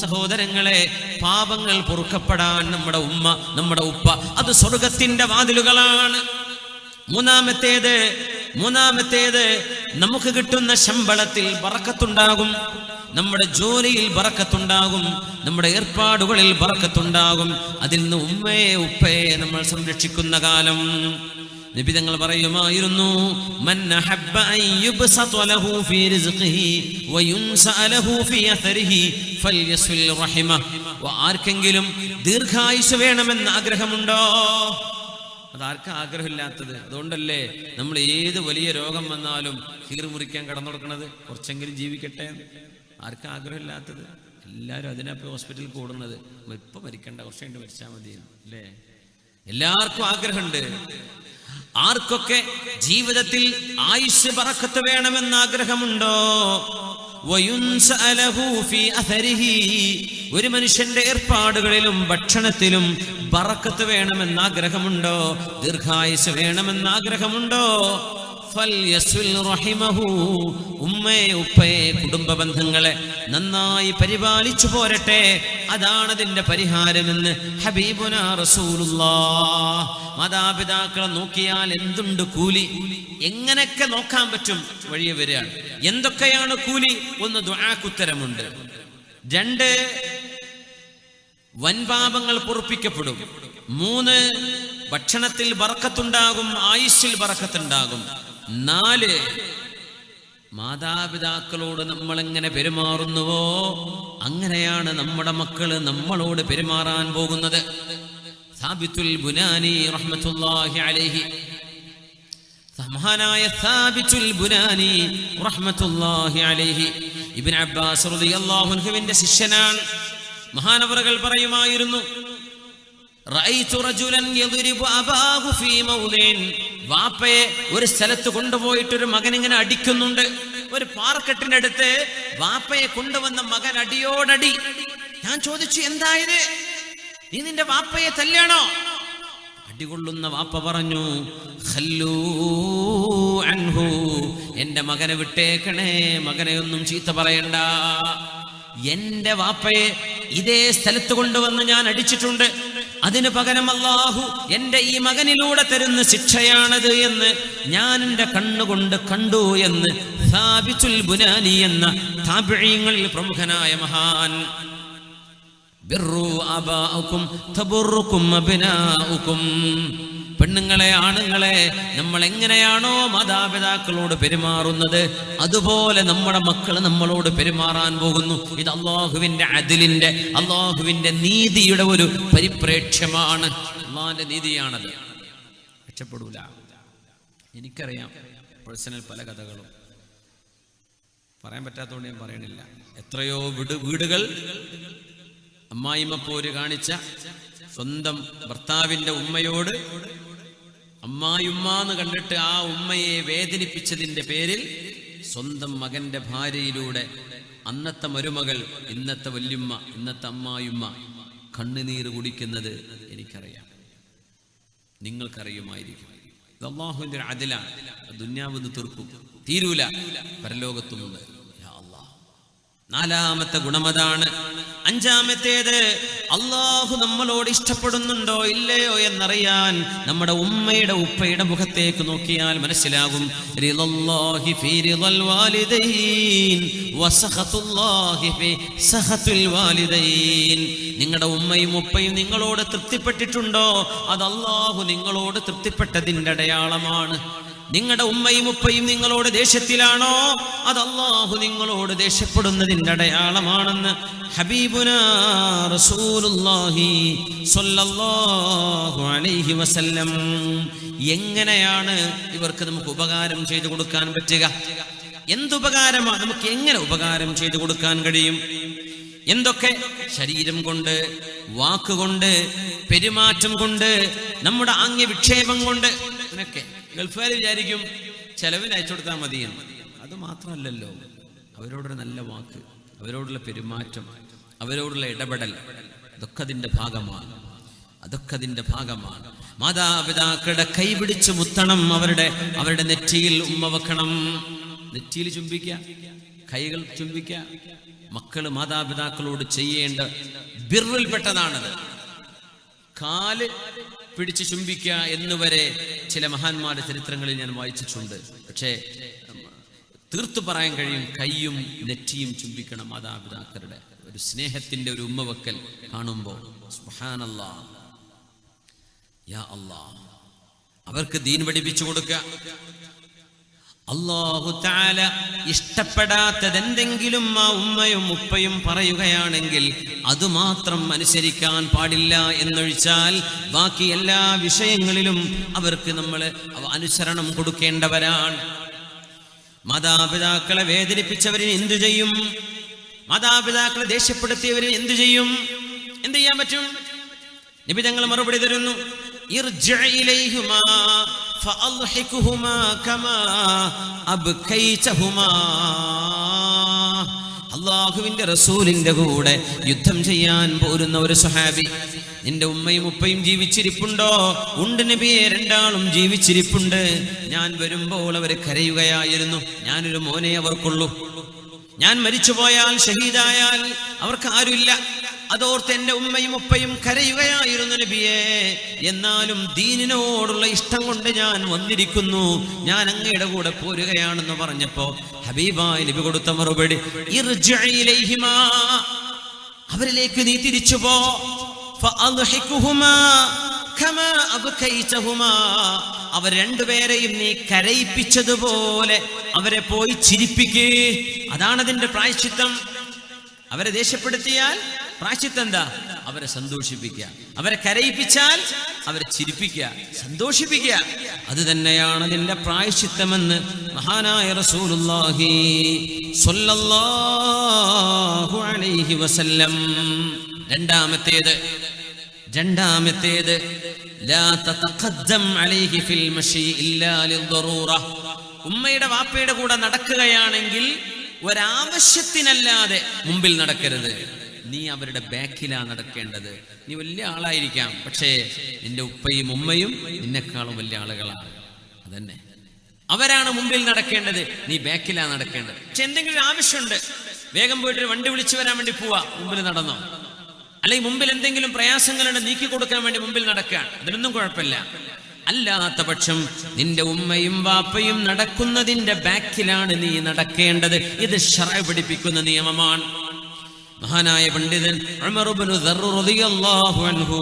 സഹോദരങ്ങളെ, പാപങ്ങൾ പൊറുക്കപ്പെടാൻ നമ്മുടെ ഉമ്മ നമ്മുടെ ഉപ്പ അത് സ്വർഗത്തിന്റെ വാതിലുകളാണ്. മൂന്നാമത്തേത് നമുക്ക് കിട്ടുന്ന ശമ്പളത്തിൽ ബറക്കത്തുണ്ടാകും, നമ്മുടെ ജോലിയിൽ ബറക്കത്തുണ്ടാകും, നമ്മുടെ ഏർപ്പാടുകളിൽ ബറക്കത്തുണ്ടാകും. അതിൽ നിന്ന് ഉമ്മയെ ഉപ്പയെ നമ്മൾ സംരക്ഷിക്കുന്ന കാലം നബി തങ്ങൾ പറയുമായിരുന്നു, മൻ അഹബ്ബ അൻ യുബ്സത ലഹു ഫീ റിസ്ഖിഹി വയുൻസ ലഹു ഫീ അഥരിഹി ഫൽയസ്വിൽ റഹിമ. ആർക്കെങ്കിലും ദീർഘായുസ് വേണമെന്ന് ആഗ്രഹമുണ്ടോ? അതാർക്കാ ആഗ്രഹമില്ലാത്തത്? അതുകൊണ്ടല്ലേ നമ്മൾ ഏത് വലിയ രോഗം വന്നാലും കീറി മുറിക്കാൻ കടന്നുകൊടുക്കുന്നത്, കുറച്ചെങ്കിലും ജീവിക്കട്ടെ. ആർക്കാ ആഗ്രഹമില്ലാത്തത്? എല്ലാവരും അതിനപ്പോൾ ഹോസ്പിറ്റലിൽ കൂടുന്നത്. ഇപ്പൊ മരിക്കണ്ട, കുറച്ച് കഴിഞ്ഞ് മരിച്ചാൽ മതി അല്ലേ? എല്ലാവർക്കും ആഗ്രഹമുണ്ട്. ആർക്കൊക്കെ ജീവിതത്തിൽ ആയുസ് ബറക്കത്ത് വേണമെന്ന് ആഗ്രഹമുണ്ടോ? ഒരു മനുഷ്യന്റെ ഏർപ്പാടുകളിലും ഭക്ഷണത്തിലും ബറക്കത്ത് വേണമെന്ന് ആഗ്രഹമുണ്ടോ? ദീർഘായുസ് വേണമെന്ന് ആഗ്രഹമുണ്ടോ? ഉമ്മയെ ഉപ്പയെ കുടുംബ ബന്ധങ്ങളെ നന്നായി പരിപാലിച്ചു പോരട്ടെ. അതാണ് അതിന്റെ പരിഹാരമെന്ന് ഹബീബുനാ റസൂലുള്ളാഹ്. മാതാപിതാക്കളെ നോക്കിയാൽ എന്തുണ്ട് കൂലി? എങ്ങനെയൊക്കെ നോക്കാൻ പറ്റും വഴിയെ വരികയാണ്. എന്തൊക്കെയാണ് കൂലി? ഒന്ന്, ദുആക്കുത്തരമുണ്ട്. 2, വൻപാപങ്ങൾ പൊറുപ്പിക്കപ്പെടും. 3, ഭക്ഷണത്തിൽ ബറക്കത്തുണ്ടാകും, ആയുസ്സിൽ ബറക്കത്തുണ്ടാകും. 4, മാതാപിതാക്കളോട് നമ്മൾ എങ്ങനെ പെരുമാറുന്നുവോ അങ്ങനെയാണ് നമ്മുടെ മക്കള് നമ്മളോട് പെരുമാറാൻ പോകുന്നത്. സാബിത്തുൽ ബുനാനി റഹ്മത്തുള്ളാഹി അലൈഹി, മഹാനായ സാബിത്തുൽ ബുനാനി റഹ്മത്തുള്ളാഹി അലൈഹി ഇബ്നു അബ്ബാസ് റളിയല്ലാഹു അൻഹുവിന്റെ ശിഷ്യനാണ്. മഹാനവറുകൾ പറയുമായിരുന്നു, റഅയ്തു റജുലൻ യദ്രിബു അബാഹു ഫീ മൗദിൻ. വാപ്പയെ ഒരു സ്ഥലത്ത് കൊണ്ടുപോയിട്ട് ഒരു മകൻ ഇങ്ങനെ അടിക്കുന്നുണ്ട്. ഒരു പാറക്കെട്ടിന്റെ അടുത്ത് വാപ്പയെ കൊണ്ടുവന്ന മകൻ അടിയോടടി. ഞാൻ ചോദിച്ചു, എന്തായത്? നീ നിന്റെ വാപ്പയെ തല്ലാണോ? അടികൊള്ളുന്ന വാപ്പ പറഞ്ഞു, ഖല്ലൂ അൻഹു, എന്റെ മകനെ വിട്ടേക്കണേ, മകനെ ഒന്നും ചീത്ത പറയണ്ട. എന്റെ വാപ്പയെ ഇതേ സ്ഥലത്ത് കൊണ്ടുവന്ന് ഞാൻ അടിച്ചിട്ടുണ്ട്, അതിന് പകരം അല്ലാഹു എന്റെ ഈ മകനിലൂടെ തരുന്ന ശിക്ഷയാണത് എന്ന് ഞാൻ എന്റെ കണ്ണുകൊണ്ട് കണ്ടു എന്ന് സാബിത്തുൽ ബുനാനി എന്ന താബിഈങ്ങളിൽ പ്രമുഖനായ മഹാൻ. ബിർറു ആബാഉകും തബുറുകും അബ്നാഉകും. പെണ്ണുങ്ങളെ, ആണുങ്ങളെ, നമ്മൾ എങ്ങനെയാണോ മാതാപിതാക്കളോട് പെരുമാറുന്നത് അതുപോലെ നമ്മുടെ മക്കൾ നമ്മളോട് പെരുമാറാൻ പോകുന്നു. ഇത് അല്ലാഹുവിന്റെ അദ്ലിന്റെ, അല്ലാഹുവിന്റെ നീതിയുടെ ഒരു പരിപ്രേക്ഷ്യമാണ്. അല്ലാഹുവിന്റെ നീതിയാണത്. രക്ഷപ്പെടൂല. എനിക്കറിയാം പേഴ്സണൽ പല കഥകളും, പറയാൻ പറ്റാത്തതുകൊണ്ട് ഞാൻ പറയണില്ല. എത്രയോ വീടുകൾ അമ്മായിമ്മ പോര് കാണിച്ച സ്വന്തം ഭർത്താവിന്റെ ഉമ്മയോട് അമ്മായിമ്മന്ന് കണ്ടിട്ട് ആ ഉമ്മയെ വേദനിപ്പിച്ചതിന്റെ പേരിൽ സ്വന്തം മകന്റെ ഭാര്യയിലൂടെ അന്നത്തെ മരുമകൾ, ഇന്നത്തെ വല്യുമ്മ, ഇന്നത്തെ അമ്മായിമ്മ കണ്ണുനീര് കുടിക്കുന്നത് എനിക്കറിയാം, നിങ്ങൾക്കറിയുമായിരിക്കും. ഇത് അല്ലാഹുവിന്റെ ഒരു അദലാണ്. ദുന്യാവെന്ന് തീർക്കും, തീരൂല, പരലോകത്തുമുണ്ട്. നാലാമത്തെ ഗുണമതാണ്. അഞ്ചാമത്തേത്, അല്ലാഹു നമ്മളോട് ഇഷ്ടപ്പെടുന്നുണ്ടോ ഇല്ലയോ എന്നറിയാൻ നമ്മുടെ ഉമ്മയുടെ ഉപ്പയുടെ മുഖത്തേക്ക് നോക്കിയാൽ മനസ്സിലാകും. റിളല്ലാഹി ഫീ റിളൽ വാലിദൈൻ വസഖത്തുല്ലാഹി ഫീ സഖത്തുൽ വാലിദൈൻ. നിങ്ങളുടെ ഉമ്മയും ഉപ്പയും നിങ്ങളോട് തൃപ്തിപ്പെട്ടിട്ടുണ്ടോ അത് അല്ലാഹു നിങ്ങളോട് തൃപ്തിപ്പെട്ടതിന്റെ അടയാളമാണ്. നിങ്ങളുടെ ഉമ്മയും ഉപ്പയും നിങ്ങളോട് ദേഷ്യത്തിലാണോ അത് അല്ലാഹു നിങ്ങളോട് ദേഷ്യപ്പെടുന്നതിന്റെ അടയാളമാണെന്ന് ഹബീബുനാ റസൂലുള്ളാഹി സ്വല്ലല്ലാഹു അലൈഹി വസല്ലം. എങ്ങനെയാണ് ഇവർക്ക് നമുക്ക് ഉപകാരം ചെയ്തു കൊടുക്കാൻ പറ്റുക? എന്തുപകാരമാണ് നമുക്ക് എങ്ങനെ ഉപകാരം ചെയ്തു കൊടുക്കാൻ കഴിയും? എന്തൊക്കെ? ശരീരം കൊണ്ട്, വാക്കുകൊണ്ട്, പെരുമാറ്റം കൊണ്ട്, നമ്മുടെ ആംഗ്യ വിക്ഷേപം കൊണ്ട്. അങ്ങനെയൊക്കെ ഗൾഫുകാർ വിചാരിക്കും ചെലവിന് അയച്ചു കൊടുത്താൽ മതിയെന്ന്. അത് മാത്രമല്ലല്ലോ, അവരോടൊരു നല്ല വാക്ക്, അവരോടുള്ള പെരുമാറ്റം, അവരോടുള്ള ഇടപെടൽ, അതൊക്കെ അതിൻ്റെ ഭാഗമാണ്. അതൊക്കെ അതിൻ്റെ ഭാഗമാണ്. മാതാപിതാക്കളുടെ കൈ പിടിച്ച് മുത്തണം, അവരുടെ നെറ്റിയിൽ ഉമ്മ വെക്കണം. നെറ്റിയിൽ ചുംബിക്കുക, കൈകൾ ചുംബിക്കുക. മക്കള് മാതാപിതാക്കളോട് ചെയ്യേണ്ട ബിർറിൽപ്പെട്ടതാണത്. കാല് പിടിച്ച് ചുംബിക്കുക എന്നുവരെ ചില മഹാന്മാരുടെ ചരിത്രങ്ങളിൽ ഞാൻ വായിച്ചിട്ടുണ്ട്. പക്ഷേ തീർത്തു പറയാൻ കഴിയും, കൈയും നെറ്റിയും ചുംബിക്കണം. മാതാപിതാക്കളുടെ ഒരു സ്നേഹത്തിന്റെ ഒരു ഉമ്മവക്കൽ കാണുമ്പോൾ സുബ്ഹാനല്ലാഹ്, യാ അല്ലാഹ്, അവർക്ക് ദീൻ പഠിപ്പിച്ചു കൊടുക്കുക. അല്ലാഹു തആല ഇഷ്ടപ്പെടാത്തതെന്തെങ്കിലും ആ ഉമ്മയും ഉപ്പയും പറയുകയാണെങ്കിൽ അതുമാത്രം അനുസരിക്കാൻ പാടില്ല എന്നൊഴിച്ചാൽ ബാക്കി എല്ലാ വിഷയങ്ങളിലും അവർക്ക് നമ്മൾ അനുസരണം കൊടുക്കേണ്ടവരാണ്. മാതാപിതാക്കളെ വേദനിപ്പിച്ചവരിന് എന്തു ചെയ്യും? മാതാപിതാക്കളെ ദേഷ്യപ്പെടുത്തിയവരിന് എന്തു ചെയ്യും? എന്ത് ചെയ്യാൻ പറ്റും? നബി തങ്ങൾ മറുപടി തരുന്നു, ഇർജിഅ ഇലൈഹിമാ ഫഅൽഹിഖുഹുമാ കമാ അബ്കൈതഹുമാ. അല്ലാഹുവിന്റെ റസൂലിന്റെ കൂടെ യുദ്ധം ചെയ്യാൻ പോരുന്ന ഒരു സ്വഹാബി, നിന്റെ ഉമ്മയും ഉപ്പയും ജീവിച്ചിരിപ്പുണ്ടോ? ഉണ്ട് നബിയെ, രണ്ടാളും ജീവിച്ചിരിപ്പുണ്ട്. ഞാൻ വരുമ്പോൾ അവർ കരയുകയായിരുന്നു. ഞാനൊരു മോനെ അവർക്കുള്ളൂ. ഞാൻ മരിച്ചുപോയാൽ, ഷഹീദായാൽ അവർക്ക് ആരുമില്ല. അതോർത്ത് എന്റെ ഉമ്മയും ഉപ്പയും കരയുകയായിരുന്നു നബിയെ. എന്നാലും ദീനിനോടുള്ള ഇഷ്ടം കൊണ്ട് ഞാൻ വന്നിരിക്കുന്നു, ഞാൻ അങ്ങയുടെ കൂടെ പോരുകയാണെന്ന് പറഞ്ഞപ്പോ ഹബീബായ നബി കൊടുത്ത മറുപടി, ഇർജിഅ ഇലൈഹിമാ, അവരിലേക്ക് നീ തിരിച്ചു പോ. ഫഅൽഹിഖുഹുമാ കമാ അബ്കൈതഹുമാ, അവർ രണ്ടുപേരെയും നീ കരയിപ്പിച്ചതുപോലെ അവരെ പോയി ചിരിപ്പിക്കേ. അതാണ് അതിന്റെ പ്രായശ്ചിത്തം. അവരെ ദേഷ്യപ്പെടുത്തിയാൽ പ്രായശ്ചിത്തം എന്താ? അവരെ സന്തോഷിപ്പിക്കുക. അവരെ കരയിപ്പിച്ചാൽ അവരെ ചിരിപ്പിക്കുക, സന്തോഷിപ്പിക്കുക. അത് തന്നെയാണ് അതിന്റെ പ്രായശ്ചിത്തമെന്ന് മഹാനായ റസൂലുള്ളാഹി സ്വല്ലല്ലാഹു അലൈഹി വസല്ലം. രണ്ടാമത്തേത് ലാ തതഖദ്ദം അലൈഹി ഫിൽ മശി ഇല്ലാ ലിദ്ദറൂറ. ഉമ്മയുടെ വാപ്പയുടെ കൂടെ നടക്കുകയാണെങ്കിൽ ഒരാവശ്യത്തിനല്ലാതെ മുമ്പിൽ നടക്കരുത്. നീ അവരുടെ ബാക്കിലാണ് നടക്കേണ്ടത്. നീ വലിയ ആളായിരിക്കാം, പക്ഷേ നിന്റെ ഉപ്പയും ഉമ്മയും നിന്നെക്കാളും വലിയ ആളുകളാണ്. അതന്നെ അവരാണ് മുമ്പിൽ നടക്കേണ്ടത്, നീ ബാക്കിലാണ് നടക്കേണ്ടത്. പക്ഷെ എന്തെങ്കിലും ഒരു ആവശ്യമുണ്ട്, വേഗം പോയിട്ട് വണ്ടി വിളിച്ചു വരാൻ വേണ്ടി പോവാ, മുമ്പിൽ നടന്നോ. അല്ലെങ്കിൽ മുമ്പിൽ എന്തെങ്കിലും പ്രയാസങ്ങളുണ്ട്, നീക്കി കൊടുക്കാൻ വേണ്ടി മുമ്പിൽ നടക്കാൻ, അതിനൊന്നും കുഴപ്പമില്ല. അല്ലാത്ത പക്ഷം നിന്റെ ഉമ്മയും വാപ്പയും നടക്കുന്നതിന്റെ ബാക്കിലാണ് നീ നടക്കേണ്ടത്. ഇത് ശറഅ പഠിപ്പിക്കുന്ന നിയമമാണ്. മഹാനായ പണ്ഡിതൻ ഉമർ ഇബ്നു ദർർ റളിയല്ലാഹു അൻഹു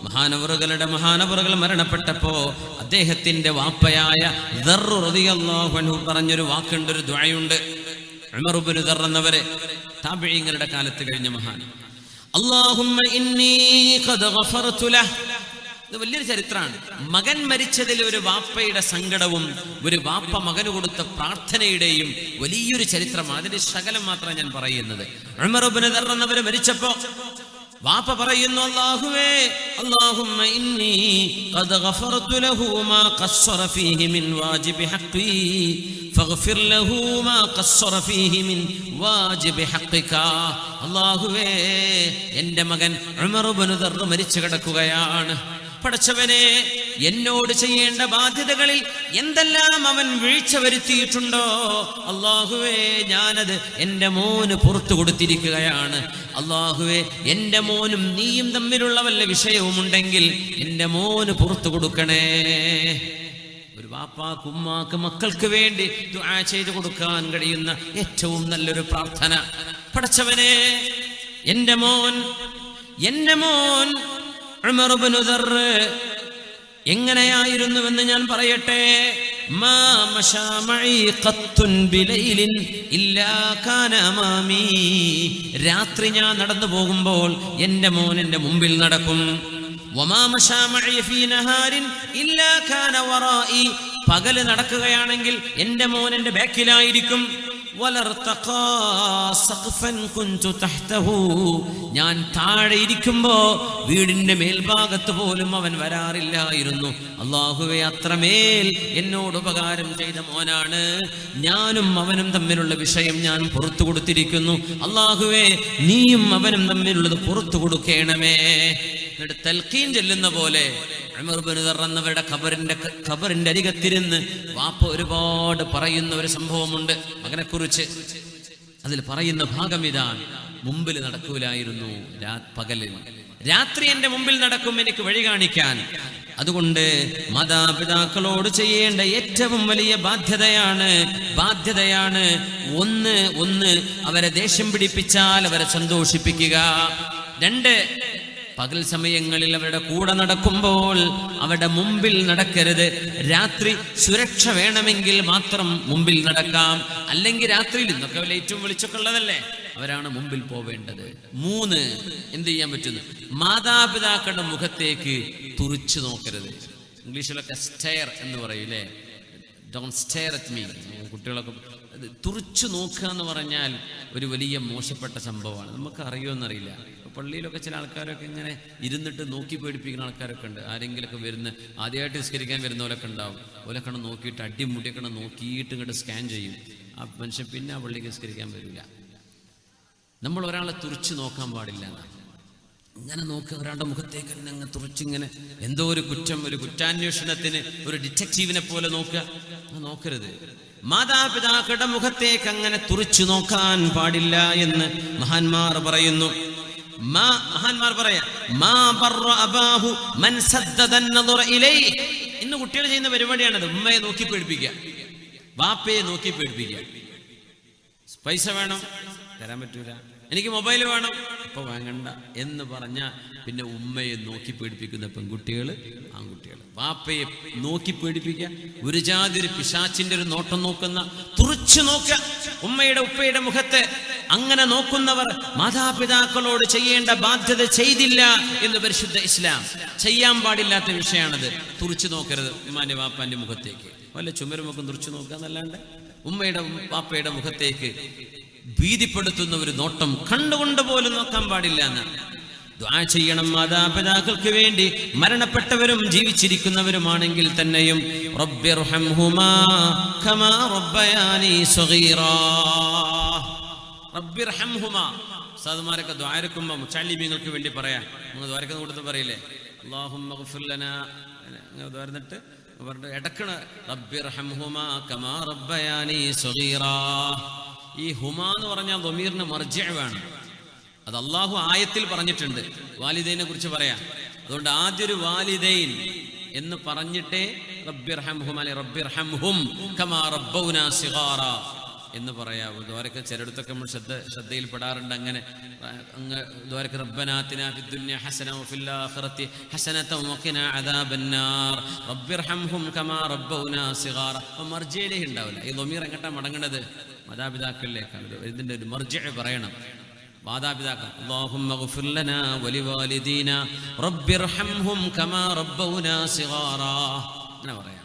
മഹാനവറുകൾ മരണപ്പെട്ടപ്പോ അദ്ദേഹത്തിന്റെ വാപ്പയായ ദർർ റളിയല്ലാഹു അൻഹു പറഞ്ഞൊരു വാക്കുണ്ട്, ഒരു ദുആയുണ്ട്. ഉമർ ഇബ്നു ദർർ എന്നവരെ താബിഈങ്ങളുടെ കാലത്ത് കഴിഞ്ഞ മഹാൻ. അല്ലാഹുമ്മ ഇന്നി ഖദ് ഗഫർതു ലഹ്. ഇത് വലിയൊരു ചരിത്രമാണ്. മകൻ മരിച്ചതിൽ ഒരു വാപ്പയുടെ സങ്കടവും ഒരു വാപ്പ മകന് കൊടുത്ത പ്രാർത്ഥനയുടെയും വലിയൊരു ചരിത്രമാണ്. അതിന്റെ ശകലം മാത്രമാണ് ഞാൻ പറയുന്നത്. ഉമർ ഇബ്നു ദർർ എന്നവർ മരിച്ചപ്പോ വാപ്പ പറയുന്നു, അല്ലാഹുവേ, അല്ലാഹുമ്മ ഇന്നി ഖദ് ഗഫർതു ലഹു മാ ഖസ്സറ ഫീഹി മിൻ വാജിബി ഹഖ്ഖി ഫഗ്ഫിർ ലഹു മാ ഖസ്സറ ഫീഹി മിൻ വാജിബി ഹഖ്ഖിക. അല്ലാഹുവേ, എൻ്റെ മകൻ ഉമർ ഇബ്നു ദർർ മരിച്ചു കിടക്കുകയാണ്. പടച്ചവനെ, എന്നോട് ചെയ്യേണ്ട ബാധ്യതകളിൽ എന്തെല്ലാം അവൻ വീഴ്ച വരുത്തിയിട്ടുണ്ടോ അല്ലാഹുവേ, ഞാനത് എൻ്റെ മോന് പുറത്തു കൊടുത്തിരിക്കുകയാണ്. അല്ലാഹുവേ, എൻ്റെ മോനും നീയും തമ്മിലുള്ള വല്ല വിഷയവുമുണ്ടെങ്കിൽ എൻ്റെ മോന് പുറത്തു കൊടുക്കണേ. ഒരു വാപ്പാക്ക് ഉമ്മാക്ക് മക്കൾക്ക് വേണ്ടി ദുആ ചെയ്തു കൊടുക്കാൻ കഴിയുന്ന ഏറ്റവും നല്ലൊരു പ്രാർത്ഥന. പടച്ചവനെ, എൻ്റെ മോൻ ഉമർ ഇബ്നു ദർർ എങ്ങനെയായിരുന്നുവെന്ന് ഞാൻ പറയട്ടെ. മാ മശാ മഈ ഖത്തുൻ ബിലൈലിൻ ഇല്ലാ കാന അമാമി. രാത്രി ഞാൻ നടന്നു പോകുമ്പോൾ എൻ്റെ മോൻ എൻ്റെ മുമ്പിൽ നടക്കും. വമാ മശാ മഈ ഫീ നഹാരിൻ ഇല്ലാ കാന വറാഇ. പകല് നടക്കുകയാണെങ്കിൽ എൻ്റെ മോൻ എൻ്റെ ബാക്കിലായിരിക്കും. ഞാൻ താഴെ ഇരിക്കുമ്പോ വീടിന്റെ മേൽഭാഗത്ത് പോലും അവൻ വരാറില്ലായിരുന്നു. അല്ലാഹുവേ, അത്രമേൽ എന്നോട് ഉപകാരം ചെയ്ത മോനാണ്. ഞാനും അവനും തമ്മിലുള്ള വിഷയം ഞാൻ പുറത്തു കൊടുത്തിരിക്കുന്നു. അല്ലാഹുവേ, നീയും അവനും തമ്മിലുള്ളത് പുറത്തു കൊടുക്കണമേ. തൽഖീൻ ചെല്ലുന്ന പോലെ ഉമർ ഇബ്നു ദർർ എന്നവരുടെ ഖബറിന്റെ അരികത്തിരുന്ന് വാപ്പ ഒരുപാട് പറയുന്ന ഒരു സംഭവമുണ്ട് മകനെ കുറിച്ച്. അതിൽ പറയുന്ന ഭാഗം ഇതാണ്: മുമ്പിൽ നടക്കൂലായിരുന്നു പകലിൽ, രാത്രി എന്റെ മുമ്പിൽ നടക്കും എനിക്ക് വഴി കാണിക്കാൻ. അതുകൊണ്ട് മാതാപിതാക്കളോട് ചെയ്യേണ്ട ഏറ്റവും വലിയ ബാധ്യതയാണ് ഒന്ന് അവരെ ദേഷ്യം പിടിപ്പിച്ചാൽ അവരെ സന്തോഷിപ്പിക്കുക. 2, പകൽ സമയങ്ങളിൽ അവരുടെ കൂടെ നടക്കുമ്പോൾ അവരുടെ മുമ്പിൽ നടക്കരുത്. രാത്രി സുരക്ഷ വേണമെങ്കിൽ മാത്രം മുമ്പിൽ നടക്കാം, അല്ലെങ്കിൽ രാത്രിയിൽ ഇന്നൊക്കെ ലൈറ്റും വെളിച്ചൊക്കെ ഉള്ളതല്ലേ, അവരാണ് മുമ്പിൽ പോവേണ്ടത്. 3, എന്ത് ചെയ്യാൻ പറ്റുന്നു? മാതാപിതാക്കളുടെ മുഖത്തേക്ക് തുറിച്ചു നോക്കരുത്. ഇംഗ്ലീഷിലൊക്കെ സ്റ്റെയർ എന്ന് പറയൂലേ, ഡോണ്ട് സ്റ്റെയർ അറ്റ് മീ. കുട്ടികളൊക്കെ തുറിച്ചു നോക്കുക എന്ന് പറഞ്ഞാൽ ഒരു വലിയ മോശപ്പെട്ട സംഭവമാണ്. നമുക്ക് അറിയുമെന്നറിയില്ല. പള്ളിയിലൊക്കെ ചില ആൾക്കാരൊക്കെ ഇങ്ങനെ ഇരുന്നിട്ട് നോക്കി പേടിപ്പിക്കുന്ന ആൾക്കാരൊക്കെ ഉണ്ട്. ആരെങ്കിലുമൊക്കെ വരുന്ന ആദ്യമായിട്ട് നിസ്കരിക്കാൻ വരുന്നവരൊക്കെ ഉണ്ടാവും. ഓലൊക്കെ നോക്കിയിട്ട് അടിമുടിയൊക്കെ നോക്കിയിട്ട് ഇങ്ങോട്ട് സ്കാൻ ചെയ്യും. ആ മനുഷ്യൻ പിന്നെ ആ പള്ളിക്ക് നിസ്കരിക്കാൻ വരില്ല. നമ്മൾ ഒരാളെ തുറിച്ച് നോക്കാൻ പാടില്ല. ഇങ്ങനെ നോക്കുക, ഒരാളുടെ മുഖത്തേക്ക് തന്നെ അങ്ങ് തുറിച്ചിങ്ങനെ എന്തോ ഒരു കുറ്റം, ഒരു കുറ്റാന്വേഷണത്തിന് ഒരു ഡിറ്റക്റ്റീവിനെ പോലെ നോക്കുക. നോക്കരുത്. മാതാപിതാക്കളുടെ മുഖത്തേക്ക് അങ്ങനെ തുറിച്ചു നോക്കാൻ പാടില്ല എന്ന് മഹാന്മാർ പറയുന്നു. ഇന്ന് കുട്ടികൾ ചെയ്യുന്ന പരിപാടിയാണത്. ഉമ്മയെ നോക്കി പേടിപ്പിക്കുക, വാപ്പയെ നോക്കി പേടിപ്പിക്കുക. പൈസ വേണം, തരാൻ പറ്റൂല. എനിക്ക് മൊബൈൽ വേണം, ഇപ്പൊ വാങ്ങണ്ട എന്ന് പറഞ്ഞ പിന്നെ ഉമ്മയെ നോക്കി പേടിപ്പിക്കുന്ന പെൺകുട്ടികൾ, ആൺകുട്ടികൾ. വാപ്പയെ നോക്കി പേടിപ്പിക്കുക, ഒരു ജാതി ഒരു പിശാച്ചിന്റെ ഒരു നോട്ടം നോക്കുന്ന, തുറിച്ചു നോക്കുക ഉമ്മയുടെ ഉപ്പയുടെ മുഖത്ത്. അങ്ങനെ നോക്കുന്നവർ മാതാപിതാക്കളോട് ചെയ്യേണ്ട ബാധ്യത ചെയ്തില്ല എന്ന് പരിശുദ്ധ ഇസ്ലാം. ചെയ്യാൻ പാടില്ലാത്ത വിഷയമാണത്. തുറിച്ചു നോക്കരുത് ഉമ്മാന്റെ വാപ്പാന്റെ മുഖത്തേക്ക്. വല്ല ചുമരുമൊക്കെ തുറിച്ചു നോക്കുക എന്നല്ലാണ്ട് ഉമ്മയുടെ വാപ്പയുടെ മുഖത്തേക്ക് ഭീതിപ്പെടുത്തുന്ന ഒരു നോട്ടം കണ്ടുകൊണ്ട് പോലും നോക്കാൻ പാടില്ല എന്നാണ്. ദുആ ചെയ്യണം മാതാപിതാക്കൾക്ക് വേണ്ടി, മരണപ്പെട്ടവരും ജീവിച്ചിരിക്കുന്നവരുമാണെങ്കിൽ തന്നെയും. റബ്ബിർഹംഹുമാ കമാ റബ്ബയാനി സഗീറാ. റബ്ബിർഹംഹുമാ. ഉസ്താദുമാരൊക്കെ ദ്വാരക്കുമ്പോൾ മുച്ചാലിമീങ്ങൾക്ക് വേണ്ടി പറയാം. നിങ്ങൾ ദ്വാരക്കുന്ന കൂട്ടത്തിൽ പറയില്ലേ, അല്ലാഹുമ്മ ഗ്ഫിർ ലനാ, ദ്വാരന്നിട്ട് അവരുടെ ഇടക്കണ റബ്ബിർഹംഹുമാ കമാ റബ്ബയാനി സഗീറാ. ഈ ഹുമാ എന്ന് പറഞ്ഞാൽ ദമീറിന് മർജിഅ് വേണം. അത് അള്ളാഹു ആയത്തിൽ പറഞ്ഞിട്ടുണ്ട്, വാലിദൈനെ കുറിച്ച് പറയാം. അതുകൊണ്ട് ആദ്യം ഒരു വാലിദൈൻ എന്ന് പറഞ്ഞിട്ടേ റബ്ബിർഹംഹുമാ റബ്ബിർഹംഹും കമാ റബ്ബൗനാ സിഗാറാ എന്ന് പറയാവൂ. ദ്വാരക്ക് ചിലയിടത്തൊക്കെ നമ്മൾ ശ്രദ്ധയിൽപ്പെടാറുണ്ട് അങ്ങനെ. ദ്വാരക്ക് റബ്ബനാ ആതിനാ ഫിദ്ദുനിയ ഹസന വഫിൽ ആഖിറതി ഹസനതൻ വഖിനാ അദാബന്നാർ റബ്ബിർഹംഹും കമാ റബ്ബൗനാ സിഗാറ. മർജിഇലേ ഉണ്ടാവില്ല. ഈ ദമീർ എങ്ങട്ടാ മടങ്ങേണ്ടത്? മാതാപിതാക്കളിലേക്കാണ്. ഇതിന്റെ ഒരു മർജിഅ് പറയണം. മാതാപിതാക്കൾ അല്ലാഹുമ്മ ഗ്ഫിർ ലനാ വലിവാലിദീന റബ്ബിർഹംഹും കമാ റബ്ബൗനാ സിഗാറാ അങ്ങനെ പറയാം.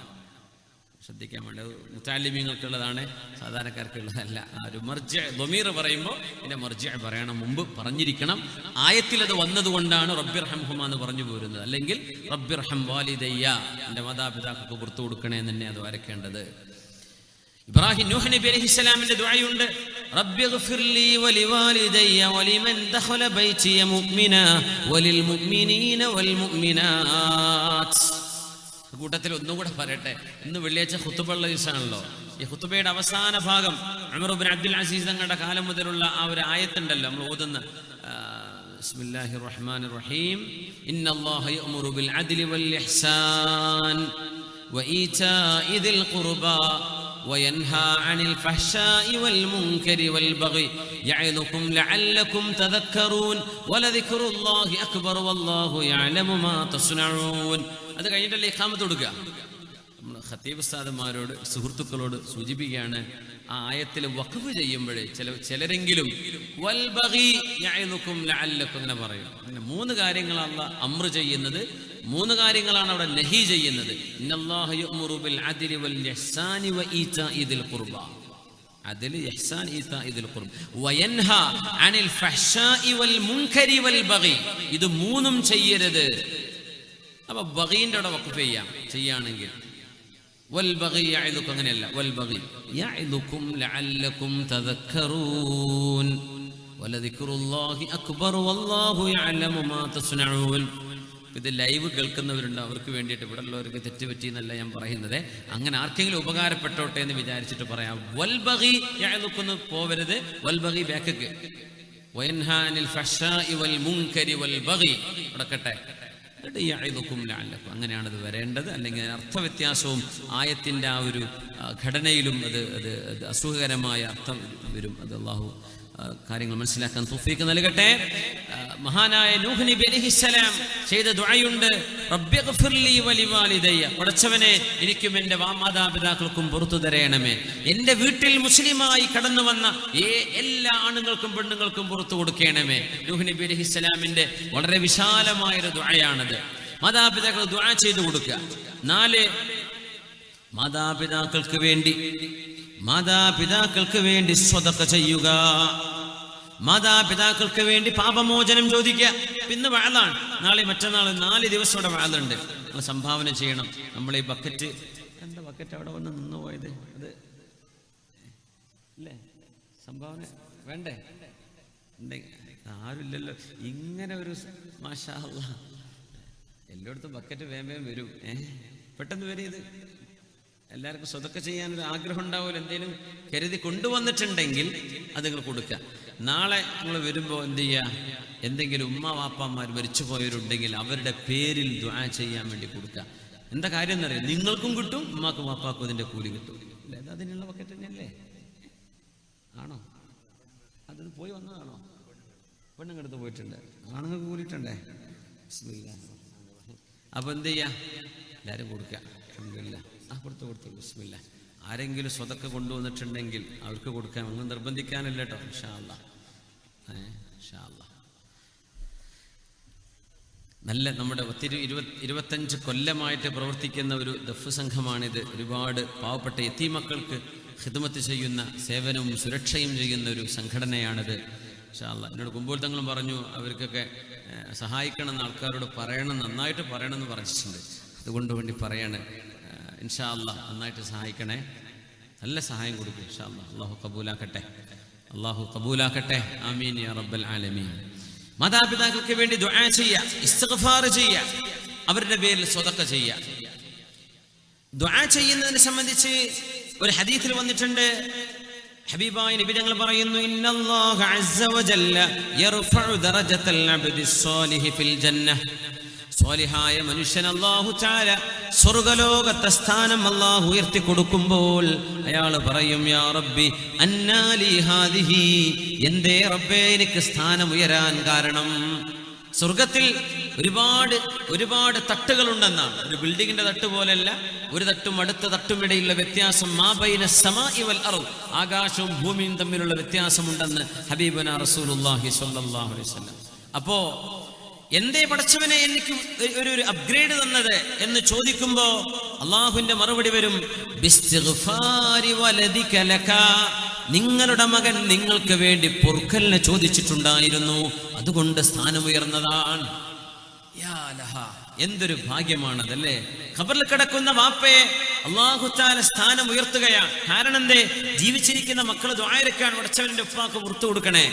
ശ്രദ്ധിക്കാൻ വേണ്ടി മുതഅല്ലിമീങ്ങൾക്കുള്ളതാണ്, സാധാരണക്കാർക്കുള്ളതല്ല. ആ ഒരു മർജിഅ് ദമീർ പറയുമ്പോൾ ഇതിന്റെ മർജിഅ് പറയണം, മുമ്പ് പറഞ്ഞിരിക്കണം. ആയത്തിൽ അത് വന്നതുകൊണ്ടാണ് റബ്ബിർഹംഹുമാ എന്ന് പറഞ്ഞു പോരുന്നത്. അല്ലെങ്കിൽ റബ്ബിർഹം വാലിദയ്യ, എൻ്റെ മാതാപിതാക്കൾക്ക് പുറത്തു കൊടുക്കണേ എന്ന് തന്നെ അത് വരയ്ക്കേണ്ടത്. ഇബ്രാഹിം നൂഹ് നബി അലൈഹിസ്സലാമിന്റെ ദുആയുണ്ട്, റബ്ബിഗ്ഫിർലി വലിവാലിദയ്യ വലിമൻ ദഖല ബൈതിയ മുഅ്മിനാ വലിൽ മുഅ്മിനീന വൽ മുഅ്മിനാത്ത്. കൂട്ടത്തിൽ ഒന്നും കൂടെ പറയട്ടെ. ഇന്ന് വെള്ളിയാഴ്ച ഖുതുബയുള്ള ദിവസമാണല്ലോ. ഈ ഖുതുബയുടെ അവസാന ഭാഗം ഉമർ ഇബ്നു അബ്ദുൽ അസീസ് തങ്ങളുടെ കാലം മുതലുള്ള ആ ഒരു ആയത്തുണ്ടല്ലോ നമ്മൾ ഓതുന്ന, ബിസ്മില്ലാഹിർ റഹ്മാനിർ റഹീം, ഇന്നല്ലാഹ യഅ്മുറു ബിൽ അദ്ലി വൽ ഇഹ്സാൻ വഈതാഇ ദിൽ ഖുർബാ وينهى عن الفحشاء والمنكر والبغي يعظكم لعلكم تذكرون ولذكر الله أكبر والله يعلم ما تصنعون. അത് കഴിഞ്ഞിട്ടല്ലേ ഇഖാമത്ത് കൊടുക്കുക. നമ്മൾ ഖതീബ് ഉസ്താദുമാരോട് സുഹൃത്തുക്കളോട് സൂചിപ്പിക്കുകയാണ്, ആ ആയത്തിൽ വഖഫ് ചെയ്യുമ്പോഴേ ചിലരെങ്കിലും വൽ ബഗി യഅ്ലുക്കും ലഅല്ലക്കും എന്ന് പറയും. അങ്ങനെ 3 കാര്യങ്ങളാണ് അല്ലാഹ് അംറ് ചെയ്യുന്നത്, 3 കാര്യങ്ങളാണ് അവിടെ നഹി ചെയ്യുന്നത്. ഇന്നല്ലാഹ യഅ്മുറു ബിൽ അദ്ലി വൽ ഇഹ്സാനി വഈതാഇ ദിൽ ഖുർബ. അദ്ൽ, ഇഹ്സാൻ, ഈതാഇ ദിൽ ഖുർബ. വയൻഹാ അനിൽ ഫഹ്ശാഇ വൽ മുൻകരി വൽ ബഗി. ഇത് 3ഉം ചെയ്യരുത്. അപ്പൊ ബഗീന്റെ അവിടെ വഖഫ് ചെയ്യാണെങ്കിൽ വൽ ബഗി യഅ്ലുക്കും അങ്ങനെയല്ല. വൽ ബഗി യഅ്ലുക്കും ലഅല്ലക്കും തദക്കറൂൻ വലദിക്റുല്ലാഹി അക്ബർ വല്ലാഹു യഅലമു മാ തസ്നഊൻ. ഇത് ലൈവ് കേൾക്കുന്നവരുണ്ട്, അവർക്ക് വേണ്ടിയിട്ട്, ഇവിടെ ഉള്ളവർക്ക് തെറ്റുപറ്റി എന്നല്ല ഞാൻ പറയുന്നത്. അങ്ങനെ ആർക്കെങ്കിലും ഉപകാരപ്പെട്ടോട്ടെ എന്ന് വിചാരിച്ചിട്ട് പറയാം. വൽ ബഗി യഅ്ലുക്കും പോവരുത്, വൽ ബഗി ബാക്കക്ക്. വയൻഹാ അനിൽ ഫഹ്ശാഇ വൽ മുൻകരി വൽ ബഗി ഇടക്കട്ടെ. അങ്ങനെയാണ് ഇത് വരേണ്ടത്. അല്ലെങ്കിൽ അർത്ഥവ്യത്യാസവും ആയത്തിന്റെ ആ ഒരു ഘടനയിലും അത് അസുഖകരമായ അർത്ഥം വരും. അത് അല്ലാഹു കാര്യങ്ങൾ മനസ്സിലാക്കാൻ തൗഫീഖ് നൽകട്ടെ. മഹാനായ നൂഹ് നബി അലൈഹിസ്സലാം ചെയ്ത ദുആയുണ്ട്, റബ്ബിഗ്ഫിർലി വലിവാലിദയ്യ. പടച്ചവനെ, എനിക്കും എൻ്റെ മാതാപിതാക്കൾക്കും പുറത്തു തരയണമേ. എൻ്റെ വീട്ടിൽ മുസ്ലിമായി കടന്നു വന്ന എല്ലാ ആണുങ്ങൾക്കും പെണ്ണുങ്ങൾക്കും പുറത്തു കൊടുക്കണമേ. നൂഹ് നബി അലൈഹിസ്സലാമിന്റെ വളരെ വിശാലമായൊരു ദുആയാണത്. മാതാപിതാക്കൾ ദുആ ചെയ്തു കൊടുക്കുക. 4 മാതാപിതാക്കൾക്ക് വേണ്ടി സ്വതക്ക ചെയ്യുക. മാതാപിതാക്കൾക്ക് വേണ്ടി പാപമോചനം ചോദിക്കുക. പിന്നെ വഅലാണ്, നാളെ മറ്റന്നാൾ 4 ദിവസം ഇവിടെ വഅലുണ്ട്. നമ്മൾ സംഭാവന ചെയ്യണം. നമ്മൾ ഈ ബക്കറ്റ്, എന്താ ബക്കറ്റ് അവിടെ വന്ന് നിന്ന് പോയത്? അത് അല്ലേ സംഭാവന വേണ്ടേ? ആരുമില്ലല്ലോ. ഇങ്ങനെ ഒരു മാഷാ അല്ലാഹ്, എല്ലായിടത്തും ബക്കറ്റ് വേഗം വരും. പെട്ടെന്ന് വരും. ഇത് എല്ലാവർക്കും സ്വതക്ക ചെയ്യാനൊരു ആഗ്രഹം ഉണ്ടാവില്ല. എന്തെങ്കിലും കരുതി കൊണ്ടുവന്നിട്ടുണ്ടെങ്കിൽ അത് നിങ്ങൾ കൊടുക്കുക. നാളെ നിങ്ങൾ വരുമ്പോൾ എന്ത് ചെയ്യുക? എന്തെങ്കിലും ഉമ്മ വാപ്പമാർ മരിച്ചു പോയവരുണ്ടെങ്കിൽ അവരുടെ പേരിൽ ദുആ ചെയ്യാൻ വേണ്ടി കൊടുക്കുക. എന്താ കാര്യം എന്നറിയാം, നിങ്ങൾക്കും കിട്ടും, ഉമ്മാക്കും വാപ്പാക്കും അതിൻ്റെ കൂലി കിട്ടും. അല്ലേ? അത് അതിനുള്ള ബക്കറ്റ് തന്നെയല്ലേ? ആണോ? അതിന് പോയി വന്നതാണോ? പെണ്ണുങ്ങടുത്ത് പോയിട്ടുണ്ട്, ആണുങ്ങൾക്ക് കൂലിയിട്ടുണ്ടേ. അപ്പൊ എന്ത് ചെയ്യാ? എല്ലാവരും കൊടുക്കുക. അൽഹംദുലില്ലാഹ്. കൊടുത്തു ബിസ്മില്ലാ. ആരെങ്കിലും സ്വതക്ക കൊണ്ടുവന്നിട്ടുണ്ടെങ്കിൽ അവർക്ക് കൊടുക്കാൻ, അങ്ങ് നിർബന്ധിക്കാനല്ല കേട്ടോ. ഇൻഷാ അല്ലാഹ്, ഇൻഷാ അല്ലാഹ്. നല്ല നമ്മുടെ 25 കൊല്ലമായിട്ട് പ്രവർത്തിക്കുന്ന ഒരു ദഫ് സംഘമാണിത്. ഒരുപാട് പാവപ്പെട്ട യതീമക്കൾക്ക് ഖിദ്മത്ത് ചെയ്യുന്ന, സേവനവും സുരക്ഷയും ചെയ്യുന്ന ഒരു സംഘടനയാണിത്. ഇൻഷാ അല്ലാഹ്. എന്നോട് കുമ്പോൾ തങ്ങളും പറഞ്ഞു അവർക്കൊക്കെ സഹായിക്കണമെന്ന് ആൾക്കാരോട് പറയണം, നന്നായിട്ട് പറയണമെന്ന് പറഞ്ഞിട്ടുണ്ട്. അതുകൊണ്ട് വേണ്ടി പറയാണ്. ഇൻഷാ അല്ലാഹ് നന്നായിട്ട് സഹായിക്കണേ, നല്ല സഹായം കൊടുക്കും ഇൻഷാ അല്ലാഹ്. അല്ലാഹു കബൂലാക്കട്ടെ, അല്ലാഹു കബൂലാക്കട്ടെ. ആമീൻ യാ റബ്ബൽ ആലമീൻ. മാതാപിതാക്കൾക്ക് വേണ്ടി ദുആ ചെയ്യുക, ഇസ്തിഗ്ഫാർ ചെയ്യുക, അവരുടെ പേരിൽ സ്വതക്ക ചെയ്യുക. ദുആ ചെയ്യുന്നതിനെ സംബന്ധിച്ച് ഒരു ഹദീസിൽ വന്നിട്ടുണ്ട്. ഹബീബായ നബി ഞങ്ങൾ പറയുന്നു, ഇന്നല്ലാഹ അസ്സ വജല്ല യർഫഉ ദറജതൽ അബ്ദി സ്വാലിഹി ഫിൽ ജന്നഹ. സ്വാലിഹായ മനുഷ്യൻ അല്ലാഹു തആല സ്വർഗ്ഗലോകത്തെ സ്ഥാനം അല്ലാഹു ഉയർത്തി കൊടുക്കുമ്പോൾ അയാൾ പറയും, യാ റബ്ബി അന്നാലി ഹാദിഹി, എന്തേ റബ്ബേ എനിക്ക് സ്ഥാനം ഉയരാൻ കാരണം? സ്വർഗത്തിൽ ഒരുപാട് തട്ടുകളുണ്ടെന്നാണ്. ഒരു ബിൽഡിങ്ങിന്റെ തട്ട് പോലെയല്ല, ഒരു തട്ടും അടുത്ത തട്ടുമിടയിലുള്ള വ്യത്യാസം മാ ബൈന സമാഇ വൽ അർദ്, ആകാശവും ഭൂമിയും തമ്മിലുള്ള വ്യത്യാസമുണ്ടെന്ന് ഹബീബുനാ റസൂലുള്ളാഹി സ്വല്ലല്ലാഹു അലൈഹി വസല്ലം. അപ്പോ എന്തേ പടച്ചവനെ എനിക്ക് ഒരു അപ്ഗ്രേഡ് തന്നത് എന്ന് ചോദിക്കുമ്പോ അള്ളാഹുവിന്റെ മറുപടി വരും, ബിസ്തിഗ്ഫാരി വലദിക ലക, നിങ്ങളുടെ മകൻ നിങ്ങൾക്ക് വേണ്ടി പൊറുക്കലിനെ ചോദിച്ചിട്ടുണ്ടായിരുന്നു, അതുകൊണ്ട് സ്ഥാനമുയർന്നതാണ്. യാ ലഹ, എന്തൊരു ഭാഗ്യമാണതല്ലേ. ഖബറിൽ കിടക്കുന്ന വാപ്പയെ അല്ലാഹു തആല സ്ഥാനം ഉയർത്തുകയാണ്. കാരണം എന്തേ? ജീവിച്ചിരിക്കുന്ന മക്കള് ദുആയിരക്കാൻ പടച്ചവന്റെ ഉപ്പാക്ക് പുറത്തു കൊടുക്കണേ,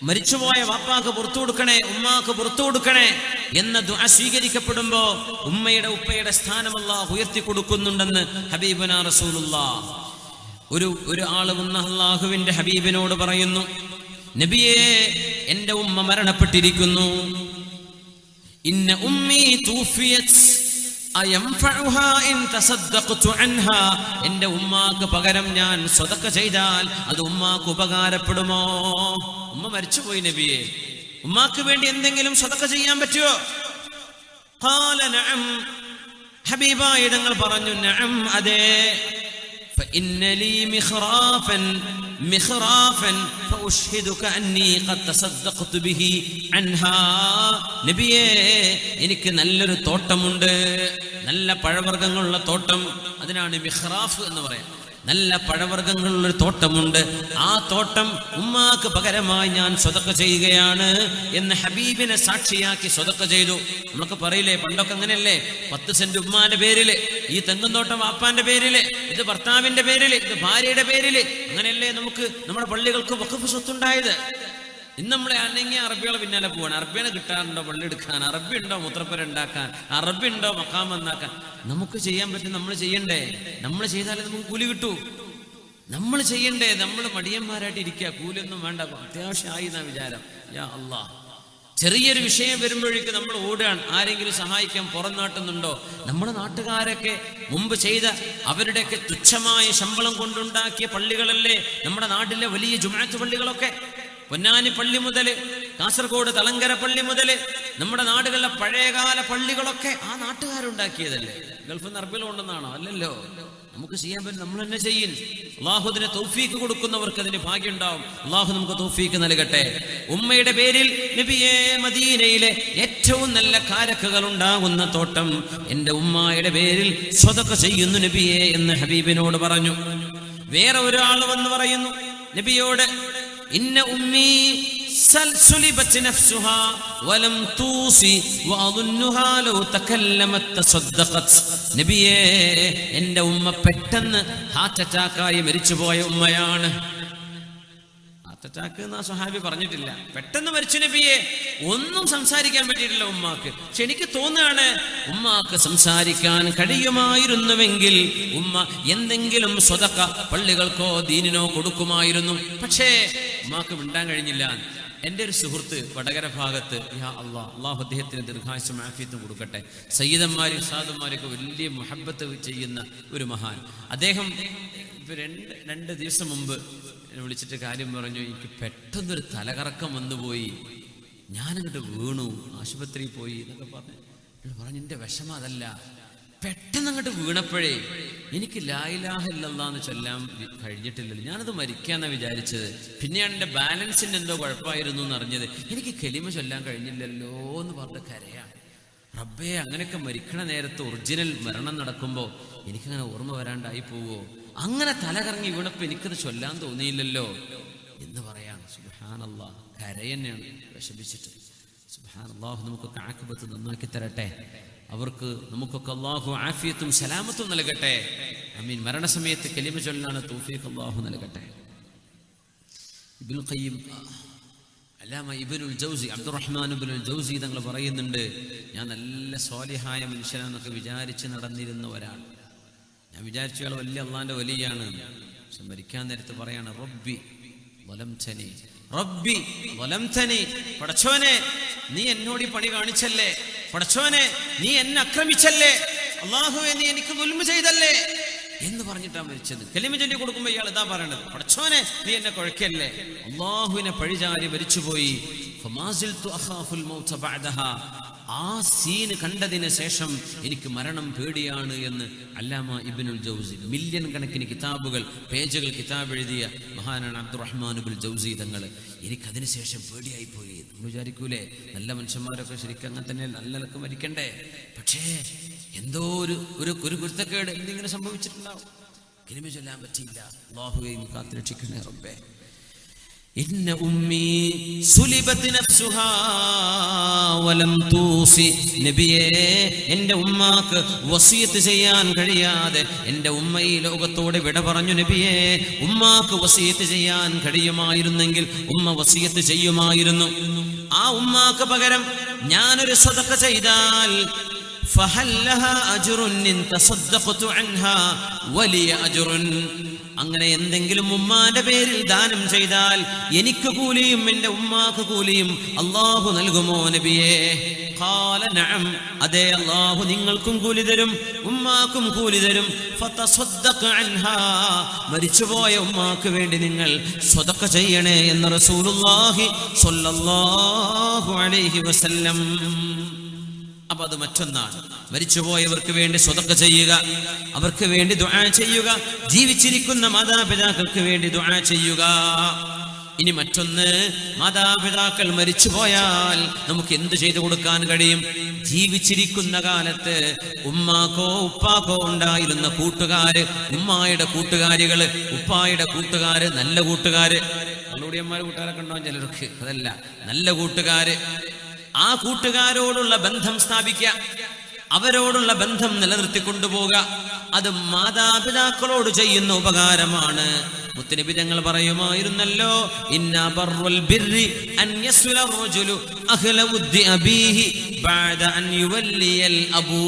മരിച്ചുപോയ വാപ്പാക്ക് പുറത്തു കൊടുക്കണേ, ഉമ്മാക്ക് പുറത്തു കൊടുക്കണേ എന്ന ദുആ സ്വീകരിക്കപ്പെടുമ്പോ ഉമ്മയുടെ ഉപ്പയുടെ സ്ഥാനം അല്ലാഹു ഉയർത്തി കൊടുക്കുന്നുണ്ടെന്ന് ഹബീബുനാ റസൂലുള്ളാഹ്. ഒരു ആള് വന്ന് അല്ലാഹുവിന്റെ ഹബീബിനോട് പറയുന്നു, നബിയേ, എന്റെ ഉമ്മ മരണപ്പെട്ടിരിക്കുന്നു. ഇന്ന ഉമ്മി തൂഫിയത് അയംഫഉഹാ ഇൻ തസദ്ദഖ്തു അൻഹാ, എന്റെ ഉമ്മാക്ക് പകരം ഞാൻ സ്വതക്ക ചെയ്താൽ അത് ഉമ്മാക്ക് ഉപകാരപ്പെടുമോ? ഉമ്മ മരിച്ചുപോയി നബിയെ, ഉമ്മാക്ക് വേണ്ടി എന്തെങ്കിലും സ്വതക്ക ചെയ്യാൻ പറ്റുമോ? ഖാല നഅം, ഹബീബായ തങ്ങൾ പറഞ്ഞു, നഅം, അതെ. فإن لي مخرافا فأشهدك أني قد تصدقت به عنها. നബിയേ, എനിക്ക് നല്ലൊരു തോട്ടമുണ്ട്, നല്ല പഴവർഗ്ഗങ്ങളുള്ള തോട്ടം, അതിനാണ് മിഖ്റാഫ് എന്ന് പറയാം. നല്ല പഴവർഗ്ഗങ്ങളുള്ളൊരു തോട്ടമുണ്ട്, ആ തോട്ടം ഉമ്മാക്ക് പകരമായി ഞാൻ സ്വതക്ക ചെയ്യുകയാണ് എന്ന് ഹബീബിനെ സാക്ഷിയാക്കി സ്വതക്ക ചെയ്തു. നമ്മളൊക്കെ പറയില്ലേ, പണ്ടൊക്കെ അങ്ങനെയല്ലേ, 10 സെന്റ് ഉമ്മാന്റെ പേരില്, ഈ തെങ്ങുംതോട്ടം വാപ്പാന്റെ പേരില്, ഇത് ഭർത്താവിന്റെ പേരില്, ഇത് ഭാര്യയുടെ പേരില്, അങ്ങനെയല്ലേ നമുക്ക് നമ്മുടെ പള്ളികൾക്ക് വഖഫ് സ്വത്തുണ്ടായത്. ഇന്ന് നമ്മളെ അനങ്ങിയ അറബികളെ പിന്നാലെ പോവാണ്. അറബിനെ കിട്ടാറുണ്ടോ പള്ളി എടുക്കാൻ? അറബി ഉണ്ടോ മൂത്രപ്പുര ഉണ്ടാക്കാൻ? അറബി ഉണ്ടോ മക്കാം വന്നാക്കാൻ? നമുക്ക് ചെയ്യാൻ പറ്റും, നമ്മൾ ചെയ്യണ്ടേ? നമ്മൾ ചെയ്താലേ നമുക്ക് കൂലി കിട്ടൂ. നമ്മൾ ചെയ്യണ്ടേ? നമ്മൾ മടിയന്മാരായിട്ട് ഇരിക്കുക, കൂലിയൊന്നും വേണ്ട, അത്യാവശ്യമായി എന്നാ വിചാരം. യാ അല്ലാഹ്, ചെറിയൊരു വിഷയം വരുമ്പോഴേക്ക് നമ്മൾ ഓടുകയാണ്, ആരെങ്കിലും സഹായിക്കാൻ പുറം നാട്ടുന്നുണ്ടോ? നമ്മുടെ നാട്ടുകാരൊക്കെ മുമ്പ് ചെയ്ത അവരുടെയൊക്കെ തുച്ഛമായ ശമ്പളം കൊണ്ടുണ്ടാക്കിയ പള്ളികളല്ലേ നമ്മുടെ നാട്ടിലെ വലിയ ജുമുഅത്ത് പള്ളികളൊക്കെ. പൊന്നാനി പള്ളി മുതൽ കാസർഗോഡ് തളങ്കര പള്ളി മുതൽ നമ്മുടെ നാടുകളിലെ പഴയകാല പള്ളികളൊക്കെ ആ നാട്ടുകാരുണ്ടാക്കിയതല്ലേ. ഗൾഫിൽ നിന്ന് അറബികൾ കൊണ്ടെന്നാണോ? അല്ലല്ലോ. നമുക്ക് ചെയ്യാൻ പറ്റും, നമ്മൾ തന്നെ ചെയ്യും. അള്ളാഹു അതിന് തൗഫീക്ക് കൊടുക്കുന്നവർക്ക് അതിന് ഭാഗ്യം ഉണ്ടാവും. അള്ളാഹു നമുക്ക് തൗഫീക്ക് നൽകട്ടെ. ഉമ്മയുടെ പേരിൽ നബിയേ, മദീനയിലെ ഏറ്റവും നല്ല കാരക്കകൾ ഉണ്ടാകുന്ന തോട്ടം എന്റെ ഉമ്മായുടെ പേരിൽ സ്വതക്ക ചെയ്യുന്നു നബിയേ എന്ന് ഹബീബിനോട് പറഞ്ഞു. വേറെ ഒരാൾ വന്ന് പറയുന്നു നബിയോട്, ഇന്ന ഉമ്മി സുലിബത് നഫ്സുഹാ വലം തൂസി വഅദുന്നുഹാ ലൗ തകല്ലമത് തസദ്ദഖത്. നബിയേ, എൻ്റെ ഉമ്മ പെട്ടെന്ന് ഹാർട്ട് അറ്റാക്കായി മരിച്ചുപോയ ഉമ്മയാണ്. ഹാർട്ട് അറ്റാക്ക് എന്ന് ആ സ്വഹാബി പറഞ്ഞിട്ടില്ല, പെട്ടെന്ന് മരിച്ചു നബിയെ, ഒന്നും സംസാരിക്കാൻ പറ്റിയിട്ടില്ല ഉമ്മാക്ക്. പക്ഷെ എനിക്ക് തോന്നുകയാണ് ഉമ്മാക്ക് സംസാരിക്കാൻ കഴിയുമായിരുന്നുവെങ്കിൽ ഉമ്മ എന്തെങ്കിലും സ്വതക്ക പള്ളികൾക്കോ ദീനിനോ കൊടുക്കുമായിരുന്നു. പക്ഷേ ഉമ്മാക്ക് മിണ്ടാൻ കഴിഞ്ഞില്ല. എൻ്റെ ഒരു സുഹൃത്ത് വടകര ഭാഗത്ത്, യാ അല്ലാഹ്, അള്ളാഹു അദ്ദേഹത്തിന് ദീർഘായുസ്സും ആഫിയത്തും കൊടുക്കട്ടെ, സയ്യിദന്മാരും ഉസ്താദന്മാരൊക്കെ വലിയ മുഹബ്ബത്ത് ചെയ്യുന്ന ഒരു മഹാൻ. അദ്ദേഹം രണ്ട് ദിവസം മുമ്പ് എന്നെ വിളിച്ചിട്ട് കാര്യം പറഞ്ഞു, എനിക്ക് പെട്ടെന്നൊരു തലകറക്കം വന്നുപോയി, ഞാനങ്ങോട്ട് വീണു, ആശുപത്രിയിൽ പോയി എന്നൊക്കെ പറഞ്ഞു. എൻ്റെ വിഷമം അതല്ല, പെട്ടെന്ന് അങ്ങോട്ട് വീണപ്പോഴേ എനിക്ക് ലാ ഇലാഹ ഇല്ലല്ലാഹ് എന്ന് ചൊല്ലാൻ കഴിഞ്ഞിട്ടില്ലല്ലോ, ഞാനത് മരിക്കാന്നാ വിചാരിച്ചത്. പിന്നെയാണ് എൻ്റെ ബാലൻസിന് എന്തോ കുഴപ്പമായിരുന്നു എന്ന് അറിഞ്ഞത്. എനിക്ക് കലിമ ചൊല്ലാൻ കഴിഞ്ഞില്ലല്ലോ എന്ന് പറഞ്ഞ കരയാണ്. റബ്ബേ, അങ്ങനെയൊക്കെ മരിക്കണ നേരത്ത് ഒറിജിനൽ മരണം നടക്കുമ്പോൾ എനിക്കങ്ങനെ ഓർമ്മ വരാണ്ടായി പോവോ? അങ്ങനെ തലകറങ്ങി വീണപ്പോൾ എനിക്കത് ചൊല്ലാൻ തോന്നിയില്ലല്ലോ എന്ന് പറയാം. സുബ്ഹാനല്ലാഹ്, കരയെന്നെയാണ് വിഷമിച്ചിട്ട്. സുബ്ഹാനല്ലാഹ്, നമുക്കൊക്കെ ആഖിബത്ത് നന്നാക്കി തരട്ടെ. അവർക്ക് നമുക്കൊക്കെ അല്ലാഹു ആഫിയത്തും സലാമത്തും നൽകട്ടെ. ആമീൻ. മരണസമയത്ത് കലിമ ചൊല്ലാൻ തൗഫീഖ് അല്ലാഹു നൽകട്ടെ. ഇബ്നുൽ ഖയ്യിം, അല്ലാമ ഇബ്നുൽ ജൗസി, അബ്ദുറഹ്മാൻ ഇബ്നുൽ ജൗസി തങ്ങൾ പറയുന്നുണ്ട്, ഞാൻ നല്ല സ്വാലിഹായ മനുഷ്യനാണെന്നൊക്കെ വിചാരിച്ച് നടന്നിരുന്ന ഒരാൾ ഞാൻ വിചാരിച്ചു അയാൾ വലിയ അള്ളാന്റെ വലിയാണ്. പക്ഷെ മരിക്കാൻ നേരത്ത് പറയാണ് റബ്ബി വലംതനി, റബ്ബി വലംതനി, പടച്ചോനെ നീ എന്നോട് ഈ പണി കാണിച്ചല്ലേ, പടച്ചോനെ നീ എന്നെ ആക്രമിച്ചല്ലേ, അല്ലാഹുവേ നീ എനിക്ക് ദുൽമ ചെയ്തല്ലേ എന്ന് പറഞ്ഞിട്ടാണ് മരിച്ചത്. കലിമ ചൊല്ലി കൊടുക്കുമ്പോൾ ഇയാൾ ഇതാ പറയണത്, പടച്ചോനെ നീ എന്നെ കുഴക്കല്ലേ. അല്ലാഹുവിനെ പഴിചാരി മരിച്ചുപോയി. ഫമാസിൽതു അഖാഫുൽ മൗത ബഅദഹാ, ആ സീന് കണ്ടതിന് ശേഷം എനിക്ക് മരണം പേടിയാണ് എന്ന് അല്ലാമ ഇബ്നുൽ ജൗസി, മില്യൺ കണക്കിന് കിതാബുകൾ, പേജുകൾ കിതാബ് എഴുതിയ മഹാനാണ് അബ്ദുറഹ്മാൻ ഇബ്നുൽ ജൗസി തങ്ങൾ. എനിക്കതിന് ശേഷം പേടിയായി പോയി. നമ്മൾ വിചാരിക്കൂലേ നല്ല മനുഷ്യന്മാരൊക്കെ ശരിക്കും അങ്ങനെ തന്നെ നല്ലതൊക്കെ മരിക്കണ്ടേ, പക്ഷേ എന്തോ ഒരു കുരുത്തക്കേട് എന്തെങ്കിലും സംഭവിച്ചിട്ടുണ്ടാവും. കലിമ ചൊല്ലാൻ പറ്റിയില്ല. അല്ലാഹുവേ നീ കാത്തുരക്ഷിക്കണേ റബ്ബേ. ഇന്ന ഉമ്മി സുലിബത് നഫ്സുഹാ വലം തൂസി, നബിയേ എൻ്റെ ഉമ്മാക്ക് വസിയത്ത് ചെയ്യാൻ കഴിയാതെ എൻ്റെ ഉമ്മ ഈ ലോകത്തോട് വിട പറഞ്ഞു. നബിയേ ഉമ്മാക്ക് വസിയത്ത് ചെയ്യാൻ കഴിയുമായിരുന്നെങ്കിൽ ഉമ്മ വസിയത്ത് ചെയ്യുമായിരുന്നു. ആ ഉമ്മാക്ക് പകരം ഞാനൊരു സദഖ ചെയ്താൽ അങ്ങനെ എന്തെങ്കിലും ഉമ്മാന്റെ പേരിൽ ദാനം ചെയ്താൽ എനിക്ക് കൂലിയും എൻ്റെ ഉമ്മാക്ക് കൂലിയും അല്ലാഹു നൽകുമോ നബിയേ? ഖാല നഅം, അതെ അല്ലാഹു നിങ്ങൾക്കും കൂലി തരും ഉമ്മാക്കും കൂലി തരും. ഫതസദ്ദഖ് അൻഹാ, മരിച്ചുപോയ ഉമ്മാക്ക് വേണ്ടി നിങ്ങൾ സ്വതക്ക ചെയ്യണേ എന്ന് റസൂലുള്ളാഹി സ്വല്ലല്ലാഹു അലൈഹി വസല്ലം. അപ്പൊ അത് മറ്റൊന്നാണ്, മരിച്ചുപോയവർക്ക് വേണ്ടി സ്വതക്ക ചെയ്യുക, അവർക്ക് വേണ്ടി ദുആ ചെയ്യുക, ജീവിച്ചിരിക്കുന്ന മാതാപിതാക്കൾക്ക് വേണ്ടി ദുആ ചെയ്യുക. ഇനി മറ്റൊന്ന്, മാതാപിതാക്കൾ മരിച്ചുപോയാൽ നമുക്ക് എന്ത് ചെയ്തു കൊടുക്കാൻ കഴിയും? ജീവിച്ചിരിക്കുന്ന കാലത്ത് ഉമ്മാക്കോ ഉപ്പാക്കോ ഉണ്ടായിരുന്ന കൂട്ടുകാര്, ഉമ്മായുടെ കൂട്ടുകാരികള്, ഉപ്പായുടെ കൂട്ടുകാര്, നല്ല കൂട്ടുകാര്, കള്ളുടിയന്മാര് കൂട്ടുകാരൊക്കെ ഉണ്ടാവും ചിലർക്ക്, അതല്ല നല്ല കൂട്ടുകാര്, ആ കൂട്ടുകാരോടുള്ള ബന്ധം സ്ഥാപിക്കുക, അവരോടുള്ള ബന്ധം നിലനിർത്തിക്കൊണ്ടുപോകുക. അത് മാതാപിതാക്കളോട് ചെയ്യുന്ന ഉപകാരമാണ്. മുത്തുനബി തങ്ങൾ പറയുമായിരുന്നല്ലോ, ഇന്നാ ബർറുൽ ബിർരി അൻ യസ്ല റജുലു അഹ്ല ഉദ്ദി അബീഹി ബഅദ അൻ യുവല്ലിയൽ അബൂ.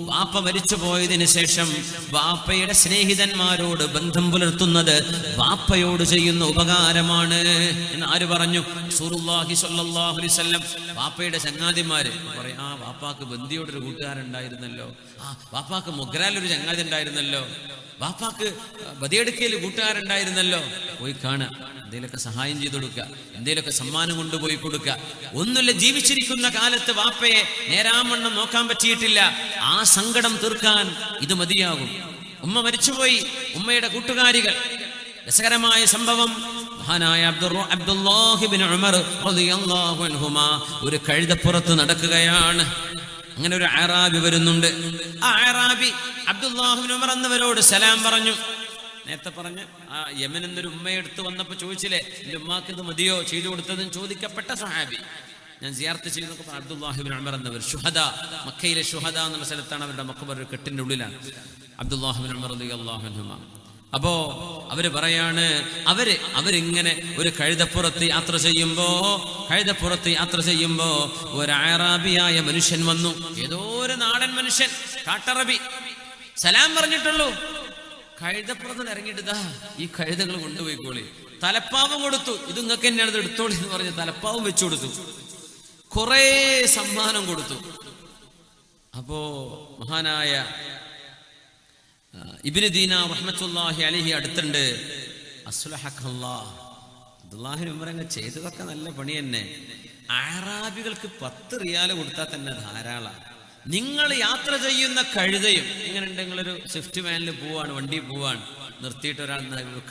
വാപ്പ മരിച്ചു പോയതിനു ശേഷം വാപ്പയുടെ സ്നേഹിതന്മാരോട് ബന്ധം പുലർത്തുന്നത് വാപ്പയോട് ചെയ്യുന്ന ഉപകാരമാണ് എന്ന് ആര് പറഞ്ഞു? റസൂലുള്ളാഹി സ്വല്ലല്ലാഹു അലൈഹി വസല്ലം. വാപ്പയുടെ ചങ്ങാതിമാര് പറയും, ആ വാപ്പാക്ക് ബന്ദിയോടൊരു കൂട്ടുകാരുണ്ടായിരുന്നല്ലോ, ആ വാപ്പാക്ക് മൊഗ്രാലൊരു ചങ്ങാതി ഉണ്ടായിരുന്നല്ലോ, വാപ്പാക്ക് ബദിയെടുക്കയിൽ കൂട്ടുകാരുണ്ടായിരുന്നല്ലോ, പോയി കാണുക, എന്തെങ്കിലുമൊക്കെ സഹായം ചെയ്തു കൊടുക്കുക, എന്തെങ്കിലുമൊക്കെ സമ്മാനം കൊണ്ടുപോയി കൊടുക്കുക. ഒന്നുമില്ല, ജീവിച്ചിരിക്കുന്ന കാലത്ത് വാപ്പയെ നേരാമണ്ണം നോക്കാൻ പറ്റിയിട്ടില്ല, ആ സങ്കടം തീർക്കാൻ ഇത് മതിയാകും. ഉമ്മ മരിച്ചുപോയി, ഉമ്മയുടെ കൂട്ടുകാരികൾ. രസകരമായ സംഭവം, മഹാനായ അബ്ദുല്ലാഹി ഇബ്നു ഉമർ റളിയല്ലാഹു അൻഹുമാ ഒരു കഴുതപ്പുറത്ത് നടക്കുകയാണ്. അങ്ങനെ ഒരു അഅറാബി വരുന്നുണ്ട്. ആ അഅറാബി അബ്ദുല്ലാഹി ഇബ്നു ഉമർ എന്നവരോട് സലാം പറഞ്ഞു. നേരത്തെ പറഞ്ഞ ആ യമൻ എന്നൊരു ഉമ്മയെടുത്ത് വന്നപ്പോൾ ചോദിച്ചില്ലേ, എൻ്റെ ഉമ്മാക്ക് ഇത് മതിയോ ചെയ്തു കൊടുത്തതെന്ന് ചോദിക്കപ്പെട്ട സഹാബി. ഞാൻ സിയാറത്ത് ചെയ്തൊക്കെ അബ്ദുല്ലാഹി ഇബ്നു ഉമർ എന്നവർ ശുഹദ, മക്കയിലെ ശുഹദ എന്നുള്ള സ്ഥലത്താണ് അവരുടെ മഖബർ, ഒരു കെട്ടിന്റെ ഉള്ളിലാണ് അബ്ദുല്ലാഹി ഇബ്നു ഉമർ റളിയല്ലാഹു അൻഹുമാ. അപ്പോ അവര് പറയാണ്, അവരിങ്ങനെ ഒരു കഴുതപ്പുറത്ത് യാത്ര ചെയ്യുമ്പോ ഒരു അഅറാബിയായ മനുഷ്യൻ വന്നു. ഏതോ ഒരു നാടൻ മനുഷ്യൻ, കാട്ടറബി. സലാം പറഞ്ഞിട്ടുള്ളൂ, കഴുതപ്പുറത്ത് ഇറങ്ങിയിട്ട് ഈ കഴുതകൾ കൊണ്ടുപോയിക്കോളി. തലപ്പാവും കൊടുത്തു, ഇത് നിങ്ങൾക്ക് തന്നെയാണ്, ഇത് എടുത്തോളി എന്ന് പറഞ്ഞ് തലപ്പാവും വെച്ചു കൊടുത്തു. കുറെ സമ്മാനം കൊടുത്തു. അപ്പോ മഹാനായ ഇബ്നു ദീനാർ റഹ്മത്തുള്ളാഹി അലൈഹി അടുത്തുണ്ട്. അസ്ലഹക്കല്ലാഹ്, അബ്ദുല്ലാഹി ഉമർ അങ്ങ് ചെയ്തതൊക്കെ നല്ല പണി തന്നെ. അഅറാബികൾക്ക് 10 റിയാൽ കൊടുത്താൽ തന്നെ ധാരാളം. നിങ്ങൾ യാത്ര ചെയ്യുന്ന കഴുതയും ഇങ്ങനെ ഉണ്ട്, നിങ്ങളൊരു സ്വിഫ്റ്റ് വാനിൽ പോവാണ്, വണ്ടി പോവാണ്, നിർത്തിയിട്ട് ഒരാൾ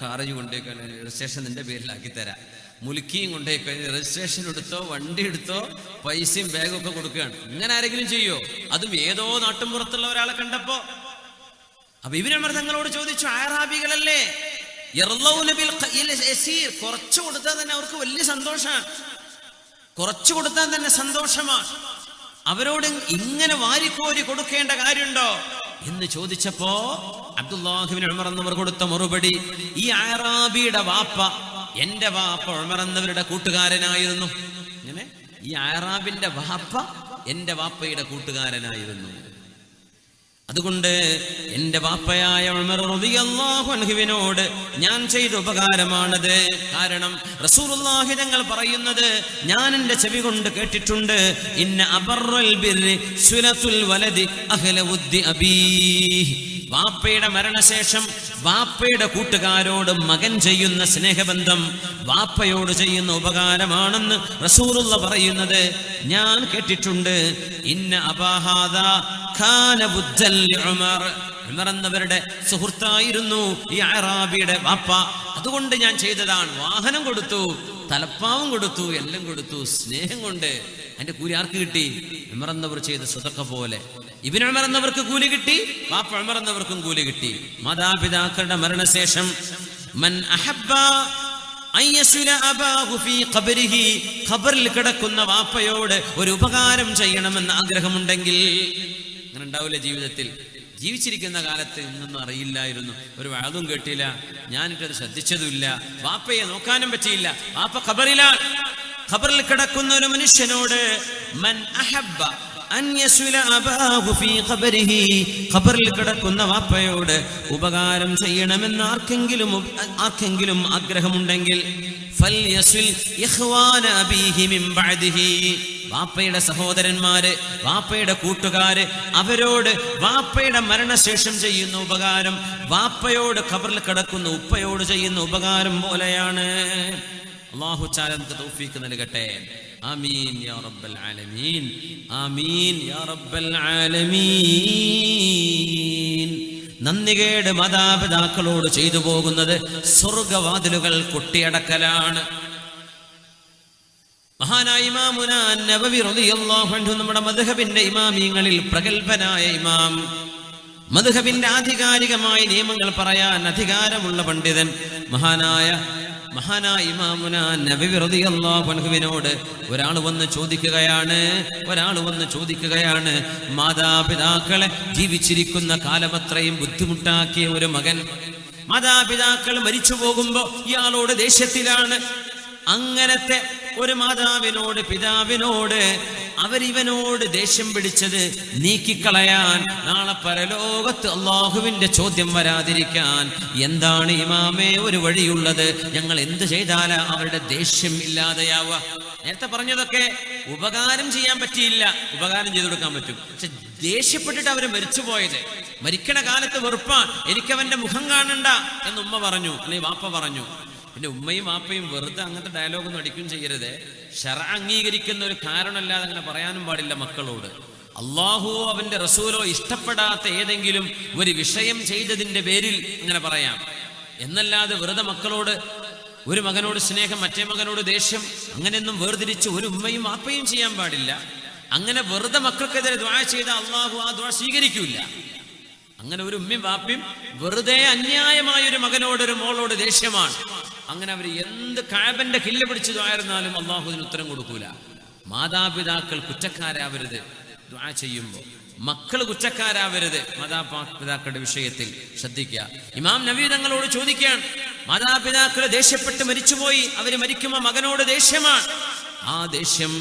കാറ് കൊണ്ടുപോയി രജിസ്ട്രേഷൻ നിന്റെ പേരിലാക്കി തരാം, മുലുക്കിയും കൊണ്ടുപോയി കഴിഞ്ഞ് രജിസ്ട്രേഷൻ എടുത്തോ വണ്ടി എടുത്തോ പൈസയും ബാഗും ഒക്കെ കൊടുക്കുകയാണ്. ഇങ്ങനെ ആരെങ്കിലും ചെയ്യോ? അതും ഏതോ നാട്ടുമ്പുറത്തുള്ള ഒരാളെ കണ്ടപ്പോ. അപ്പൊ ഇബ്നു ഉമർ തങ്ങളോട് ചോദിച്ചു, അഅറാബികളല്ലേ, കുറച്ചു കൊടുത്താൽ തന്നെ അവർക്ക് വലിയ സന്തോഷമാണ്, കുറച്ചു കൊടുത്താൽ തന്നെ സന്തോഷമാണ്, അവരോട് ഇങ്ങനെ വാരിക്കോരി കൊടുക്കേണ്ട കാര്യമുണ്ടോ എന്ന് ചോദിച്ചപ്പോ അബ്ദുല്ലാഹി ഇബ്നു ഉമർ എന്നവർ കൊടുത്ത മറുപടി, ഈ അഅറാബിയുടെ വാപ്പ എന്റെ വാപ്പ ഉമർ എന്നവരുടെ കൂട്ടുകാരനായിരുന്നു. ഇങ്ങനെ ഈ അഅറാബിന്റെ വാപ്പ എന്റെ വാപ്പയുടെ കൂട്ടുകാരനായിരുന്നു. അതുകൊണ്ട് എന്റെ വാപ്പയായ ഉമർ റളിയല്ലാഹു അൻഹുവിനോട് ഞാൻ ചെയ്ത ഉപകാരമാണത്. കാരണം റസൂലുള്ളാഹി തങ്ങൾ പറയുന്നത് ഞാൻ എന്റെ ചെവി കൊണ്ട് കേട്ടിട്ടുണ്ട്. ഇന്ന അബറൽ ബിർരി സുലത്തുൽ വലദി അഹ്ല വുദ്ദി അബീഹി. വാപ്പയുടെ മരണശേഷം വാപ്പയുടെ കൂട്ടുകാരോട് മകൻ ചെയ്യുന്ന സ്നേഹബന്ധം വാപ്പയോട് ചെയ്യുന്ന ഉപകാരമാണെന്ന് റസൂലുള്ള പറയുന്നത് ഞാൻ കേട്ടിട്ടുണ്ട്. ഇന്ന അബാഹാദാ ഖാന ബുദ്ദൽ ഉമർ. ഉമർ എന്നവരുടെ സുഹൃത്തായിരുന്നു ഈ അറാബിയുടെ വാപ്പ. അതുകൊണ്ട് ഞാൻ ചെയ്തതാണ്. വാഹനം കൊടുത്തു, തലപ്പാവും കൊടുത്തു, എല്ലാം കൊടുത്തു, സ്നേഹം കൊണ്ട്. അതിന്റെ കൂലി ആർക്ക് കിട്ടി? ഉമർ എന്നവർ ചെയ്ത സദഖ പോലെ. ഇബ്നു ഉമർ എന്നവർക്ക് കൂലി കിട്ടി, വാപ്പ ഉമർ എന്നവർക്കും കൂലി കിട്ടി. മാതാപിതാക്കളുടെ മരണശേഷം മൻ അഹബ്ബ അയ്യസുല അബാഹു ഫീ ഖബരിഹി, ഖബറിൽ കിടക്കുന്ന വാപ്പയോട് ഒരു ഉപകാരം ചെയ്യണമെന്ന് ആഗ്രഹമുണ്ടെങ്കിൽ, അങ്ങനെ ഉണ്ടാവില്ല ജീവിതത്തിൽ. ജീവിച്ചിരിക്കുന്ന കാലത്ത് ഇന്നൊന്നും അറിയില്ലായിരുന്നു, ഒരു വാദവും കേട്ടില്ല, ഞാനിട്ടത് ശ്രദ്ധിച്ചതുമില്ല, വാപ്പയെ നോക്കാനും പറ്റിയില്ല. വാപ്പ ഖബറിലാണ്. ഖബറിൽ കിടക്കുന്ന ഒരു മനുഷ്യനോട് മൻ അഹബ്ബ അൻ യസുല അബാഹു ഫീ ഖബരിഹി, ഖബറിൽ കിടക്കുന്ന വാപ്പയോട് ഉപകാരം ചെയ്യണമെന്ന് ആർക്കെങ്കിലും ആഗ്രഹമുണ്ടെങ്കിൽ ഫൽയസുൽ ഇഖ്വാന അബീഹി മിൻ ബഅദിഹി, വാപ്പയുടെ സഹോദരന്മാര്, വാപ്പയുടെ കൂട്ടുകാര്, അവരോട് വാപ്പയുടെ മരണശേഷം ചെയ്യുന്ന ഉപകാരം വാപ്പയോട് ഖബറിൽ കിടക്കുന്ന ഉപ്പയോട് ചെയ്യുന്ന ഉപകാരം പോലെയാണ്. അല്ലാഹു തആല നമുക്ക് തൗഫീഖ് നൽകട്ടെ. ആമീൻ യാ റബ്ബൽ ആലമീൻ. ആമീൻ യാ റബ്ബൽ ആലമീൻ. നന്ദികേട് മാതാപിതാക്കളോട് ചെയ്തു പോകുന്നത് സ്വർഗവാതിലുകൾ കൊട്ടിയടക്കലാണ്. മഹാനായ ഇമാമുന നബവി റളിയല്ലാഹു അൻഹു നമ്മുടെ മദ്ഹബിന്റെ ഇമാമിങ്ങളിൽ പ്രഗൽഭനായ ഇമാം, മദ്ഹബിന്റെ ആധികാരികമായ നിയമങ്ങൾ പറയാൻ അധികാരമുള്ള പണ്ഡിതൻ, മഹാനായ ഇമാമുന നബവി റളിയല്ലാഹു അൻഹുവിനോട് ഒരാൾ വന്ന് ചോദിക്കുകയാണ്, മാതാപിതാക്കളെ ജീവിച്ചിരിക്കുന്ന കാലമത്രയും ബുദ്ധിമുട്ടാക്കിയ ഒരു മകൻ മാതാപിതാക്കൾ മരിച്ചു പോകുമ്പോ ഇയാളോട് ദേഷ്യത്തിലാണ്. അങ്ങനത്തെ ഒരു മാതാവിനോട്, പിതാവിനോട് അവരിവനോട് ദേഷ്യം പിടിച്ചത് നീക്കിക്കളയാൻ, നാളെ പരലോകത്ത് അള്ളാഹുവിന്റെ ചോദ്യം വരാതിരിക്കാൻ എന്താണ് ഇമാമേ ഒരു വഴിയുള്ളത്? ഞങ്ങൾ എന്ത് ചെയ്താലാ അവരുടെ ദേഷ്യം ഇല്ലാതെയാവുക? നേരത്തെ പറഞ്ഞതൊക്കെ ഉപകാരം ചെയ്യാൻ പറ്റിയില്ല, ഉപകാരം ചെയ്തു കൊടുക്കാൻ പറ്റും. പക്ഷെ ദേഷ്യപ്പെട്ടിട്ട് അവര് മരിച്ചുപോയത്, മരിക്കണ കാലത്ത് വെറുപ്പാൻ, എനിക്കവന്റെ മുഖം കാണണ്ട എന്ന് ഉമ്മ പറഞ്ഞു, അല്ലെങ്കിൽ വാപ്പ പറഞ്ഞു. പിന്നെ ഉമ്മയും വാപ്പയും വെറുതെ അങ്ങനത്തെ ഡയലോഗൊന്നും അടിക്കും ചെയ്യരുത്. ശർഅ അംഗീകരിക്കുന്ന ഒരു കാരണമല്ലാതെ അങ്ങനെ പറയാനും പാടില്ല മക്കളോട്. അള്ളാഹുവോ അവന്റെ റസൂലോ ഇഷ്ടപ്പെടാത്ത ഏതെങ്കിലും ഒരു വിഷയം ചെയ്തതിന്റെ പേരിൽ അങ്ങനെ പറയാം എന്നല്ലാതെ വെറുതെ മക്കളോട് ഒരു മകനോട് സ്നേഹം, മറ്റേ മകനോട് ദേഷ്യം, അങ്ങനെയൊന്നും വേർതിരിച്ച് ഒരു ഉമ്മയും വാപ്പയും ചെയ്യാൻ പാടില്ല. അങ്ങനെ വെറുതെ മക്കൾക്കെതിരെ ദുആ ചെയ്ത അള്ളാഹു ആ ദുആ സ്വീകരിക്കൂല. അങ്ങനെ ഒരു ഉമ്മയും വാപ്പയും വെറുതെ അന്യായമായ ഒരു മകനോട്, ഒരു മോളോട് ദേഷ്യമാണ്, അങ്ങനെ അവർ എന്ത് കഅബന്റെ കില്ല് പിടിച്ചു ദുആയിരുന്നാലും അള്ളാഹു അതിന് ഉത്തരം കൊടുക്കൂല. മാതാപിതാക്കൾ കുറ്റക്കാരാവരുത് ദുആ ചെയ്യുമ്പോൾ, മക്കൾ കുറ്റക്കാരാവരുത് മാതാപിതാക്കളുടെ വിഷയത്തിൽ ശ്രദ്ധിക്കുക. ഇമാം നബവി തങ്ങളോട് ചോദിക്കുകയാണ്, മാതാപിതാക്കൾ ദേഷ്യപ്പെട്ട് മരിച്ചുപോയി, അവര് മരിക്കുമ്പോൾ മകനോട് ദേഷ്യമാണ്. ആ ദേഷ്യം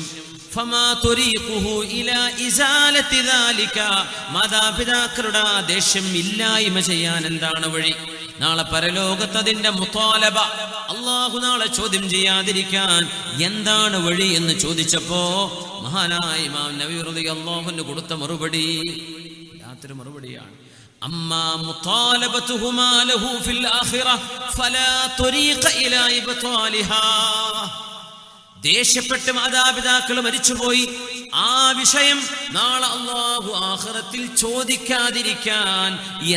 മാതാപിതാക്കളുടെ ആ ദേഷ്യം ഇല്ലായ്മ ചെയ്യാൻ എന്താണ് വഴി? നാളെ പരലോകത്ത് അതിന്റെ മുത്താലബ, അള്ളാഹു നാളെ ചോദ്യം ചെയ്യാതിരിക്കാൻ എന്താണ് വഴി എന്ന് ചോദിച്ചപ്പോ മഹാനായ ഇമാം നബവി റളിയല്ലാഹു അൻഹു കൊടുത്ത മറുപടി യാതൊരു മറുപടിയാണ്. അമ്മാ മുത്താലബതുഹുമാ ലഹു ഫിൽ ആഖിറ ഫലാ ത്വരീഖ ഇലാ ഇബ്താലിഹാ. ദേഷ്യപ്പെട്ട് മാതാപിതാക്കൾ മരിച്ചുപോയി, ആ വിഷയം നാളെ അല്ലാഹു ആഖിറത്തിൽ ചോദിക്കാതിരിക്കാൻ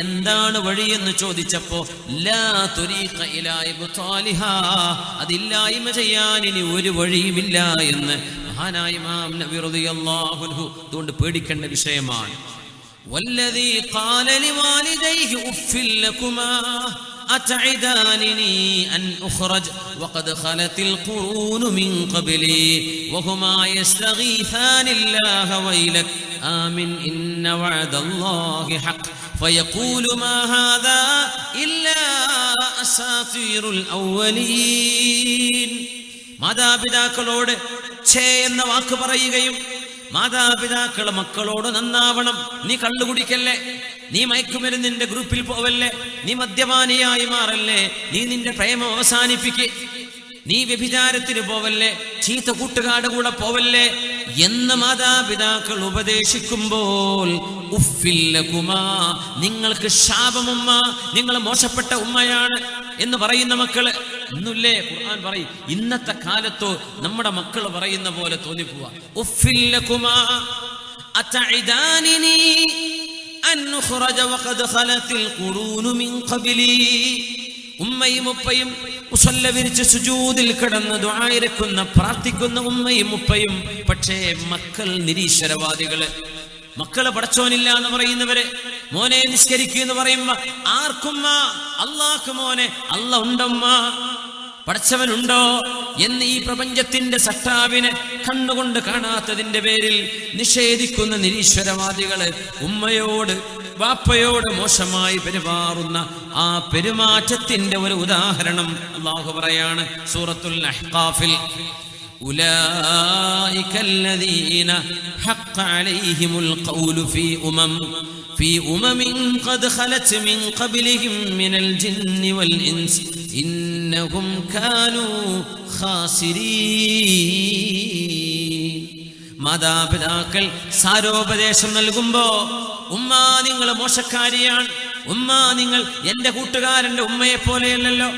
എന്താണ് വഴിയെന്ന് ചോദിച്ചപ്പോ ലാ തുരീഖ ഇലാ ഇബ്താലിഹാ, അതില്ലായ്മ ചെയ്യാൻ ഇനി ഒരു വഴിയുമില്ല എന്ന് മഹാനായ ഇമാം നബവി റളിയല്ലാഹു അൻഹു അതുകൊണ്ട് പേടിക്കേണ്ട വിഷയമാണ്. വല്ലദീ ഖാല ലിവാലിദൈഹി ഉഫ്ഫിൽ ലകുമാ أتعدانني أن أخرج وقد خلت القرون من قبلي وهما يستغيثان الله ويلك آمن إن وعد الله حق فيقول ما هذا إلا أساطير الأولين. മാതാപിതാക്കളോട് ഛേ എന്ന വാക്ക് പറയുകയും മാതാപിതാക്കള് മക്കളോട് നന്നാവണം. നീ കള്ളു കുടിക്കല്ലേ, നീ മയക്കുമരുന്നിന്റെ ഗ്രൂപ്പിൽ പോവല്ലേ, നീ മദ്യപാനിയായി മാറല്ലേ, നീ നിന്റെ പ്രേമം അവസാനിപ്പിക്ക്, നീ വ്യഭിചാരത്തിന് പോവല്ലേ, ചീത്ത കൂട്ടുകാരുടെ കൂടെ പോവല്ലേ എന്ന് മാതാപിതാക്കൾ ഉപദേശിക്കുമ്പോൾ ഉഫില്ലകുമാ, നിങ്ങൾക്ക് ശാപമുമ്മ, നിങ്ങൾ മോശപ്പെട്ട ഉമ്മയാണ് എന്ന് പറയുന്ന മക്കള് ഇന്നില്ലേ? ഖുർആൻ പറയും, ഇന്നത്തെ കാലത്തോ നമ്മുടെ മക്കൾ പറയുന്ന പോലെ തോന്നിപ്പോവാ. ഉഫില്ലകുമാ അതഇദാനിനി അൻ ഖുറജ വഖദ് ഖലത്തിൽ ഖുറൂനു മിൻ ഖബ്ലി. ഉമ്മയും ഉപ്പയും മുസല്ല വിരിച്ച് സുജൂദിൽ കിടന്ന് ദുആ ഇരക്കുന്ന പ്രാർത്ഥിക്കുന്ന ഉമ്മയും ഉപ്പയും. പക്ഷേ മക്കൾ നിരീശ്വരവാദികള്, മക്കള് പടച്ചോനില്ല എന്ന് പറയുന്നവര്, മോനെ നിസ്കരിക്കുക എന്ന് പറയുമ്പോ ആർക്കുമ്മ? അള്ളാഹ്ക്ക് മോനെ, അല്ല ഉണ്ടമ്മ, പടച്ചവനുണ്ടോ എന്ന് ഈ പ്രപഞ്ചത്തിന്റെ സട്ടാവിനെ കണ്ണുകൊണ്ട് കാണാത്തതിന്റെ പേരിൽ നിഷേധിക്കുന്ന നിരീശ്വരവാദികള് ഉമ്മയോട് വാപ്പയോട് മോശമായി പെരുമാറുന്ന ആ പെരുമാറ്റത്തിന്റെ ഒരു ഉദാഹരണം അല്ലാഹു പറയാണ് സൂറത്തുൽ അഹ്ഖാഫിൽ. ഉലൈക الذين حق عليهم القول في قد خلت من قبلهم من الجن والإنس إنهم كانوا خاسرين. മാതാപിതാക്കൾ സാരോപദേശം നൽകുമ്പോ, ഉമ്മ നിങ്ങൾ മോശക്കാരിയാണ്, ഉമ്മ നിങ്ങൾ എന്റെ കൂട്ടുകാരന്റെ ഉമ്മയെ പോലെയല്ലല്ലോ,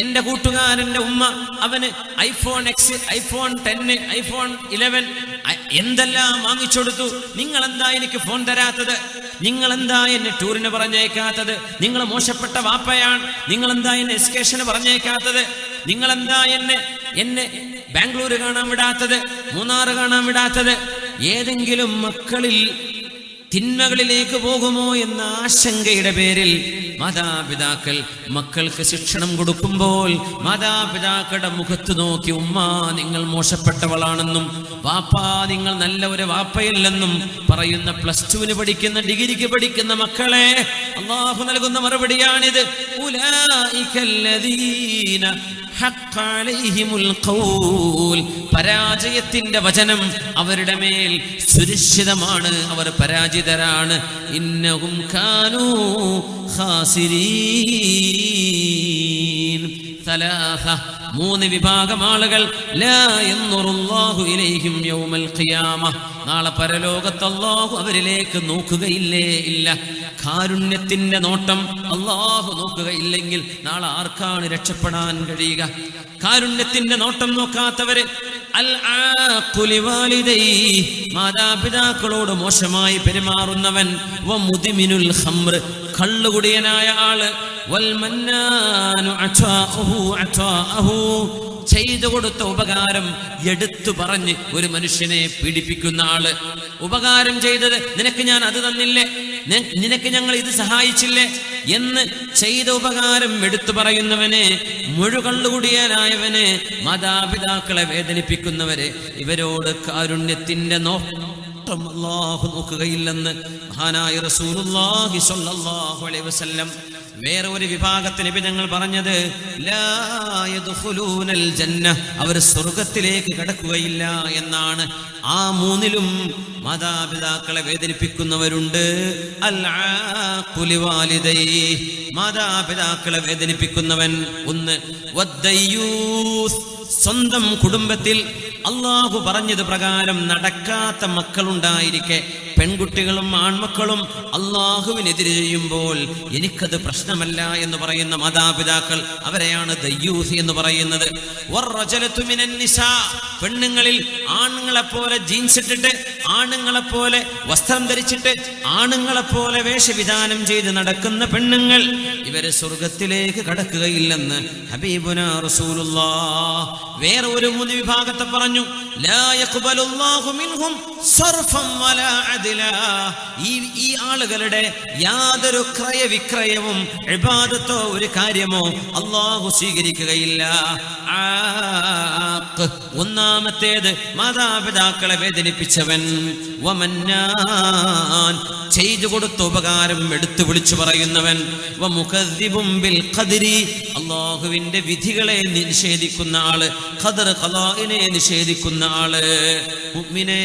എന്റെ കൂട്ടുകാരന്റെ ഉമ്മ അവന് iPhone X, iPhone 10, iPhone 11 എന്തെല്ലാം വാങ്ങിച്ചെടുത്തു, നിങ്ങളെന്താ എനിക്ക് ഫോൺ തരാത്തത്, നിങ്ങളെന്താ എന്നെ ടൂറിന് പറഞ്ഞേക്കാത്തത്, നിങ്ങൾ മോശപ്പെട്ട വാപ്പയാണ്, നിങ്ങളെന്താ എന്നെ എസ്കേഷന് പറഞ്ഞേക്കാത്തത്, നിങ്ങളെന്താ എന്നെ ബാംഗ്ലൂർ കാണാൻ വിടാത്തത്, മൂന്നാർ കാണാൻ വിടാത്തത്. ഏതെങ്കിലും മക്കളിൽ തിന്മകളിലേക്ക് പോകുമോ എന്ന ആശങ്കയുടെ പേരിൽ മാതാപിതാക്കൾ മക്കൾക്ക് ശിക്ഷണം കൊടുക്കുമ്പോൾ മാതാപിതാക്കളുടെ മുഖത്ത് നോക്കി ഉമ്മ നിങ്ങൾ മോശപ്പെട്ടവളാണെന്നും വാപ്പാ നിങ്ങൾ നല്ല ഒരു വാപ്പയല്ലെന്നും പറയുന്ന +2 പഠിക്കുന്ന, ഡിഗ്രിക്ക് പഠിക്കുന്ന മക്കളെ അല്ലാഹു നൽകുന്ന മറുപടിയാണിത്. ഉലൈകല്ലദീന ഹഖ്ഖ അലൈഹിമുൽ ഖൗൽ, പരാജയത്തിന്റെ വചനം അവരുടെ മേൽ സുരക്ഷിതമാണ്, അവർ പരാജിതരാണ്. ഇന്നഹും കാനൂ ഖാസിരീൻ. സലാസ, 3 വിഭാഗം ആളുകൾ ലാ യൻദുറുല്ലാഹു ഇലൈഹിം യൗമൽ ഖിയാമ, നാളെ പരലോകത്ത് അല്ലാഹു അവരിലേക്ക് നോക്കുകയില്ലേ ഇല്ല. കാരുണ്യത്തിന്റെ നോട്ടം അല്ലാഹു നോക്കുകയില്ലെങ്കിൽ നാളെ ആർക്കാണ് രക്ഷപ്പെടാൻ കഴിയുക? കാരുണ്യത്തിന്റെ നോട്ടം നോക്കാത്തവര് അൽ ആഖുലി വാലിദൈ, മാതാപിതാക്കളോട് മോശമായി പെരുമാറുന്നവൻ, വ മുദ്മിനുൽ ഖംർ, കള്ളുകുടിയനായ ആള്, വൽ മന്നാനു അതാഅഹു, ചെയ്തു കൊടുത്ത ഉപകാരം എടുത്തു പറഞ്ഞ് ഒരു മനുഷ്യനെ പീഡിപ്പിക്കുന്ന ആള്. ഉപകാരം ചെയ്തത് നിനക്ക് ഞാൻ അത് തന്നില്ലേ, നിനക്ക് ഞങ്ങൾ ഇത് സഹായിച്ചില്ലേ എന്ന് ചെയ്ത ഉപകാരം എടുത്തു പറയുന്നവനെ, മുഴുകള്ളുകുടിയനായവനെ, മാതാപിതാക്കളെ വേദനിപ്പിക്കുന്നവരെ, ഇവരോട് കാരുണ്യത്തിന്റെ നോട്ടം അല്ലാഹു നോക്കുകയില്ലെന്ന് മഹാനായ റസൂലുള്ളാഹി സ്വല്ലല്ലാഹു അലൈഹി വസല്ലം. വേറെ ഒരു വിഭാഗത്തിന് ഞങ്ങൾ പറഞ്ഞത് ലാ യദ്ഖുലൂനൽ ജന്ന, അവർ സ്വർഗ്ഗത്തിലേക്ക് കടക്കുകയില്ല എന്നാണ്. ആ 3ലും മാതാപിതാക്കളെ വേദനിപ്പിക്കുന്നവരുണ്ട്. അൽ ആഖുലി വാലിദൈ, മാതാപിതാക്കളെ വേദനിപ്പിക്കുന്നവൻ. ഒന്ന് വദ്ദയ്യൂസ്, സ്വന്തം കുടുംബത്തിൽ അല്ലാഹു പറഞ്ഞത് പ്രകാരം നടക്കാത്ത മക്കളുണ്ടായിരിക്കെ, പെൺകുട്ടികളും ആൺമക്കളും അല്ലാഹുവിനെതിരെ ചെയ്യുമ്പോൾ എനിക്കത് പ്രശ്നമല്ല എന്ന് പറയുന്ന മാതാപിതാക്കൾ, അവരെയാണ് ദയ്യൂസ് എന്ന് പറയുന്നത്. വറജലതു മിനൻ നിസാ, പെണ്ണുങ്ങളിൽ ആണുങ്ങളെപ്പോലെ ജീൻസ് ഇട്ടിട്ട്, ആണുങ്ങളെപ്പോലെ വസ്ത്രം ധരിച്ചിട്ട്, ആണുങ്ങളെപ്പോലെ വേഷവിധാനം ചെയ്ത് നടക്കുന്ന പെണ്ണുങ്ങൾ, ഇവര് സ്വർഗത്തിലേക്ക് കടക്കുകയില്ലെന്ന് ഹബീബുനാ റസൂലുള്ളാഹ്. വേറെ ഒരു 3 വിഭാഗത്തെ പറഞ്ഞു, ലാ യഖ്ബലുല്ലാഹു മിൻഹും സർഫൻ വലാ അദ്ലാ, ഈ ആളുകളുടെ യാതൊരു ക്രയവിക്രയവും ഇബാദത്തോ ഒരു കാര്യമോ അല്ലാഹു സ്വീകരിക്കുകയില്ല. ഒന്നാമത്തേത് മാതാപിതാക്കളെ വേദനിപ്പിച്ചവൻ, വമന്നാൻ, ചെയ്തു കൊടുത്ത ഉപകാരം എടുത്തു വിളിച്ചു പറയുന്നവൻ, വമുകദ്ദിബും ബിൽ ഖദ്രി, അല്ലാഹുവിന്റെ വിധികളെ നിഷേധിക്കുന്ന ആള്, ഖദർ ഖലാഇനെ നിഷേധിക്കുന്ന ആള്. മുഅ്മിനെ,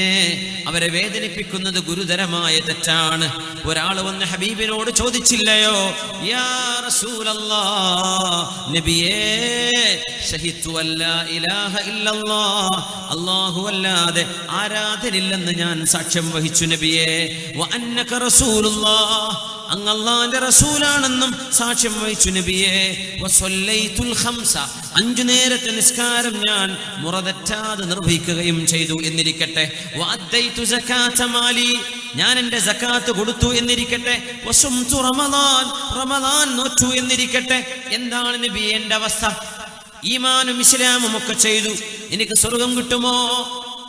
അവരെ വേദനിപ്പിക്കുന്നത് ഗുരുതരമായ തെറ്റാണ്. ഒരാൾ വന്ന് ഹബീബിനോട് ചോദിച്ചില്ലയോ, യാ റസൂലല്ലാഹ്, നബിയേ, ഷഹിദു അല്ലാ ഇലാഹ ഇല്ലല്ലാഹ്, അല്ലാഹു അല്ലാതെ ആരാധനില്ലെന്ന് ഞാൻ സാക്ഷ്യം വഹിച്ചു നബിയേ, വ അന്നക റസൂലുള്ളാഹ്, അങ്ങ് അല്ലാഹുവിന്റെ റസൂലാണെന്നും സാക്ഷ്യം വഹിച്ചു നബിയേ, വസല്ലൈതുൽ ഖംസ, 5 നേരത്തെ നിസ്കാരം ഞാൻ മുറതെറ്റാതെ നിർവഹിക്കുകയും ചെയ്തു എന്നിരിക്കട്ടെ, വഅദ്ദൈതു സകാത മാലി, ഞാൻ എൻ്റെ സകാത്ത് കൊടുത്തു എന്നിരിക്കട്ടെ, വസുംതു റമളാൻ, റമളാൻ നോറ്റു എന്നിരിക്കട്ടെ. എന്താണ് നബി എൻ്റെ അവസ്ഥ? ഈമാനും ഇസ്ലാമും ഒക്കെ ചെയ്തു, എനിക്ക് സ്വർഗം കിട്ടുമോ?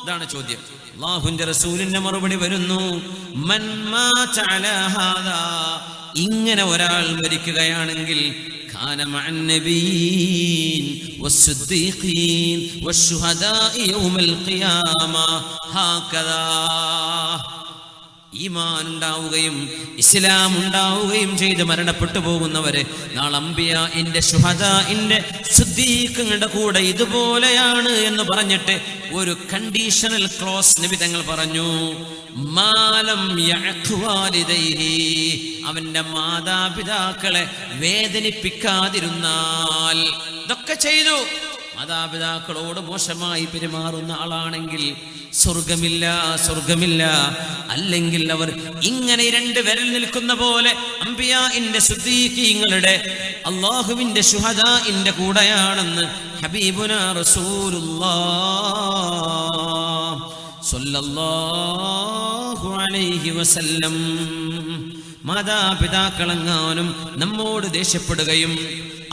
ഇതാണ് ചോദ്യം. അല്ലാഹുവിന്റെ റസൂലിന്റെ മറുപടി വരുന്നു, മൻ മാത അലാ ഹാദാ, ഇങ്ങനെ ഒരാൾ മരിക്കുകയാണെങ്കിൽ കാന മഅൻ നബിയ്യീൻ വസ്സിദ്ദീഖീൻ വശുഹദാഇ യൗമൽ ഖിയാമ ഹാകദാ. ഈമാൻ ഉണ്ടാവുകയും ഇസ്ലാം ഉണ്ടാവുകയും ചെയ്ത് മരണപ്പെട്ടു പോകുന്നവരെ നാളെ അംബിയാഇന്റെ ശുഹദാഇന്റെ സിദ്ദീഖുകളുടെ കൂടെ ഇതുപോലെയാണ് എന്ന് പറഞ്ഞിട്ട് ഒരു കണ്ടീഷണൽ ക്ലോസ് നബി തങ്ങൾ പറഞ്ഞു, മാലം യഅഖ് വാലിദൈഹി, അവന്റെ മാതാപിതാക്കളെ വേദനിപ്പിക്കാതിരുന്നാൽ. ഇതൊക്കെ ചെയ്തു, മാതാപിതാക്കളോട് മോശമായി പെരുമാറുന്ന ആളാണെങ്കിൽ സ്വർഗമില്ല, സ്വർഗമില്ല. അല്ലെങ്കിൽ അവർ ഇങ്ങനെ 2 വിരൽ നിൽക്കുന്ന പോലെ അംബിയാഇന്റെ സിദ്ദീഖീങ്ങളുടെ അല്ലാഹുവിന്റെ ശുഹദാഇന്റെ കൂടെയാണെന്ന് ഹബീബുനാ റസൂലുള്ളാഹ് സ്വല്ലല്ലാഹു അലൈഹി വസല്ലം. മാതാപിതാക്കളെങ്ങാനും നമ്മോട് ദേഷ്യപ്പെടുകയും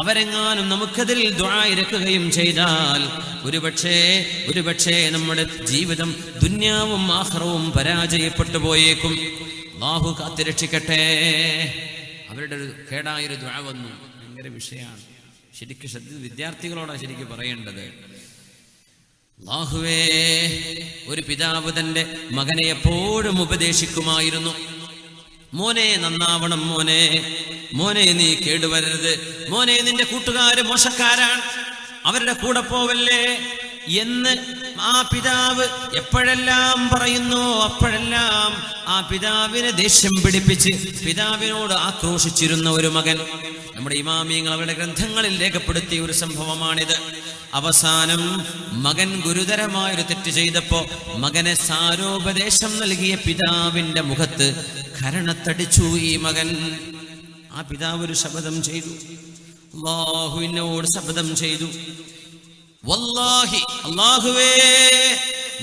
അവരെങ്ങാനും നമുക്കതിൽ ദുആ ഇരക്കുകയും ചെയ്താൽ ഒരുപക്ഷേ നമ്മുടെ ജീവിതം ദുന്യാവും ആഖിറവും പരാജയപ്പെട്ടു പോയേക്കും. അല്ലാഹു കാത്തുരക്ഷിക്കട്ടെ. അവരുടെ ഒരു കേടായൊരു ദുആ വന്നു, ഭയങ്കര വിഷയമാണ്. ശരിക്കും വിദ്യാർത്ഥികളോടാണ് ശരിക്കും പറയേണ്ടത്. അല്ലാഹുവേ, ഒരു പിതാവ് തന്റെ മകനെ എപ്പോഴും ഉപദേശിക്കുമായിരുന്നു, മോനെ നന്നാവണം, മോനെ, മോനെ നീ കേടുവരരുത്, മോനെ നിന്റെ കൂട്ടുകാര് മോശക്കാരാണ്, അവരുടെ കൂടെ പോവല്ലേ എന്ന് ആ പിതാവ് എപ്പോഴെല്ലാം പറയുന്നു അപ്പോഴെല്ലാം ആ പിതാവിനെ ദേഷ്യം പിടിപ്പിച്ച് പിതാവിനോട് ആക്രോശിച്ചിരുന്ന ഒരു മകൻ. നമ്മുടെ ഇമാമിയങ്ങൾ അവരുടെ ഗ്രന്ഥങ്ങളിൽ രേഖപ്പെടുത്തിയ ഒരു സംഭവമാണിത്. അവസാനം മകൻ ഗുരുതരമായൊരു തെറ്റ് ചെയ്തപ്പോ മകനെ സാരോപദേശം നൽകിയ പിതാവിന്റെ മുഖത്ത് കരണത്തടിച്ചു ഈ മകൻ. ആ പിതാവ് ഒരു ശപഥം ചെയ്തു, അല്ലാഹുവിനോട് ശപഥം ചെയ്തു, വല്ലാഹി, അല്ലാഹുവേ,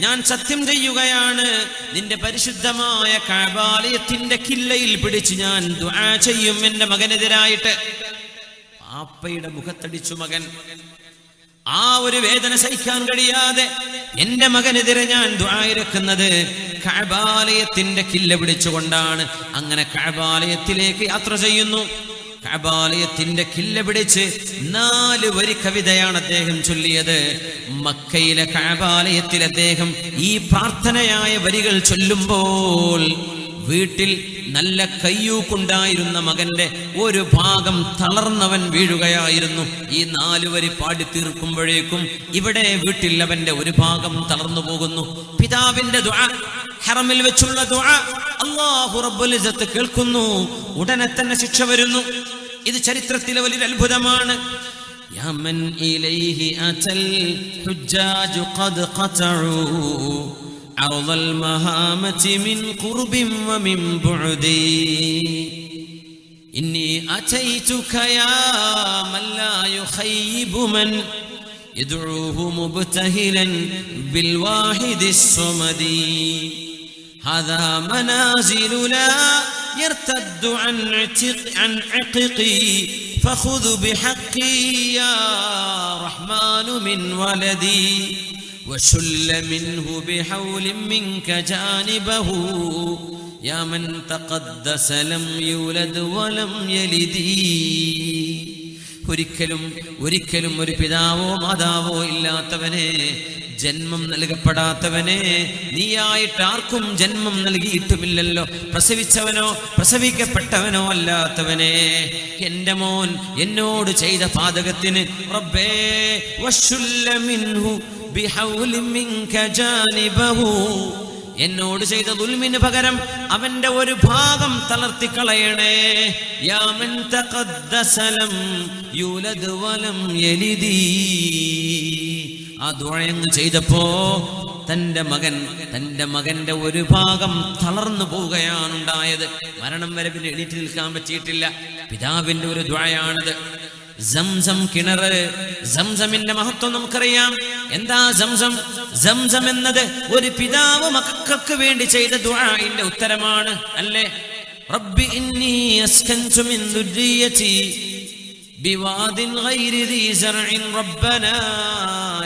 ഞാൻ സത്യം ചെയ്യുകയാണ്, നിന്റെ പരിശുദ്ധമായ കഅബാലയത്തിന്റെ കില്ലയിൽ പിടിച്ച് ഞാൻ ദുആ ചെയ്യും എന്റെ മകനെതിരായിട്ട്. പാപ്പയുടെ മുഖത്തടിച്ചു മകൻ. ആ ഒരു വേദന സഹിക്കാൻ കഴിയാതെ എന്റെ മകനെതിരെ ഞാൻ ദുആ ഇരക്കുന്നത് കഅബാലയത്തിന്റെ കില്ല പിടിച്ചുകൊണ്ടാണ്. അങ്ങനെ കഅബാലയത്തിലേക്ക് യാത്ര ചെയ്യുന്നു. കഅബാലയത്തിന്റെ കില്ല പിടിച്ച് 4 വരി കവിതയാണ് അദ്ദേഹം ചൊല്ലിയത്. മക്കയിലെ കഅബാലയത്തിൽ അദ്ദേഹം ഈ പ്രാർത്ഥനയായ വരികൾ ചൊല്ലുമ്പോൾ വീട്ടിൽ നല്ല കയ്യൂക്കുണ്ടായിരുന്ന മകന്റെ ഒരു ഭാഗം തളർന്നവൻ വീഴുകയായിരുന്നു. ഈ 4 വരി പാടി തീർക്കുമ്പോഴേക്കും ഇവിടെ വീട്ടിൽ അവന്റെ ഒരു ഭാഗം തളർന്നു പോകുന്നു. പിതാവിന്റെ ദുആ, ഹറമിൽ വെച്ചുള്ള ദുആ അല്ലാഹു റബ്ബുൽ ഇസ്സത്ത് കേൾക്കുന്നു. ഉടനെ തന്നെ ശിക്ഷ വരുന്നു. ഇത് ചരിത്രത്തിലെ വലിയ അത്ഭുതമാണ്. യാ മൻ ഇലൈഹി അതൽ ഹുജ്ജാജു ഖദ് ഖതഉ عرض المهامة من قرب ومن بعد إني أتيتك يا من لا يخيب من يدعوه مبتهلا بالواحد الصمد هذا منازل لا يرتد عن عققي فخذ بحقي يا رحمن من ولدي وشل منه بحول منك جانبه يا من تقدس لم يولد ولم يلد. ഒരിക്കലും ഒരു പിതാവോ മാതാവോ ഇല്ലാത്തവനെ ജന്മം നൽകപ്പെടാത്തവനെ, നീയായിട്ട് ആർക്കും ജന്മം നൽകിയിട്ടുമില്ലല്ലോ, പ്രസവിച്ചവനോ പ്രസവിക്കപ്പെട്ടവനോ അല്ലാത്തവനെ, എന്റെ മോൻ എന്നോട് ചെയ്ത പാതകത്തിന് റബ്ബേ വശുല്ല മിൻഹു ബിഹൗലി മിൻക ജാനിബഹു, എന്നോട് ചെയ്ത ദുൽമിന് പകരം അവന്റെ ഒരു ഭാഗം തളർത്തിക്കളയണേ. യാ മൻ തഖദ്ദസ ലം യൂലദ് വലം യലിദി. ആ ദുആയങ്ങ് ചെയ്തപ്പോ തന്റെ മകന്റെ ഒരു ഭാഗം തളർന്നു പോവുകയാണ് ഉണ്ടായത്. മരണം വരെ പിന്നെ എണീറ്റ് നിൽക്കാൻ പറ്റിയിട്ടില്ല. പിതാവിന്റെ ഒരു ദുആയാണത്. സംസം കിണറ്, സംസമിന്റെ മഹത്വം നമുക്കറിയാം. എന്താ സംസം? സംസം എന്നത് ഒരു പിതാവ് മക്കൾക്ക് വേണ്ടി ചെയ്ത ദുആഇന്റെ ഉത്തരമാണ്, അല്ലേ? റബ്ബി ഇന്നി അസ്കൻതു മിൻ ദുർരിയതി ബിവാദിൻ ഗൈരി ദീ സറഇൻ റബ്ബനാ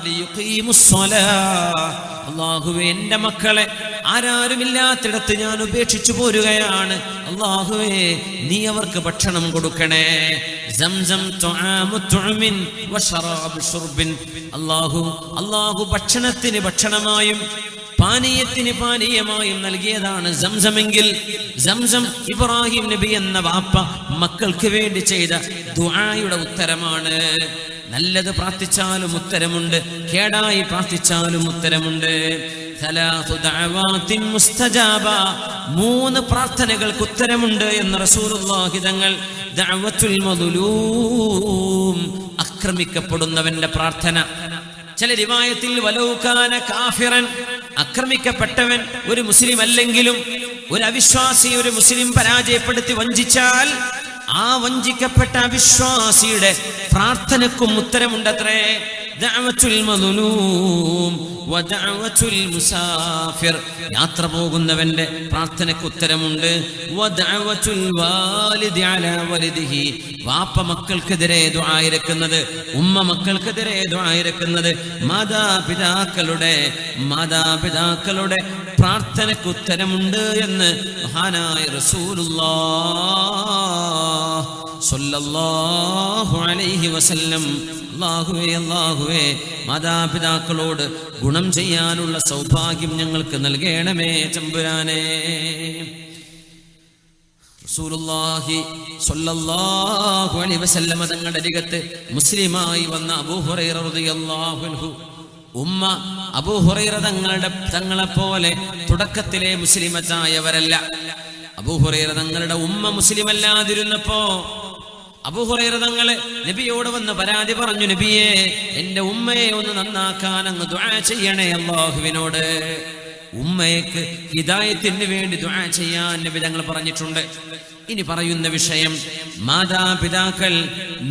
ലിയുഖീമുസ് സ്വലാഹ്. അല്ലാഹുവേ, എൻ്റെ മക്കളെ ആരാരുമില്ലാത്തിടത്ത് ഞാൻ ഉപേക്ഷിച്ചു പോരുകയാണ്. അല്ലാഹുവേ, നീ അവർക്ക് ഭക്ഷണം കൊടുക്കണേ. സംസം തുആമു തുഅമിൻ വശറാബു ശുർബിൻ. അല്ലാഹു ഭക്ഷണത്തിന് ഭക്ഷണമായും പാനീയത്തിന് പാനീയമായും നൽകിയതാണ് സംസമെങ്കിൽ, സംസം ഇബ്രാഹിം നബി എന്ന വാപ്പ മക്കൾക്ക് വേണ്ടി ചെയ്ത ദുആയുടെ ഉത്തരമാണ്. നല്ലത് പ്രാർത്ഥിച്ചാലും ഉത്തരമുണ്ട്, കേടായി പ്രാർത്ഥിച്ചാലും ഉത്തരമുണ്ട്. സലാസു ദഅവാതിൻ മുസ്തജാബ, 3 പ്രാർത്ഥനകൾക്ക് ഉത്തരമുണ്ട് എന്ന് റസൂലുള്ളാഹി തങ്ങൾ. ദഅവത്തുൽ മദ്ലൂം, ആക്രമിക്കപ്പെടുന്നവന്റെ പ്രാർത്ഥന. ചില റിവായത്തിൽ വലൗകാന കാഫിറൻ, ആക്രമിക്കപ്പെട്ടവൻ ഒരു മുസ്ലിം അല്ലെങ്കിലും ഒരു അവിശ്വാസി ഒരു മുസ്ലിം പരാജയപ്പെടുത്തി വഞ്ചിച്ചാൽ ആ വഞ്ചിക്കപ്പെട്ട അവിശ്വാസിയുടെ പ്രാർത്ഥനക്കും ഉത്തരമുണ്ടത്രേ. ദഅവത്തുൽ മദ്ലൂം വദഅവത്തുൽ മുസാഫിർ, യാത്ര പോകുന്നവന്റെ പ്രാർത്ഥനയ്ക്ക് ഉത്തരമുണ്ട്. വദഅവത്തുൽ വാലിദി അലാ വലിദിഹി, വാപ്പ മക്കൾക്കെതിരെ ദുആ ഇരക്കുന്നത്, ഉമ്മ മക്കൾക്കെതിരെ ദുആ ഇരക്കുന്നത്, മാതാപിതാക്കളുടെ പ്രാർത്ഥനയ്ക്ക് ഉത്തരമുണ്ട് എന്ന് മഹാനായ റസൂലുള്ളാഹി സ്വല്ലല്ലാഹു അലൈഹി വസല്ലം. അല്ലാഹുവേ, മാതാപിതാക്കളോട് ഗുണം ചെയ്യാനുള്ള സൗഭാഗ്യം ഞങ്ങൾക്ക് നൽകണമേ തമ്പുരാനേ. റസൂലുള്ളാഹി സ്വല്ലല്ലാഹു അലൈഹി വസല്ലം തങ്ങളുടെ അരികത്ത് മുസ്ലിമായി വന്ന അബൂ ഹുറൈറ റളിയല്ലാഹു അൻഹു, ഉമ്മ അബൂ ഹുറൈറ തങ്ങളെപ്പോലെ തുടക്കത്തിലെ മുസ്ലിമത്തായവരല്ല. അബൂ ഹുറൈറ തങ്ങളുടെ ഉമ്മ മുസ്ലിമല്ലാതിരുന്നപ്പോ അബൂ ഹുറൈറ തങ്ങള് നബിയോട് വന്ന് പരാതി പറഞ്ഞു, നബിയെ, എന്റെ ഉമ്മയെ ഒന്ന് നന്നാക്കാൻ അങ്ങ് ദുആ ചെയ്യണേ അല്ലാഹുവിനോട്. ഉമ്മയ്ക്ക് ഹിദായത്തിന് വേണ്ടി ദുആ ചെയ്യാൻ നബി തങ്ങൾ പറഞ്ഞിട്ടുണ്ട്. ഇനി പറയുന്ന വിഷയം, മാതാപിതാക്കൾ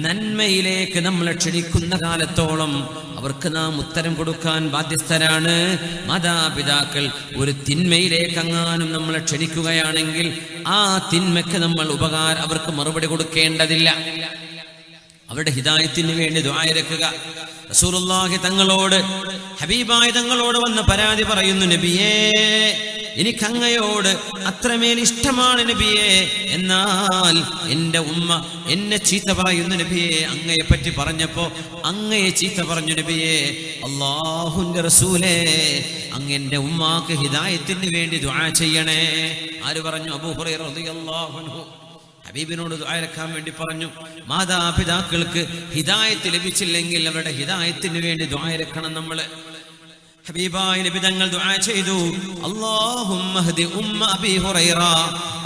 നന്മയിലേക്ക് നമ്മളെ ക്ഷണിക്കുന്ന കാലത്തോളം അവർക്ക് നാം ഉത്തരം കൊടുക്കാൻ ബാധ്യസ്ഥരാണ്. മാതാപിതാക്കൾ ഒരു തിന്മയിലേക്കെങ്ങാനും നമ്മളെ ക്ഷണിക്കുകയാണെങ്കിൽ ആ തിന്മയ്ക്ക് നമ്മൾ അവർക്ക് മറുപടി കൊടുക്കേണ്ടതില്ല. അവരുടെ ഹിദായത്തിന് വേണ്ടി ദുആ ഇരക്കുക. റസൂലുള്ളാഹി തങ്ങളോട്, ഹബീബായ തങ്ങളോട് വന്ന് പരാതി പറയുന്നു, നബിയേ, എനിക്ക് അങ്ങയോട് അത്രമേൽ ഇഷ്ടമാണ് നബിയേ, എന്നാൽ എൻ്റെ ഉമ്മ എന്നെ ചീത്ത പറയുന്നു നബിയേ. അങ്ങയെ പറ്റി പറഞ്ഞപ്പോ അങ്ങയെ ചീത്ത പറഞ്ഞു നബിയേ. അല്ലാഹുവിന്റെ റസൂലേ, അങ്ങ് എൻ്റെ ഉമ്മാക്ക് ഹിദായത്തിന് വേണ്ടി ദുആ ചെയ്യണേ. ആര് പറഞ്ഞു? അബൂ ഹുറൈറ റളിയല്ലാഹു അൻഹു ഹബീബിനോട് ദുആ ഇരക്കാൻ വേണ്ടി പറഞ്ഞു. മാതാപിതാക്കൾക്ക് ഹിദായത്ത് ലഭിച്ചില്ലെങ്കിൽ അവരുടെ ഹിദായത്തിന് വേണ്ടി ദുആ ഇരക്കണം നമ്മള്. ഹബീബായ നബി തങ്ങൾ ദുആ ചെയ്തു, അല്ലാഹുമ്മ ഹ്ദി ഉമ്മ അബീ ഹുറൈറ,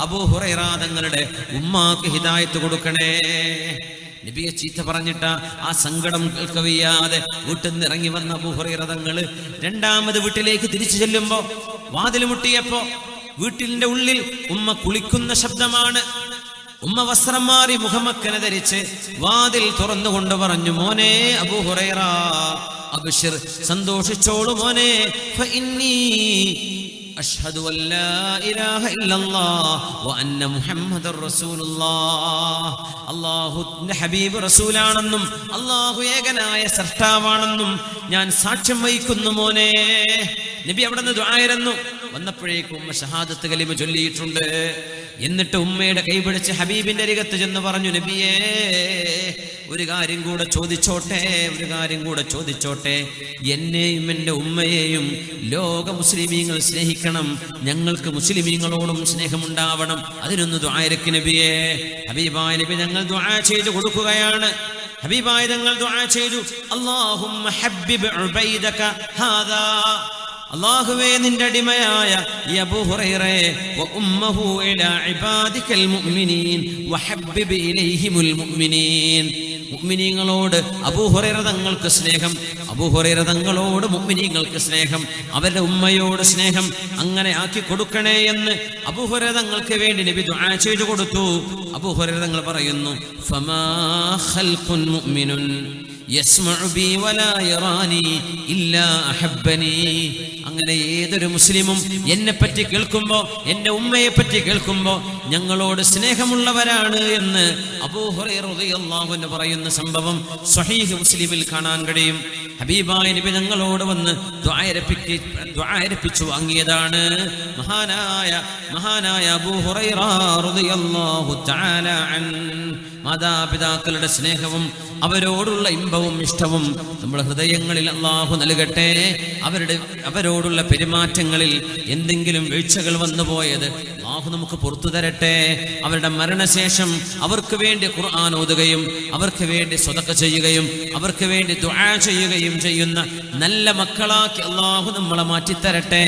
അബൂ ഹുറൈറ തങ്ങളുടെ ഉമ്മാക്ക് ഹിദായത്ത് കൊടുക്കണേ. നബിയെ ചീത്ത പറഞ്ഞിട്ട് ആ സങ്കടം കേൾക്കവയ്യാതെ വീട്ടിൽ നിന്ന് ഇറങ്ങി വന്ന അബൂ ഹുറൈറ തങ്ങള് രണ്ടാമത് വീട്ടിലേക്ക് തിരിച്ചു ചെല്ലുമ്പോ വാതിൽ മുട്ടിയപ്പോ വീട്ടിന്റെ ഉള്ളിൽ ഉമ്മ കുളിക്കുന്ന ശബ്ദമാണ്. ഉമ്മ വസ്ത്രം മാറി മുഖമക്കനെ ധരിച്ച് വാതിൽ തുറന്നുകൊണ്ട് പറഞ്ഞു, മോനെ അബൂ ഹുറൈറ, അബ്ശിർ, സന്തോഷിച്ചോളൂ മോനെ, ഫഇന്നി അഷ്ഹദു അല്ലാ ഇലാഹ ഇല്ലല്ലാഹ് വ അന്ന മുഹമ്മദർ റസൂലുള്ളാഹ്. അല്ലാഹുവിന്റെ ഹബീബ് റസൂലാണെന്നും അല്ലാഹു ഏകനായ സൃഷ്ടാവാണെന്നും ഞാൻ സാക്ഷ്യം വഹിക്കുന്നു മോനെ. നബി അവിടെ നിന്ന് ദുആയിരുന്നു. വന്നപ്പോഴേക്കും ഉമ്മ ഷഹാദത്ത് കലിമ ചൊല്ലിയിട്ടുണ്ട്. എന്നിട്ട് ഉമ്മയുടെ കൈപിടിച്ച് ഹബീബിന്റെ അരികത്ത് ചെന്ന് പറഞ്ഞു, നബിയേ, ഒരു കാര്യം കൂടെ ചോദിച്ചോട്ടെ. എന്നെയും എൻ്റെ ഉമ്മയെയും ലോക മുസ്ലിമീങ്ങൾ സ്നേഹിക്കണം, ഞങ്ങൾക്ക് മുസ്ലിമീങ്ങളോടും സ്നേഹമുണ്ടാവണം. അതിനൊന്ന് ദുആയിരക്ക് നബിയേ. ഹബീബായ നബി ഞങ്ങൾ ദുആ ചെയ്തു കൊടുക്കുകയാണ്. ഹബീബായ തങ്ങൾ ദുആ ചെയ്തു, അല്ലാഹുമ്മ ഹബ്ബിബ് ഉബൈദക ഹാദാ, അല്ലാഹുവേ നിന്റെ അടിമയായ ഈ അബൂ ഹുറൈറയെ വ ഉമ്മഹു ഇലാ ഇബാദിക്കൽ മുഅ്മിനീൻ വഹബ്ബിബ് ഇലൈഹിമുൽ മുഅ്മിനീൻ. മുഅ്മിനീങ്ങളോട് അബൂ ഹുറൈറ തങ്ങൾക്ക് സ്നേഹം, അബൂ ഹുറൈറ തങ്ങളോട് മുഅ്മിനീങ്ങൾക്ക് സ്നേഹം, അവരുടെ ഉമ്മയോട് സ്നേഹം അങ്ങനെ ആക്കി കൊടുക്കണേ എന്ന് അബൂ ഹുറൈറ തങ്ങൾക്ക് വേണ്ടി നബി ദുആ ചെയ്തു കൊടുത്തു. അബൂ ഹുറൈറ തങ്ങൾ പറയുന്നു, ഫമാ ഖൽഖുൻ മുഅ്മിനുൻ യസ്മഉ ബി വലാ യറാനി ഇല്ലാ അഹബ്ബനി. അങ്ങനെ ഏതൊരു മുസ്ലിമും എന്നെപ്പറ്റി കേൾക്കുമ്പോൾ, എൻ്റെ ഉമ്മയെപ്പറ്റി കേൾക്കുമ്പോൾ ഞങ്ങളോട് സ്നേഹമുള്ളവരാണ് എന്ന് അബൂ ഹുറൈറ റളിയല്ലാഹു അൻഹു പറയുന്ന സംഭവം സ്വഹീഹ് മുസ്ലിമിൽ കാണാൻ കഴിയും. ഹബീബായ നബി ഞങ്ങളോട് വന്ന് ദുആയിരപ്പിച്ചു വാങ്ങിയതാണ് മഹാനായ അബൂ ഹുറൈറ റളിയല്ലാഹു തആല അൻ. മാതാപിതാക്കളുടെ സ്നേഹവും അവരോടുള്ള ഇമ്പവും ഇഷ്ടവും നമ്മുടെ ഹൃദയങ്ങളിൽ അല്ലാഹു നൽകട്ടെ. അവരോടുള്ള പെരുമാറ്റങ്ങളിൽ എന്തെങ്കിലും വീഴ്ചകൾ വന്നുപോയത് അല്ലാഹു നമുക്ക് പുറത്തു തരട്ടെ. അവരുടെ മരണശേഷം അവർക്ക് വേണ്ടി ഖുർആൻ ഓതുകയും അവർക്ക് വേണ്ടി സ്വതക്ക ചെയ്യുകയും അവർക്ക് വേണ്ടി ദുആ ചെയ്യുകയും ചെയ്യുന്ന നല്ല മക്കളാക്കി അല്ലാഹു നമ്മളെ മാറ്റിത്തരട്ടെ.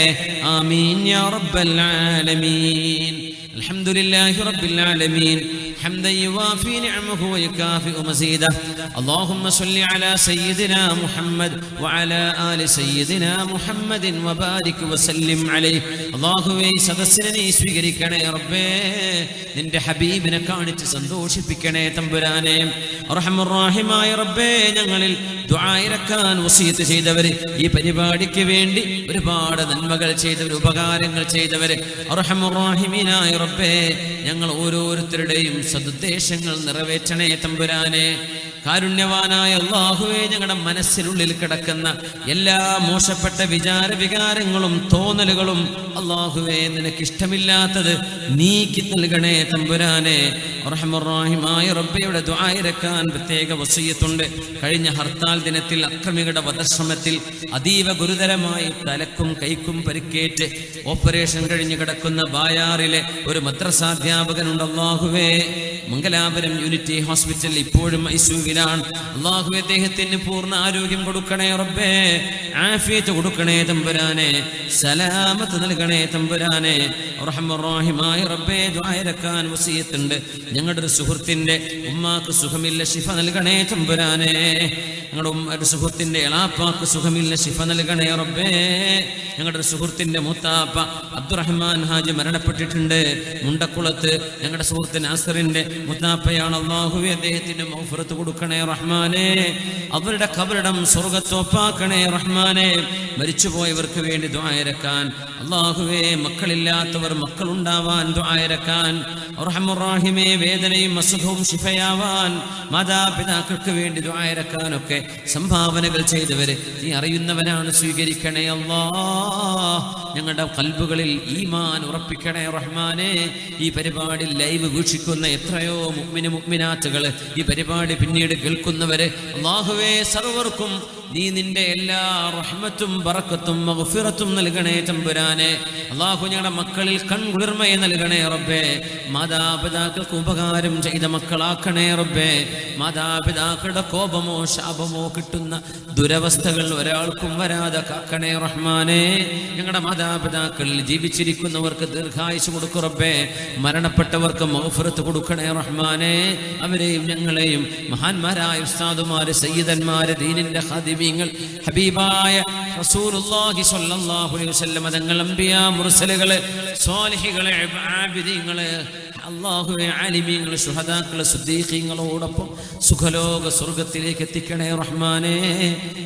ആമീൻ യാ റബ്ബൽ ആലമീൻ. അൽഹംദുലില്ലാഹി റബ്ബിൽ ആലമീൻ حمدا يوافي نعمه ويكافئ مزيده. اللهم صل على سيدنا محمد وعلى آل سيدنا محمد وبارك وسلم عليه. അല്ലാഹുവേ, സദസ്സിനെ നീ സ്വീകരിക്കണേ റബ്ബേ. നിന്റെ ഹബീബിനെ കാണിച്ച് സന്തോഷിപ്പിക്കണേ തമ്പുരാനെ. അർഹമർ റഹീമായ റബ്ബേ, ഞങ്ങളിൽ ദുആ ഇറക്കാൻ വസിയത്ത് ചെയ്തവർ, ഈ പരിപാടിക്ക് വേണ്ടി ഒരുപാട് നന്മകൾ ചെയ്തവർ, ഉപകാരങ്ങൾ ചെയ്തവർ, അർഹമർ റഹീമീനായ റബ്ബേ, ഞങ്ങൾ ഓരോരുത്തരുടെയും സദുദ്ദേശങ്ങൾ നിറവേറ്റണേ തമ്പുരാനെ. കാരുണ്യവാനായ അല്ലാഹുവേ, ഞങ്ങളുടെ മനസ്സിനുള്ളിൽ കിടക്കുന്ന എല്ലാ മോശപ്പെട്ട വികാരങ്ങളും തോന്നലുകളും അല്ലാഹുവേ, നിനക്കിഷ്ടമില്ലാത്തത് നീക്കി നൽകണേ തമ്പുരാനെ. റഹ്മാൻ റഹീമായ റബ്ബിയുടെ ദുആ ഇറക്കാൻ പ്രത്യേക വസിയത്തുണ്ട്. കഴിഞ്ഞ ഹർത്താൽ ദിനത്തിൽ അക്രമികളുടെ വധശ്രമത്തിൽ അതീവ ഗുരുതരമായി തലക്കും കൈക്കും പരിക്കേറ്റ് ഓപ്പറേഷൻ കഴിഞ്ഞ് കിടക്കുന്ന ബായാറിലെ ഒരു മദ്രസാധ്യാപകനുണ്ട്. അല്ലാഹുവേ, മംഗലാപുരം യൂണിറ്റി ഹോസ്പിറ്റലിൽ ഇപ്പോഴും ഐസിയുവിലാണ്. അല്ലാഹുവേ, അദ്ദേഹത്തിന് പൂർണ്ണ ആരോഗ്യം കൊടുക്കണേ റബ്ബേ, ആഫിയത്ത് കൊടുക്കണേ തമ്പുരാനെ, സലാമത്ത് നൽകണേ തമ്പുരാനെ. റഹ്മാൻ റഹീമായ റബ്ബേ, ദുആ ഇറക്കാൻ വസിയത്തുണ്ട്. ഞങ്ങളുടെ ഒരു സുഹൃത്തിന്റെ ഉമ്മാക്ക് സുഖമില്ല, ശിഫ നൽകണേ തമ്പുരാനെ. ഞങ്ങളുടെ ഒരു സുഹൃത്തിന്റെ എളാപ്പാക്ക് സുഖമില്ല, ശിഫ നൽകണേ റബ്ബേ. ഞങ്ങളുടെ ഒരു സുഹൃത്തിന്റെ മൂത്താപ്പ അബ്ദുറഹ്മാൻ ഹാജി മരണപ്പെട്ടിട്ടുണ്ട് മുണ്ടക്കുളത്ത്. ഞങ്ങളുടെ സുഹൃത്ത് നാസറിന്റെ മുത്താപ്പയാണ്. അല്ലാഹുവേ, അദ്ദേഹത്തിന് മഗ്ഫിറത്ത് കൊടുക്കണേ റഹ്മാനെ. അവരുടെ ഖബറിടം സ്വർഗ്ഗത്തോപ്പാക്കണേ റഹ്മാനെ. മരിച്ചുപോയവർക്ക് വേണ്ടി ദുആ ഇറക്കാൻ അല്ലാഹുവേ, മക്കളില്ലാത്തവർ മക്കളുണ്ടാവാൻ ദുആ ഇറക്കാൻ, റഹ്മാൻ റഹീമേ, വേദനയും അസുഖവും ശിഫയാവാൻ മാതാപിതാക്കൾക്ക് വേണ്ടി ദുആ ഇറക്കാനൊക്കെ സംഭാവനകൾ ചെയ്തവര് നീ അറിയുന്നവനാണ്, സ്വീകരിക്കണേ അല്ലാഹ്. ഞങ്ങളുടെ ഖൽബുകളിൽ ഈമാൻ ഉറപ്പിക്കണേ റഹ്മാനെ. ഈ പരിപാടി ലൈവ് വീക്ഷിക്കുന്ന എത്രയോ മുഅ്മിനാത്തുകൾ, ഈ പരിപാടി പിന്നീട് കേൾക്കുന്നവര് അല്ലാഹുവേ, സർവർക്കും നീ നിന്റെ എല്ലാ റഹ്മത്തും ബറക്കത്തും മഗ്ഫിറത്തും നൽകണേ തമ്പുരാനെ. അല്ലാഹു, ഞങ്ങളുടെ മക്കളിൽ കൺകുളിർമയെ നൽകണേ റബ്ബേ. മാതാപിതാക്കൾക്ക് ഉപകാരം ചെയ്ത മക്കളാക്കണേ റബ്ബേ. മാതാപിതാക്കളുടെ കോപമോ ശാപമോ കിട്ടുന്ന ദുരവസ്ഥകൾ ഒരാൾക്കും വരാതെ കാക്കണേ റഹ്മാനെ. ഞങ്ങളുടെ മാതാപിതാക്കളിൽ ജീവിച്ചിരിക്കുന്നവർക്ക് ദീർഘായുസ് കൊടുക്കു റബ്ബേ. മരണപ്പെട്ടവർക്ക് മഗ്ഫിറത്ത് കൊടുക്കണേ റഹ്മാനെ. അവരെയും ഞങ്ങളെയും മഹാന്മാരായ ഉസ്താദുമാര്, സയ്യിദന്മാര്, ദീനിന്റെ ഖാദിമീങ്ങൾ, ഹബീബായ റസൂലുള്ളാഹി സ്വല്ലല്ലാഹു അലൈഹി വസല്ലം തങ്ങൾ, അംബിയാ, മുർസലുകള്, സ്വാലിഹികള്, ആബിദീങ്ങള്, അല്ലാഹുവേ, ആലിമീങ്ങള്, ശുഹദാക്കള്, സിദ്ദീഖീങ്ങളോടൊപ്പം സുഖലോക സ്വർഗത്തിലേക്ക് എത്തിക്കണേ റഹ്മാനെ.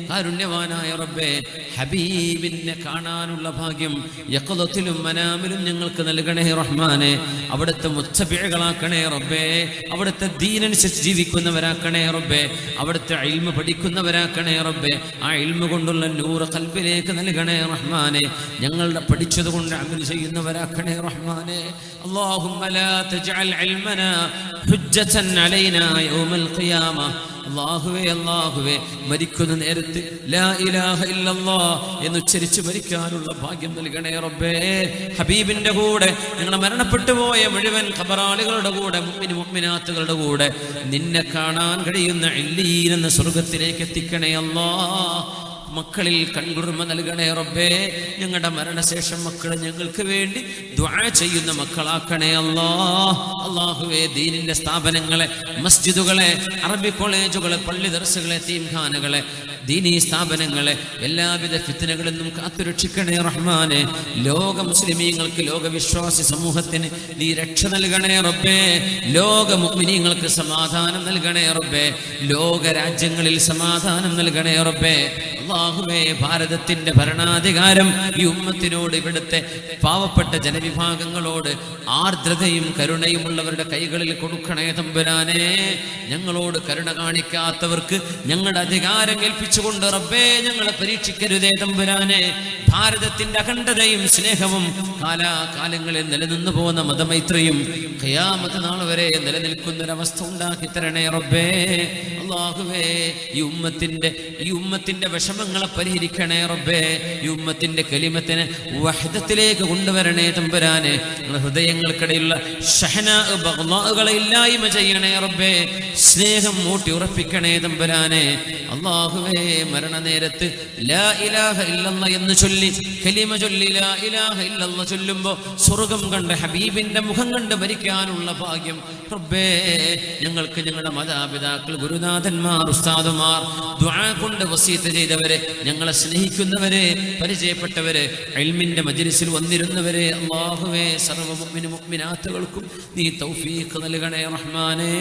കാരുണ്യവാനായ റബ്ബേ, ഹബീബിനെ കാണാനുള്ള ഭാഗ്യം യഖ്ളത്തിലും മനാമിലും ഞങ്ങൾക്ക് നൽകണേ റഹ്മാനെ. അവിടുത്തെ മുത്തബിഅകളാക്കണേ റബ്ബേ. അവിടുത്തെ ദീനനുസരിച്ച് ജീവിക്കുന്നവരാക്കണേ റബ്ബേ. അവിടുത്തെ ഇൽമ പഠിക്കുന്നവരാക്കണേ റബ്ബേ. റബ്ബേ. ആ ഇൽമു കൊണ്ടുള്ള നൂറ് ഖൽബിലേക്ക് നൽകണേ റഹ്മാനെ. ഞങ്ങളുടെ പഠിച്ചതുകൊണ്ട് അമൽ ചെയ്യുന്നവരാക്കണേ റഹ്മാനെ. അല്ലാഹുമ്മ ലാ തജ്അൽ ഇൽമനാ ഹുജ്ജതൻ അലൈനാ യൗമൽ ഖിയാമ. അല്ലാഹുവേ മരിക്കുന്ന നേരത്ത് ലാ ഇലാഹ ഇല്ലല്ലാഹ് എന്നുച്ചരിച്ച് മരിക്കാനുള്ള ഭാഗ്യം നൽകണേ റബ്ബേ. ഹബീബിന്റെ കൂടെ ഞങ്ങൾ മരണപ്പെട്ടു പോയ മുഴുവൻ ഖബറാളികളുടെ കൂടെ മുഅ്മിൻ മുഅ്മിനാത്തുകളുടെ കൂടെ നിന്നെ കാണാൻ കഴിയുന്ന ഇല്ലീൻ എന്ന സ്വർഗ്ഗത്തിലേക്ക് എത്തിക്കണേ അല്ലാഹ്. മക്കളിൽ കൺകുളിർമ നൽകണേ റബ്ബേ. ഞങ്ങളുടെ മരണശേഷം മക്കളെ ഞങ്ങൾക്ക് വേണ്ടി ദുആ ചെയ്യുന്ന മക്കളാക്കണേ അല്ലാഹ്. അല്ലാഹുവേ ദീനിന്റെ സ്ഥാപനങ്ങളെ, മസ്ജിദുകളെ, അറബി കോളേജുകളെ, പള്ളി ദർസുകളെ, തീംഖാനകളെ, ദീനീ സ്ഥാപനങ്ങളെ എല്ലാവിധ ഫിത്നകളിൽ നിന്നും കാത്തുരക്ഷിക്കണേ റഹ്മാനെ. ലോക മുസ്ലിമീങ്ങൾക്ക്, ലോകവിശ്വാസി സമൂഹത്തിന് നീ രക്ഷ നൽകണേ റബ്ബേ. ലോക മുഅ്മിനീങ്ങൾക്ക് സമാധാനം നൽകണേ റബ്ബേ. ലോക രാജ്യങ്ങളിൽ സമാധാനം നൽകണേ റബ്ബേ. അല്ലാഹുവേ ഭാരതത്തിന്റെ ഭരണാധികാരം ഈ ഉമ്മത്തിനോട്, ഇവിടുത്തെ പാവപ്പെട്ട ജനവിഭാഗങ്ങളോട് ആർദ്രതയും കരുണയുമുള്ളവരുടെ കൈകളിൽ കൊടുക്കണേ തമ്പുരാനെ. ഞങ്ങളോട് കരുണ കാണിക്കാത്തവർക്ക് ഞങ്ങളുടെ അധികാരം ഏൽപ്പിച്ചുകൊണ്ട് റബ്ബേ ഞങ്ങളെ പരീക്ഷിക്കരുതേ തമ്പുരാനെ. ഭാരതത്തിന്റെ അഖണ്ഡതയും സ്നേഹവും കാലാകാലങ്ങളിൽ നിലനിന്നു പോകുന്ന മതമൈത്രിയും ഖിയാമത്ത് നാൾ വരെ നിലനിൽക്കുന്നൊരവസ്ഥ ഉണ്ടാക്കി തരണേ റബ്ബേ. അല്ലാഹുവേ ഈ ഉമ്മത്തിന്റെ വിഷമങ്ങളെ പരിഹരിക്കണേ റബ്ബേ. ഈ ഉമ്മത്തിന്റെ കലിമത്തിനെ വഹ്ദത്തിലേക്ക് കൊണ്ടുവരണേ തമ്പുരാനെ. ഹൃദയങ്ങൾക്കിടയിലുള്ള ഷഹ്നാഅ് ബഗ്ളാഅുകളെ ഇല്ലായ്മ ചെയ്യണേ റബ്ബേ. സ്നേഹം മൂട്ടി ഉറപ്പിക്കണേ തമ്പുരാനെ. അല്ലാഹുവേ മരണനേരത്ത് ലാ ഇലാഹ ഇല്ലല്ലാഹ് എന്ന് ചൊല്ലി, കലിമ ചൊല്ലി ലാ ഇലാഹ ഇല്ലല്ലാഹ് ചൊല്ലുമ്പോൾ സ്വർഗ്ഗം കണ്ട് ഹബീബിന്റെ മുഖം കണ്ട് മരിക്കാനുള്ള ഭാഗ്യം റബ്ബേ ഞങ്ങൾക്ക്, ഞങ്ങളുടെ മാതാപിതാക്കൾ, ഗുരുനാഥന്മാർ, ഉസ്താദുമാർ, ദുആ കൊണ്ട് വസീയത്ത് ചെയ്തവരെ, ഞങ്ങളെ സ്നേഹിക്കുന്നവരെ, പരിചയപ്പെട്ടവരെ, ഇൽമിന്റെ മജ്ലിസിൽ വന്നിരുന്നവരെ, അല്ലാഹുവേ സർവ്വ മുഅ്മിൻ മുഅ്മിനാത്തുകൾക്കും നീ തൗഫീഖ് നൽകണേ റഹ്മാനേ.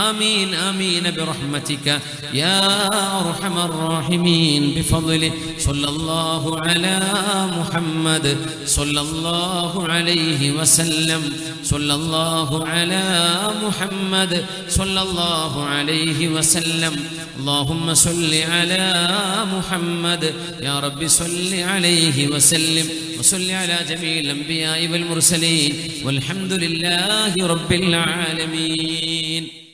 ആമീൻ ആമീൻ ബിറഹ്മതിക യാ അർഹമർ റഹീമീൻ ബിഫദ്ലി സ്വല്ലല്ലാഹു അലാ മുഹമ്മദ് സ്വല്ലല്ലാഹു അലൈഹി വസല്ലം സ്വല്ലല്ലാഹു അലാ മുഹമ്മദ് സ്വല്ലല്ലാഹു അലൈഹി വസല്ലം. اللهم صل على محمد يا رب صل عليه وسلم وصل على جميع الأنبياء والمرسلين والحمد لله رب العالمين.